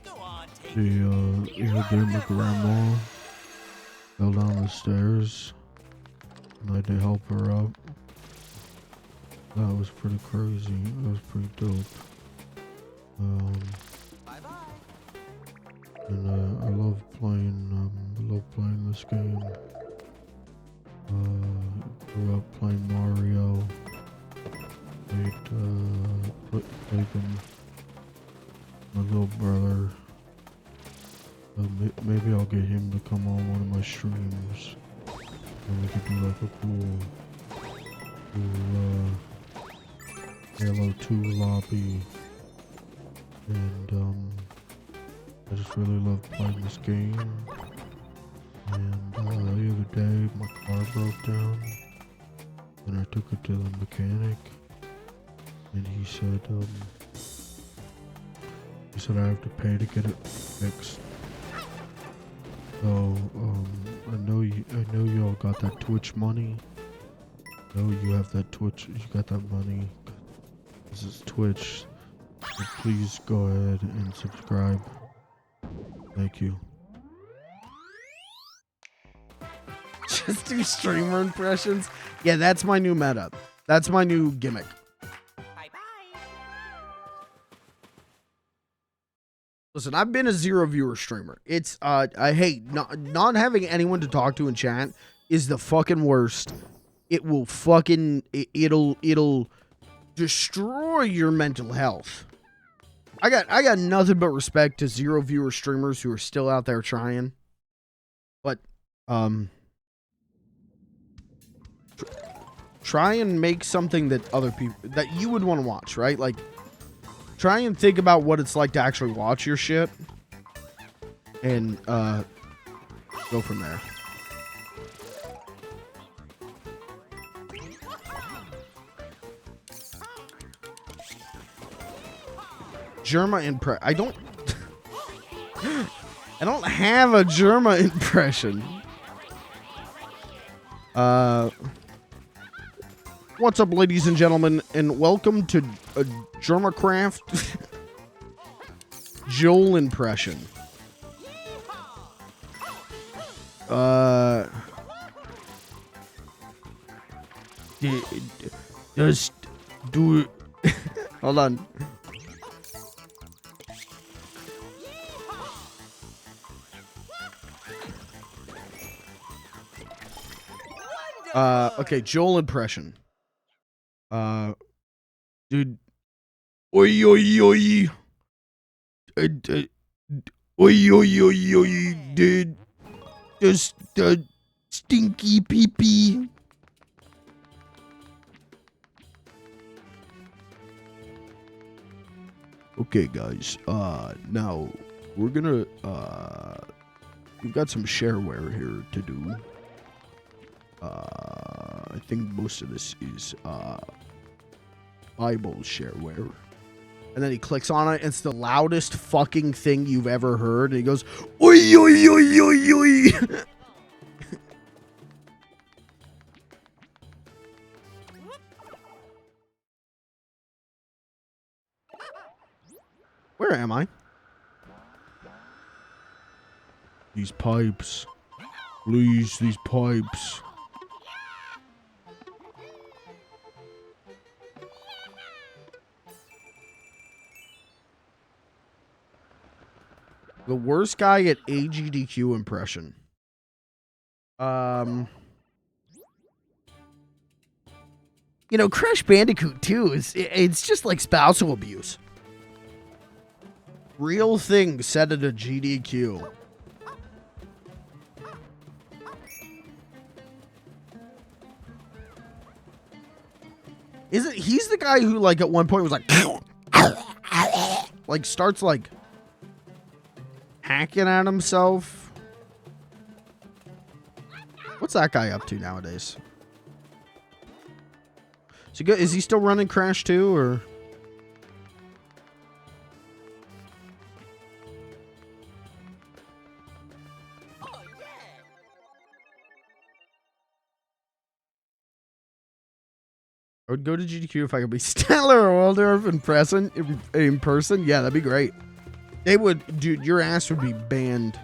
Go on, take it. The other day my grandma fell down the stairs and I had to help her up. That was pretty crazy. That was pretty dope. Bye bye. And I love playing this game. Grew up playing Mario. Played them. My little brother. Maybe I'll get him to come on one of my streams, and we could do like a cool Halo 2 lobby. And I just really love playing this game. And the other day my car broke down, and I took it to the mechanic, and he said I have to pay to get it fixed. So I know you all got that Twitch money. I know you have that Twitch. You got that money. This is Twitch. So please go ahead and subscribe. Thank you. Just do streamer impressions. Yeah, that's my new meta. That's my new gimmick. Bye bye. Listen, I've been a 0 viewer streamer. It's I hate not having anyone to talk to in chat is the fucking worst. It will fucking it'll destroy your mental health. I got nothing but respect to 0 viewer streamers who are still out there trying. But try and make something that other people that you would want to watch, right? Like try and think about what it's like to actually watch your shit and go from there. Germa impression. I don't have a Germa impression. What's up, ladies and gentlemen, and welcome to a Germacraft Joel impression. Just do it. Hold on. Okay, Joel impression. Dude. Oi, oi, oi. Oi, oi, oi, oi, dude. Just, stinky pee-pee. Okay, guys, now, we're gonna, we've got some shareware here to do. I think most of this is, Bible shareware. And then he clicks on it, and it's the loudest fucking thing you've ever heard, and he goes, oi, oi, oi, oi, oi. Where am I? These pipes. Please, these pipes. The worst guy at AGDQ impression. You know, Crash Bandicoot 2 it's just like spousal abuse. Real thing said at a GDQ. Isn't he's the guy who like at one point was like starts like hacking at himself? What's that guy up to nowadays? Is he still running Crash 2 or? I would go to GDQ if I could be Stellar or Waldorf in person. Yeah, that'd be great. They would, dude, your ass would be banned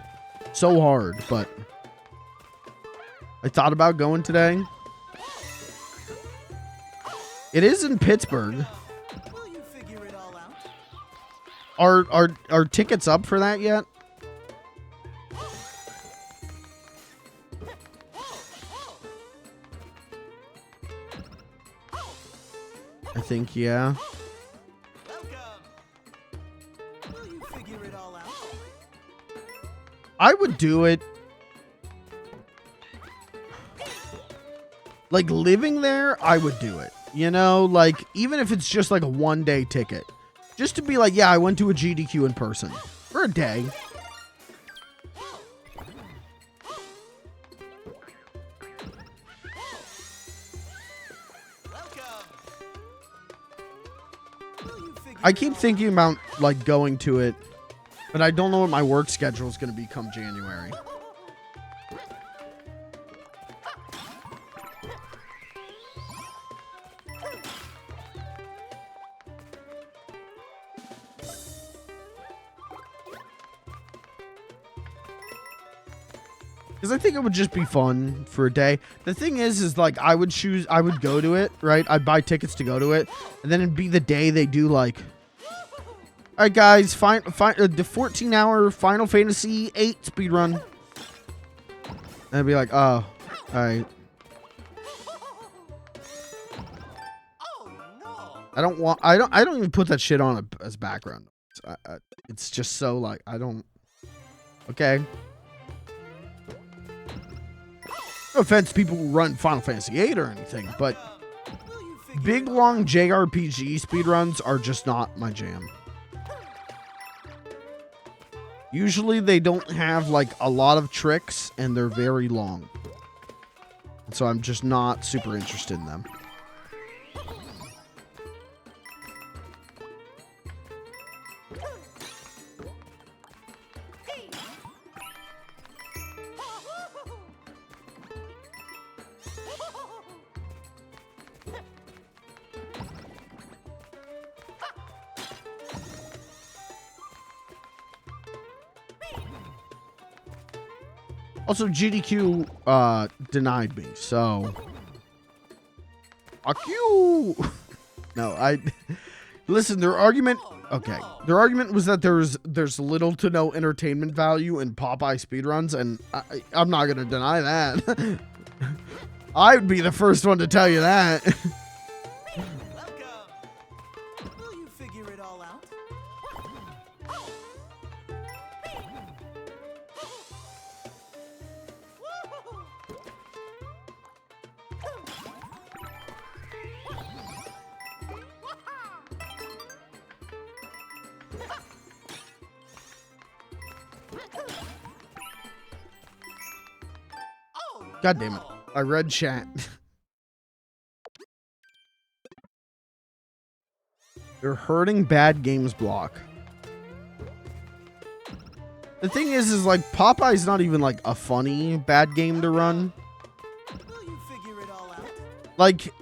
so hard, but I thought about going today. It is in Pittsburgh. Will you figure it all out? Are tickets up for that yet? I think, yeah. Welcome. Will you figure it all out? I would do it. Like, living there, I would do it. You know, like, even if it's just like a one-day ticket. Just to be like, yeah, I went to a GDQ in person. For a day. I keep thinking about, like, going to it. But I don't know what my work schedule is going to be come January. Because I think it would just be fun for a day. The thing is like, I would go to it, right? I'd buy tickets to go to it. And then it'd be the day they do, like, all right, guys, the 14-hour Final Fantasy VIII speedrun. And I'd be like, oh, all right. Oh no! I don't even put that shit on as background. It's just so, like, I don't. Okay. No offense to people who run Final Fantasy VIII or anything, but big, long JRPG speedruns are just not my jam. Usually they don't have, like, a lot of tricks, and they're very long. And so I'm just not super interested in them. Also, GDQ denied me, so fuck you. No, listen. Their argument, okay. Their argument was that there's little to no entertainment value in Popeye speedruns, and I'm not gonna deny that. I would be the first one to tell you that. Welcome. Will you figure it all out? God damn it. I read chat. They're hurting bad games block. The thing is like, Popeye's not even, like, a funny bad game to run. Will you figure it all out? Like,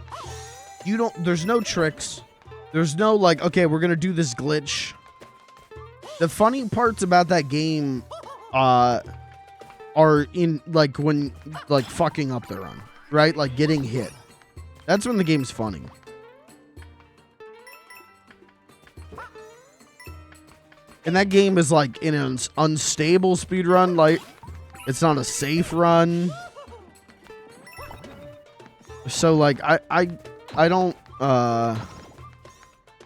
there's no tricks. There's no, like, okay, we're gonna do this glitch. The funny parts about that game, are in, like, when, like, fucking up the run, right? Like, getting hit. That's when the game's funny. And that game is, like, in an unstable speed run. Like, it's not a safe run. So, like, I don't,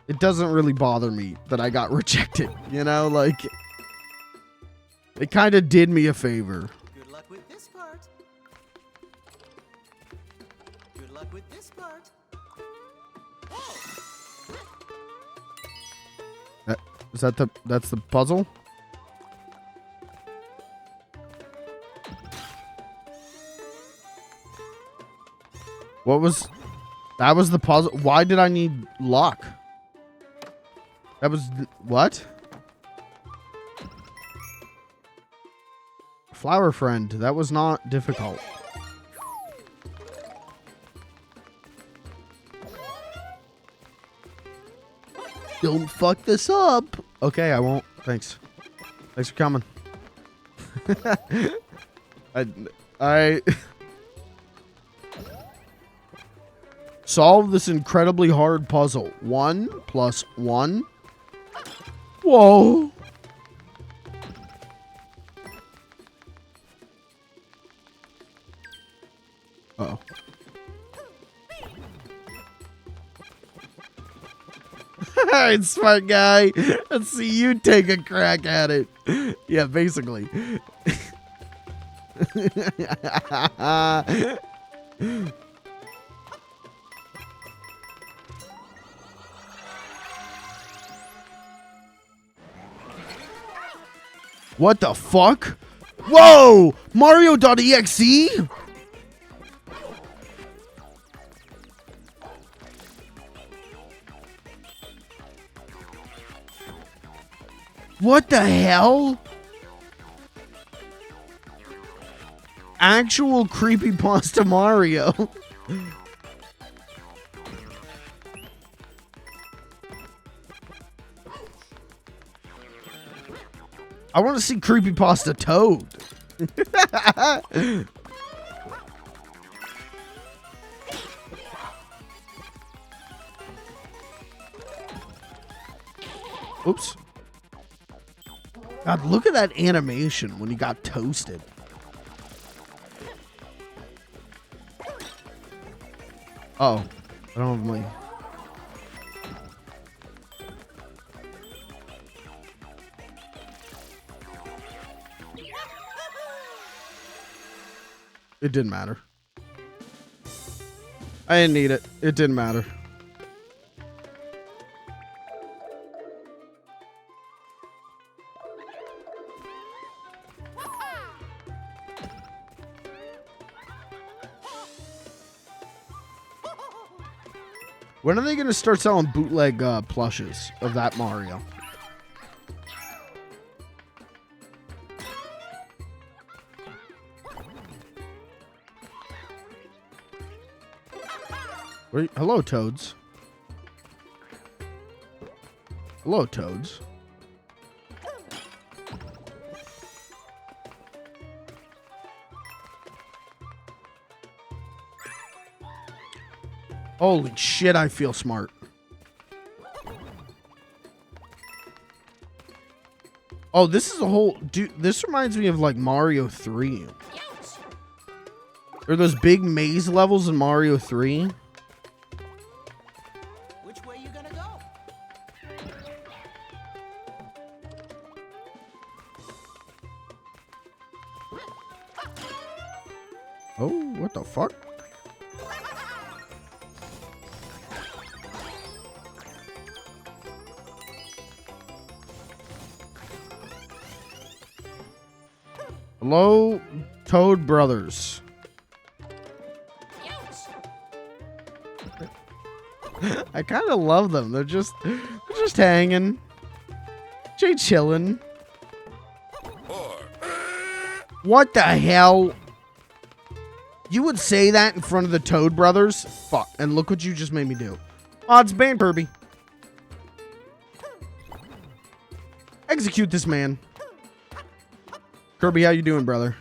it doesn't really bother me that I got rejected, you know? Like, it kind of did me a favor. Good luck with this part. Good luck with this part. That's the puzzle? That was the puzzle? Why did I need luck? That was, what? Flower friend, that was not difficult. Don't fuck this up. Okay, I won't. Thanks. Thanks for coming. I solve this incredibly hard puzzle. 1 + 1. Whoa. Uh-oh. Alright, smart guy. Let's see you take a crack at it. Yeah, basically. What the fuck? Whoa! Mario.exe? What the hell? Actual creepypasta Mario. I want to see creepypasta Toad. Oops. God, look at that animation when he got toasted. Oh, I don't have my... It didn't matter. I didn't need it. It didn't matter. When are they going to start selling bootleg plushes of that Mario? Wait, hello, Toads. Hello, Toads. Holy shit, I feel smart. Oh, this is a whole... Dude, this reminds me of, like, Mario 3. Or those big maze levels in Mario 3. Which way you gonna go? Oh, what the fuck? Hello, Toad Brothers. I kind of love them. They're just hanging. Chilling. What the hell? You would say that in front of the Toad Brothers? Fuck. And look what you just made me do. Oh, it's Bane Kirby. Execute this man. Kirby, how you doing, brother?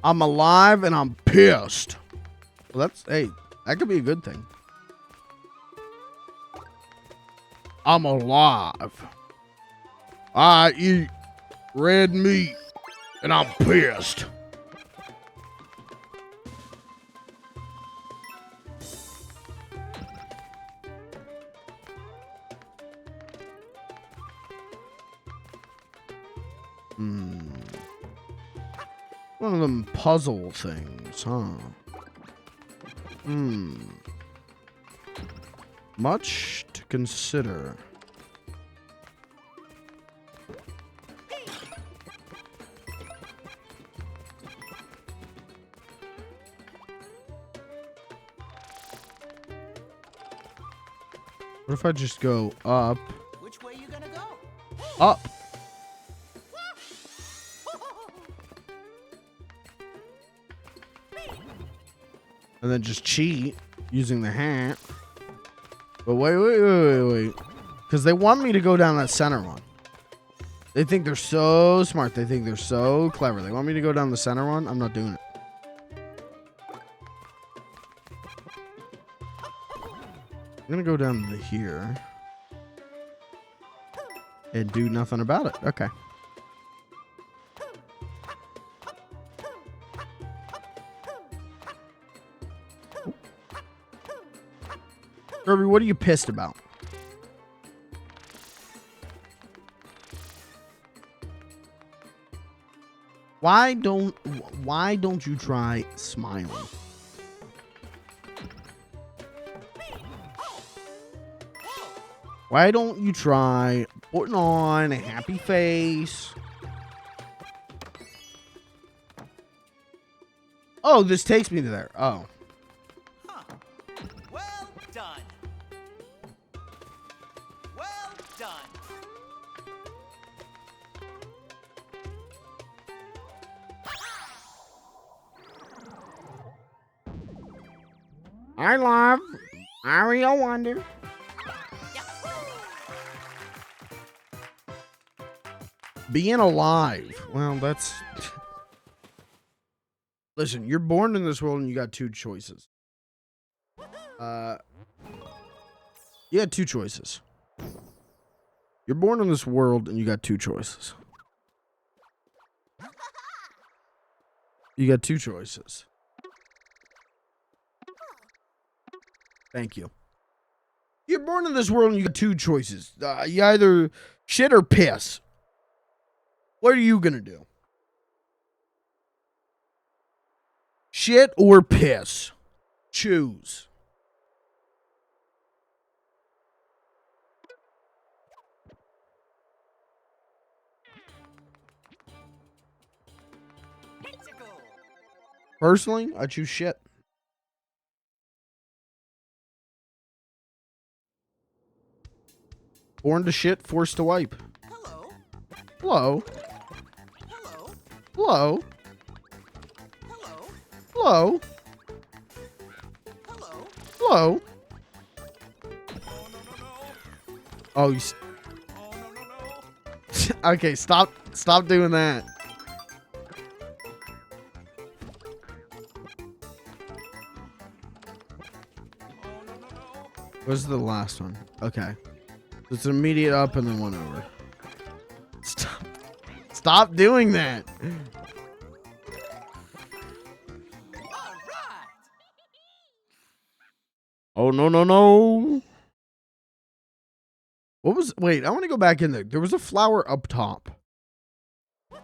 I'm alive and I'm pissed. Well, that's, hey, that could be a good thing. I'm alive. I eat red meat and I'm pissed. One of them puzzle things, huh? Much to consider. What if I just go up? Which way you gonna go? Up. And then just cheat using the hat. But wait. Because they want me to go down that center one. They think they're so smart. They think they're so clever. They want me to go down the center one. I'm not doing it. I'm going to go down to here. And do nothing about it. Okay. Kirby, what are you pissed about? Why don't you try smiling? Why don't you try putting on a happy face? Oh, this takes me to there. Oh. Huh. Well done. Well done. I love Mario Wonder. Being alive. Well, that's... Listen, you're born in this world and you got two choices. You got two choices. You're born in this world and you got two choices. You got two choices. Thank you. You're born in this world and you got two choices. You either shit or piss. What are you gonna do? Shit or piss? Choose. Personally, I choose shit. Born to shit, forced to wipe. Hello. Hello. Hello. Hello. Hello. Hello. Hello. Hello. Oh, you. Oh no. Okay, stop doing that. Where's the last one? Okay. It's an immediate up and then one over. Stop doing that. All right. Oh, no. What was... Wait, I want to go back in there. There was a flower up top. Here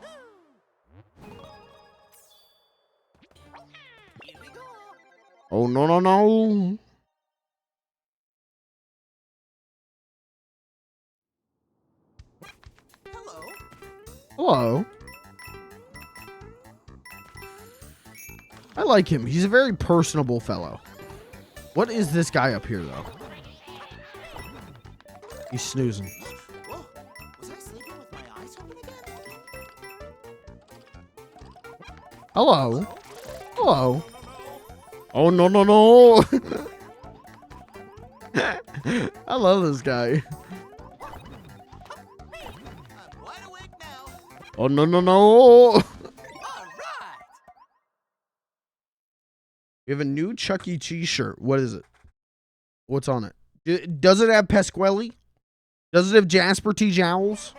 we go. Oh, no. Hello. Hello. I like him. He's a very personable fellow. What is this guy up here, though? He's snoozing. Whoa. Was I sleeping with my eyes open again? Hello. Hello. Oh, no. I love this guy. I'm wide awake now. Oh, no. All right. We have a new Chuck E. Cheese shirt. What is it? What's on it? Does it have Pasquale? Does it have Jasper T. Jowls?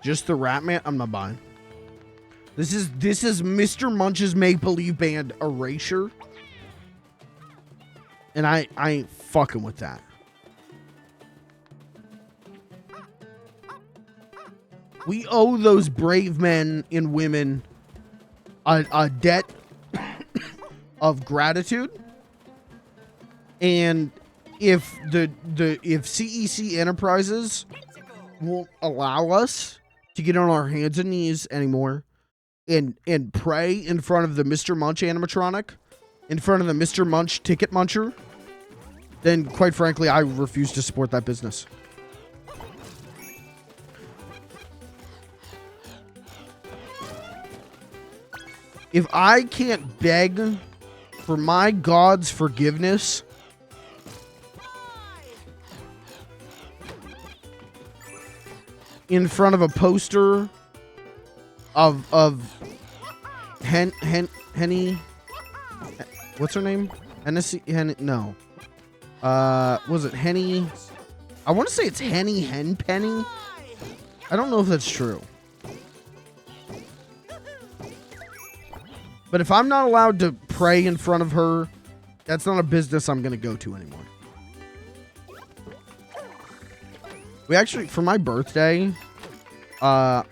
Just the Rat Man? I'm not buying. This is Mr. Munch's Make Believe Band Erasure. And I ain't fucking with that. We owe those brave men and women a debt of gratitude. And if if CEC Enterprises won't allow us to get on our hands and knees anymore and pray in front of the Mr. Munch animatronic, in front of the Mr. Munch ticket muncher, then quite frankly, I refuse to support that business. If I can't beg for my God's forgiveness in front of a poster of Henny, what's her name? Hennessy, no. Was it Henny? I want to say it's Henny Henpenny. I don't know if that's true. But if I'm not allowed to pray in front of her, that's not a business I'm going to go to anymore. We actually, for my birthday,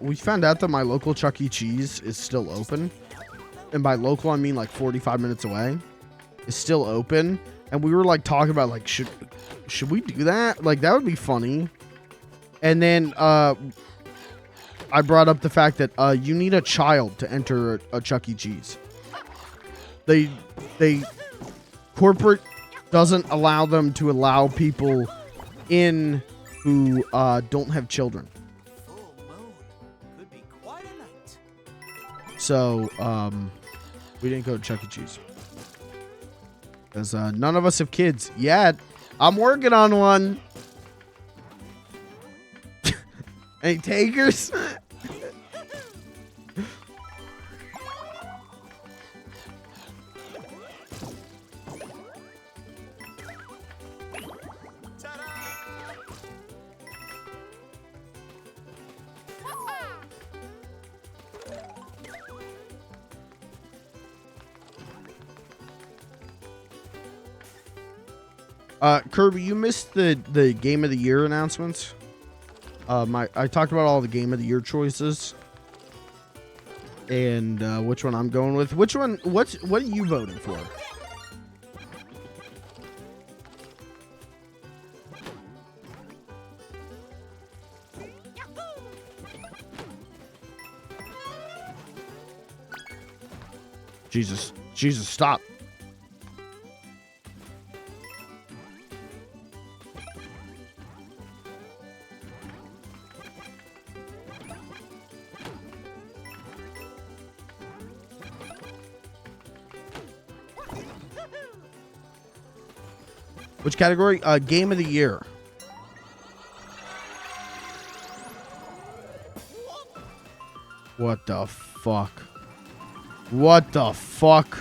we found out that my local Chuck E. Cheese is still open. And by local, I mean like 45 minutes away. It's still open. And we were like talking about like, should we do that? Like, that would be funny. And then I brought up the fact that you need a child to enter a Chuck E. Cheese. Corporate doesn't allow them to allow people in who don't have children. Full moon could be quite a night. So we didn't go to Chuck E. Cheese because none of us have kids yet. I'm working on one. Any takers? Kirby, you missed the Game of the Year announcements. I talked about all the Game of the Year choices and which one I'm going with. Which one? What are you voting for? Jesus, stop. Which category? Game of the Year. What the fuck? What the fuck?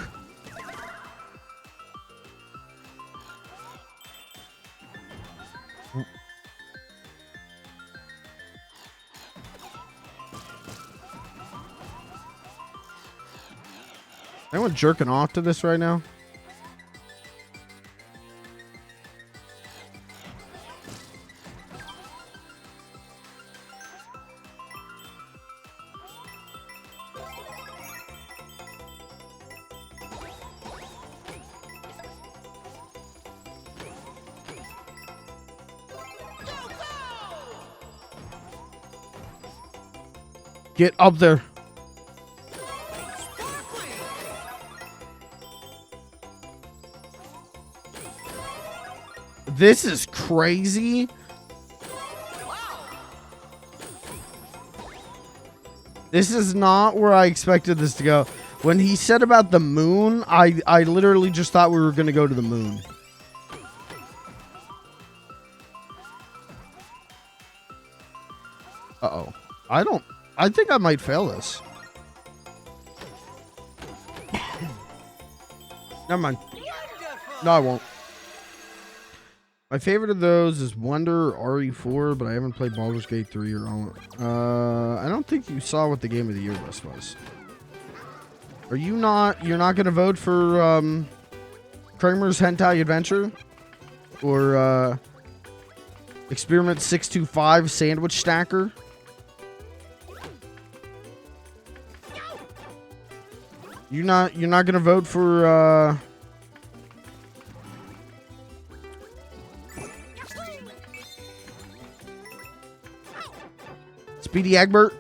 Anyone jerking off to this right now? Get up there. This is crazy. This is not where I expected this to go. When he said about the moon, I literally just thought we were going to go to the moon. Uh-oh. I think I might fail this. Never mind. No, I won't. My favorite of those is Wonder or RE4, but I haven't played Baldur's Gate 3 or all. I don't think you saw what the Game of the Year list was. Are you not? You're not going to vote for Kramer's Hentai Adventure? Or Experiment 625 Sandwich Stacker? You're not gonna vote for Speedy Egbert?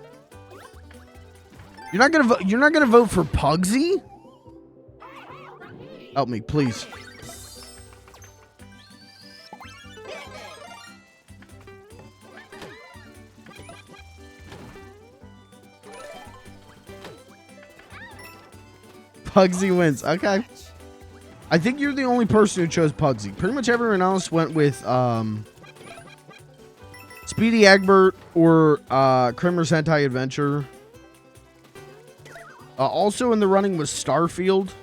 You're not gonna vote for Pugsy? Help me, please. Pugsy wins. Okay. I think you're the only person who chose Pugsy. Pretty much everyone else went with Speedy Egbert or Krimmer's Hentai Adventure. Also in the running was Starfield.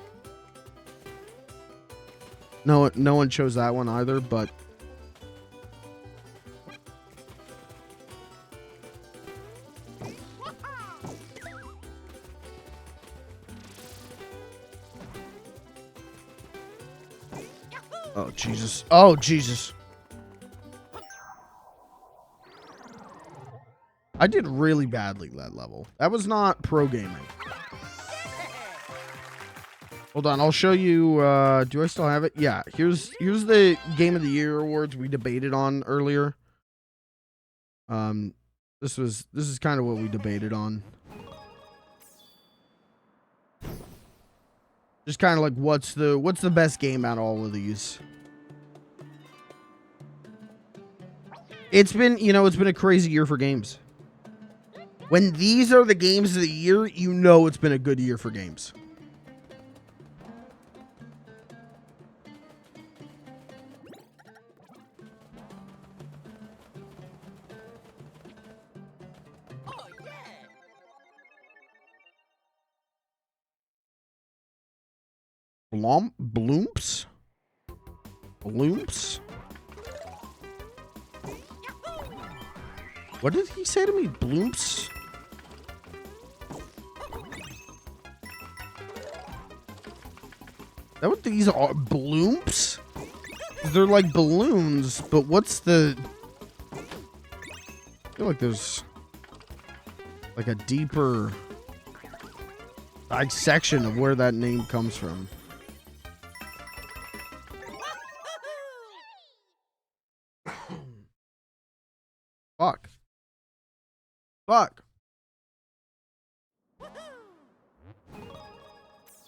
No one chose that one either, but oh Jesus. Oh Jesus. I did really badly that level. That was not pro gaming. Hold on, I'll show you. Do I still have it? Yeah, here's the Game of the Year awards we debated on earlier. This is kind of what we debated on. Just kind of like what's the best game out of all of these. It's been a crazy year for games. When these are the games of the year, you know it's been a good year for games. Bloomps? Bloomps? What did he say to me? Bloomps? Is that what these are? Bloomps? They're like balloons, but what's the... I feel like there's like a deeper dissection of where that name comes from. Fuck. Fuck.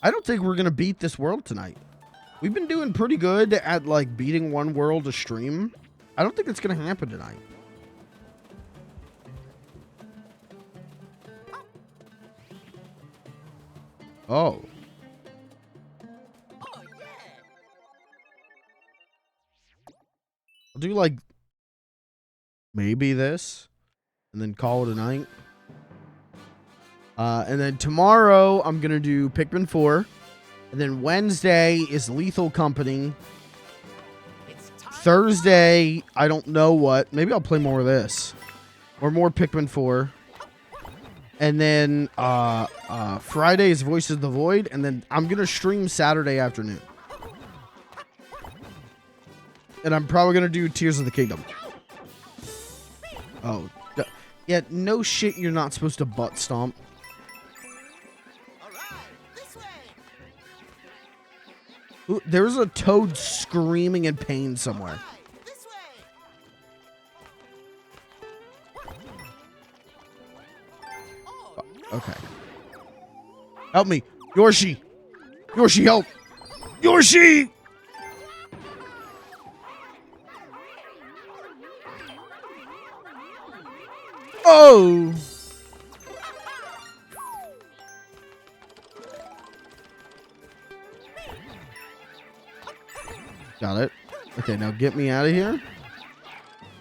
I don't think we're gonna beat this world tonight. We've been doing pretty good at like beating one world a stream. I don't think it's gonna happen tonight. Oh. I'll do like maybe this and then call it a night. And then tomorrow I'm gonna do Pikmin 4. And then Wednesday is Lethal Company. Thursday, I don't know what. Maybe I'll play more of this. Or more Pikmin 4. And then Friday is Voices of the Void. And then I'm gonna stream Saturday afternoon. And I'm probably gonna do Tears of the Kingdom. Oh. Yeah, no shit, you're not supposed to butt stomp. Ooh, there's a toad screaming in pain somewhere. Okay. Help me. Yoshi. Yoshi, help. Yoshi! Oh! Got it. Okay, now get me out of here.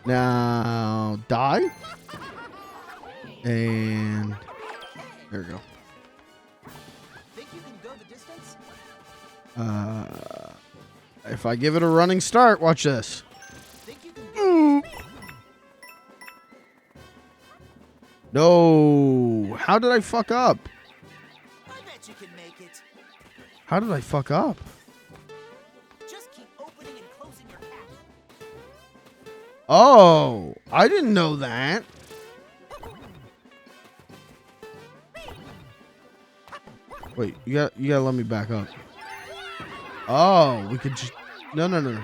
Now, die. And there we go. Think you can go the distance? If I give it a running start, watch this. Think you can No. How did I fuck up? I bet you can make it. How did I fuck up? Just keep opening and closing your cap. Oh, I didn't know that. Wait, you gotta let me back up. Oh, we could just... No.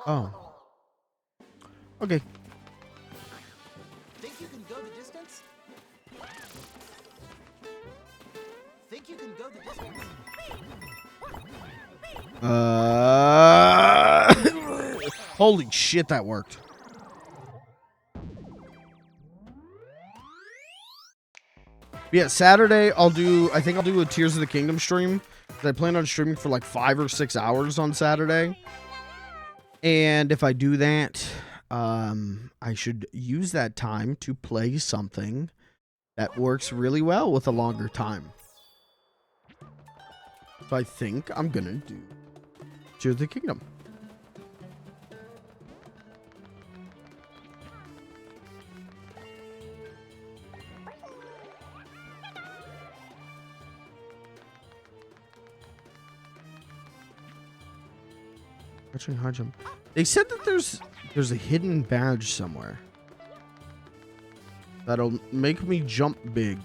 Oh. Okay. Think you can go the distance? Think you can go the distance? Holy shit, that worked. Yeah, Saturday I think I'll do a Tears of the Kingdom stream. I plan on streaming for like 5 or 6 hours on Saturday. And if I do that, I should use that time to play something that works really well with a longer time. So I think I'm gonna do Tears of the Kingdom. Actually, high jump. They said that there's a hidden badge somewhere that'll make me jump big.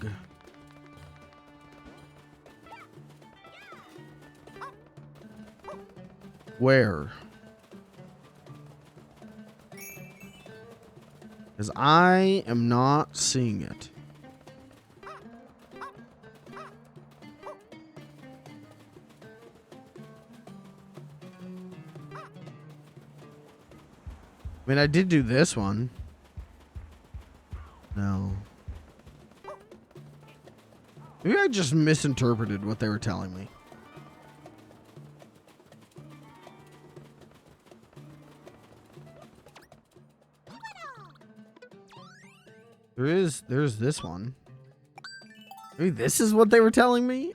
Where? Because I am not seeing it. I mean, I did do this one. No. Maybe I just misinterpreted what they were telling me. There's this one. Maybe this is what they were telling me?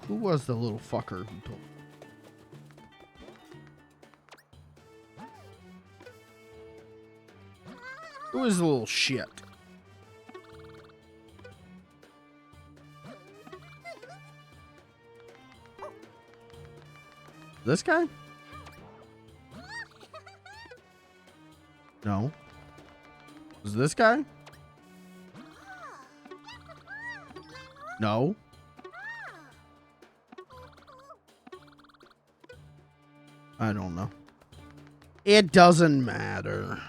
Who was the little fucker who told me? Who is the little shit? This guy? No. Is this guy? No. I don't know. It doesn't matter.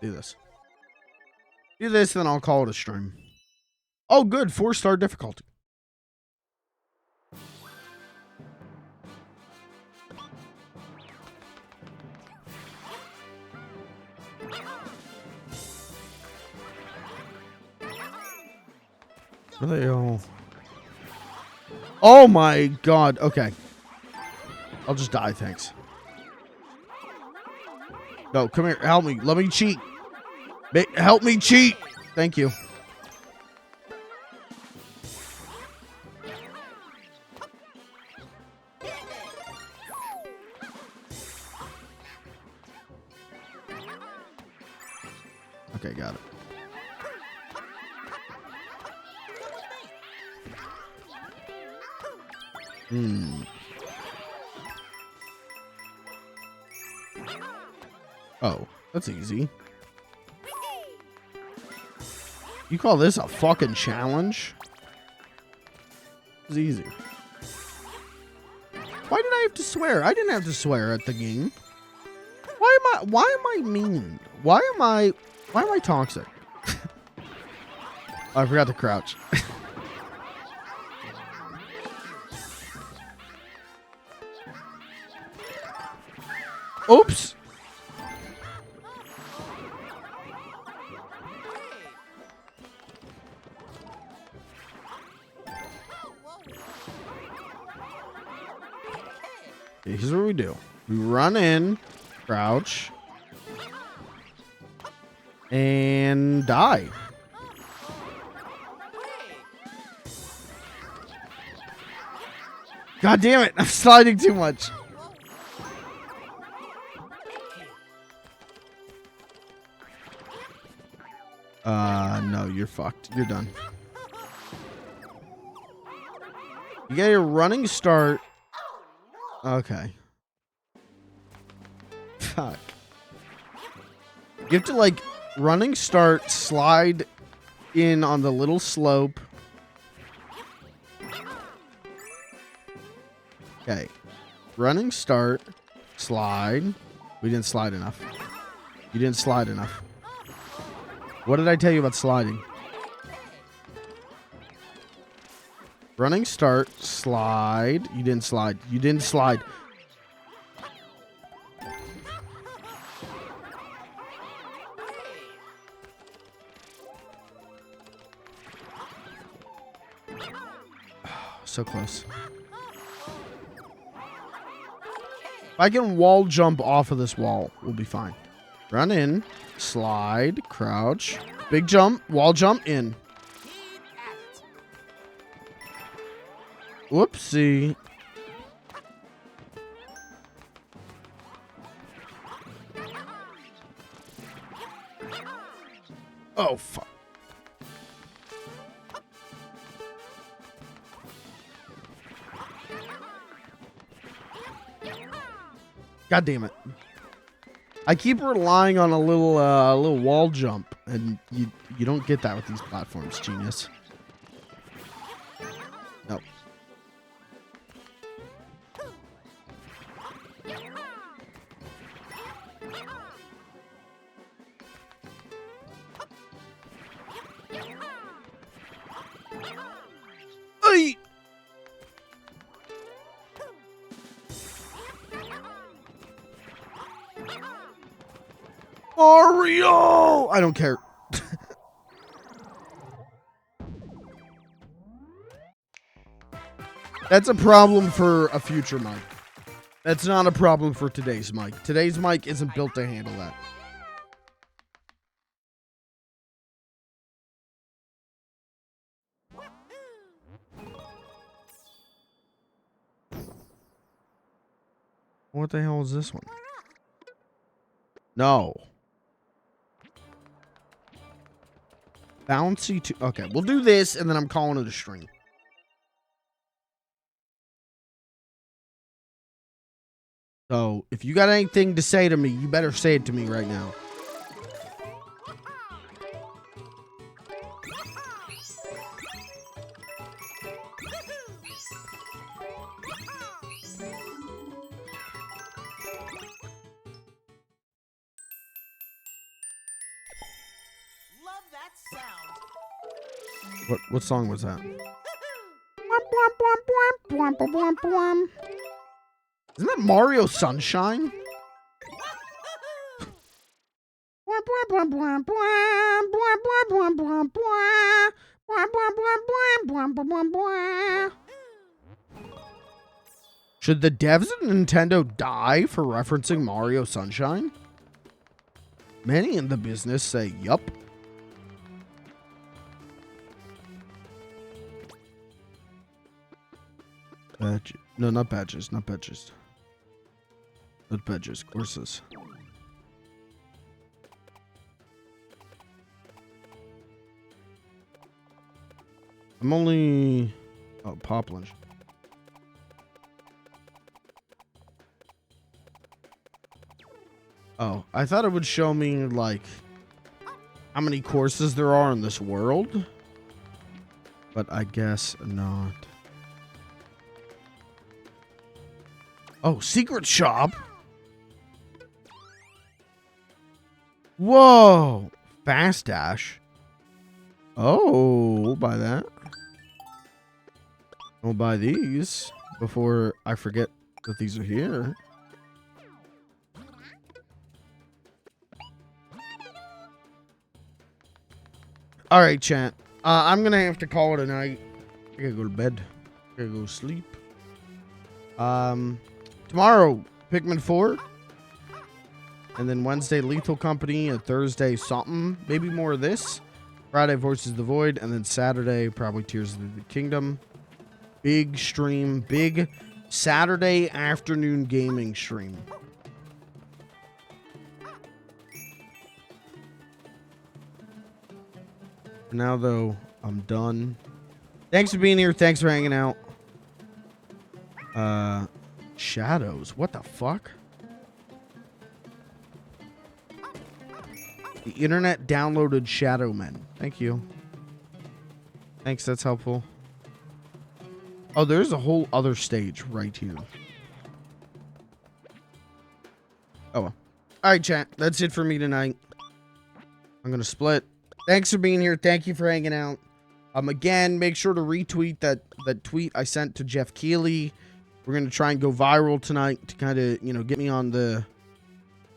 Do this. Do this, then I'll call it a stream. Oh, good. 4-star difficulty. Are they all... Oh my god. Okay. I'll just die, thanks. No, come here. Help me. Let me cheat. Help me cheat. Thank you. Okay, got it. Oh, that's easy. You call this a fucking challenge? It's easy. Why did I have to swear? I didn't have to swear at the game. Why am I mean? Why am I toxic? Oh, I forgot to crouch. Oops. Here's what we do. We run in, crouch, and die. God damn it. I'm sliding too much. No, you're fucked. You're done. You get a running start. Okay. Fuck. You have to, like, running start, slide in on the little slope. Okay. Running start, slide. We didn't slide enough. You didn't slide enough. What did I tell you about sliding? Running start, slide. You didn't slide. You didn't slide. So close. If I can wall jump off of this wall, we'll be fine. Run in, slide, crouch, big jump, wall jump, in. Whoopsie. Oh, fuck. God damn it. I keep relying on a little wall jump, and you don't get that with these platforms, genius. Nope. Ay! Mario! I don't care. That's a problem for a future mic. That's not a problem for today's mic. Today's mic isn't built to handle that. What the hell is this one? No. Bouncy to... Okay, we'll do this, and then I'm calling it a stream. So, if you got anything to say to me, you better say it to me right now. Love that sound. What song was that? Isn't that Mario Sunshine? Should the devs of Nintendo die for referencing Mario Sunshine? Many in the business say yup. Badge. No, not badges. Not badges. Not badges. Courses. I'm only... Oh, Poplin. Oh, I thought it would show me, like, how many courses there are in this world. But I guess not. Oh, secret shop? Whoa! Fast dash. Oh, we'll buy that. We'll buy these before I forget that these are here. Alright, chat. I'm gonna have to call it a night. I gotta go to bed. I gotta go to sleep. Tomorrow, Pikmin 4. And then Wednesday, Lethal Company. And Thursday, something. Maybe more of this. Friday, Voices of the Void. And then Saturday, probably Tears of the Kingdom. Big stream. Big Saturday afternoon gaming stream. Now, though, I'm done. Thanks for being here. Thanks for hanging out. Shadows. What the fuck? The internet downloaded Shadow Men. Thank you. Thanks, that's helpful. Oh, there's a whole other stage right here. Oh, well. All right, chat. That's it for me tonight. I'm going to split. Thanks for being here. Thank you for hanging out. Again, make sure to retweet that tweet I sent to Jeff Keighley. We're going to try and go viral tonight to kind of, get me on the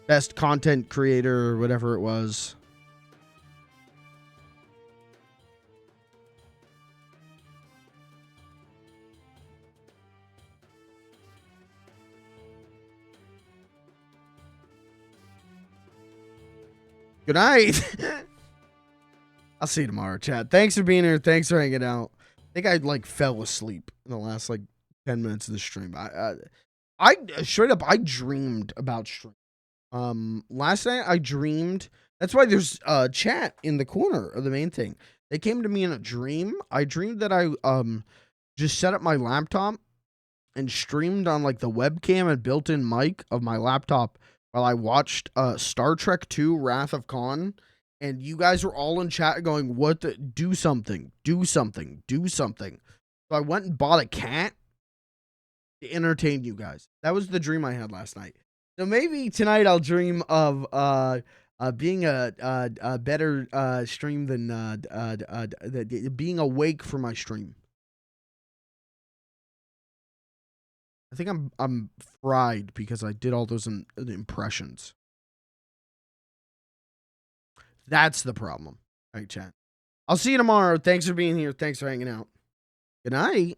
best content creator or whatever it was. Good night. I'll see you tomorrow, chat. Thanks for being here. Thanks for hanging out. I think I fell asleep in the last 10 minutes of the stream. I straight up I dreamed about stream. Last night I dreamed. That's why there's chat in the corner of the main thing. They came to me in a dream. I dreamed that I just set up my laptop and streamed on the webcam and built-in mic of my laptop while I watched Star Trek II Wrath of Khan, and you guys were all in chat going, "What the? Do something, do something, do something." So I went and bought a cat to entertain you guys. That was the dream I had last night. So maybe tonight I'll dream of being a better stream than being awake for my stream. I think I'm fried because I did all those impressions. That's the problem. All right, chat. I'll see you tomorrow. Thanks for being here. Thanks for hanging out. Good night.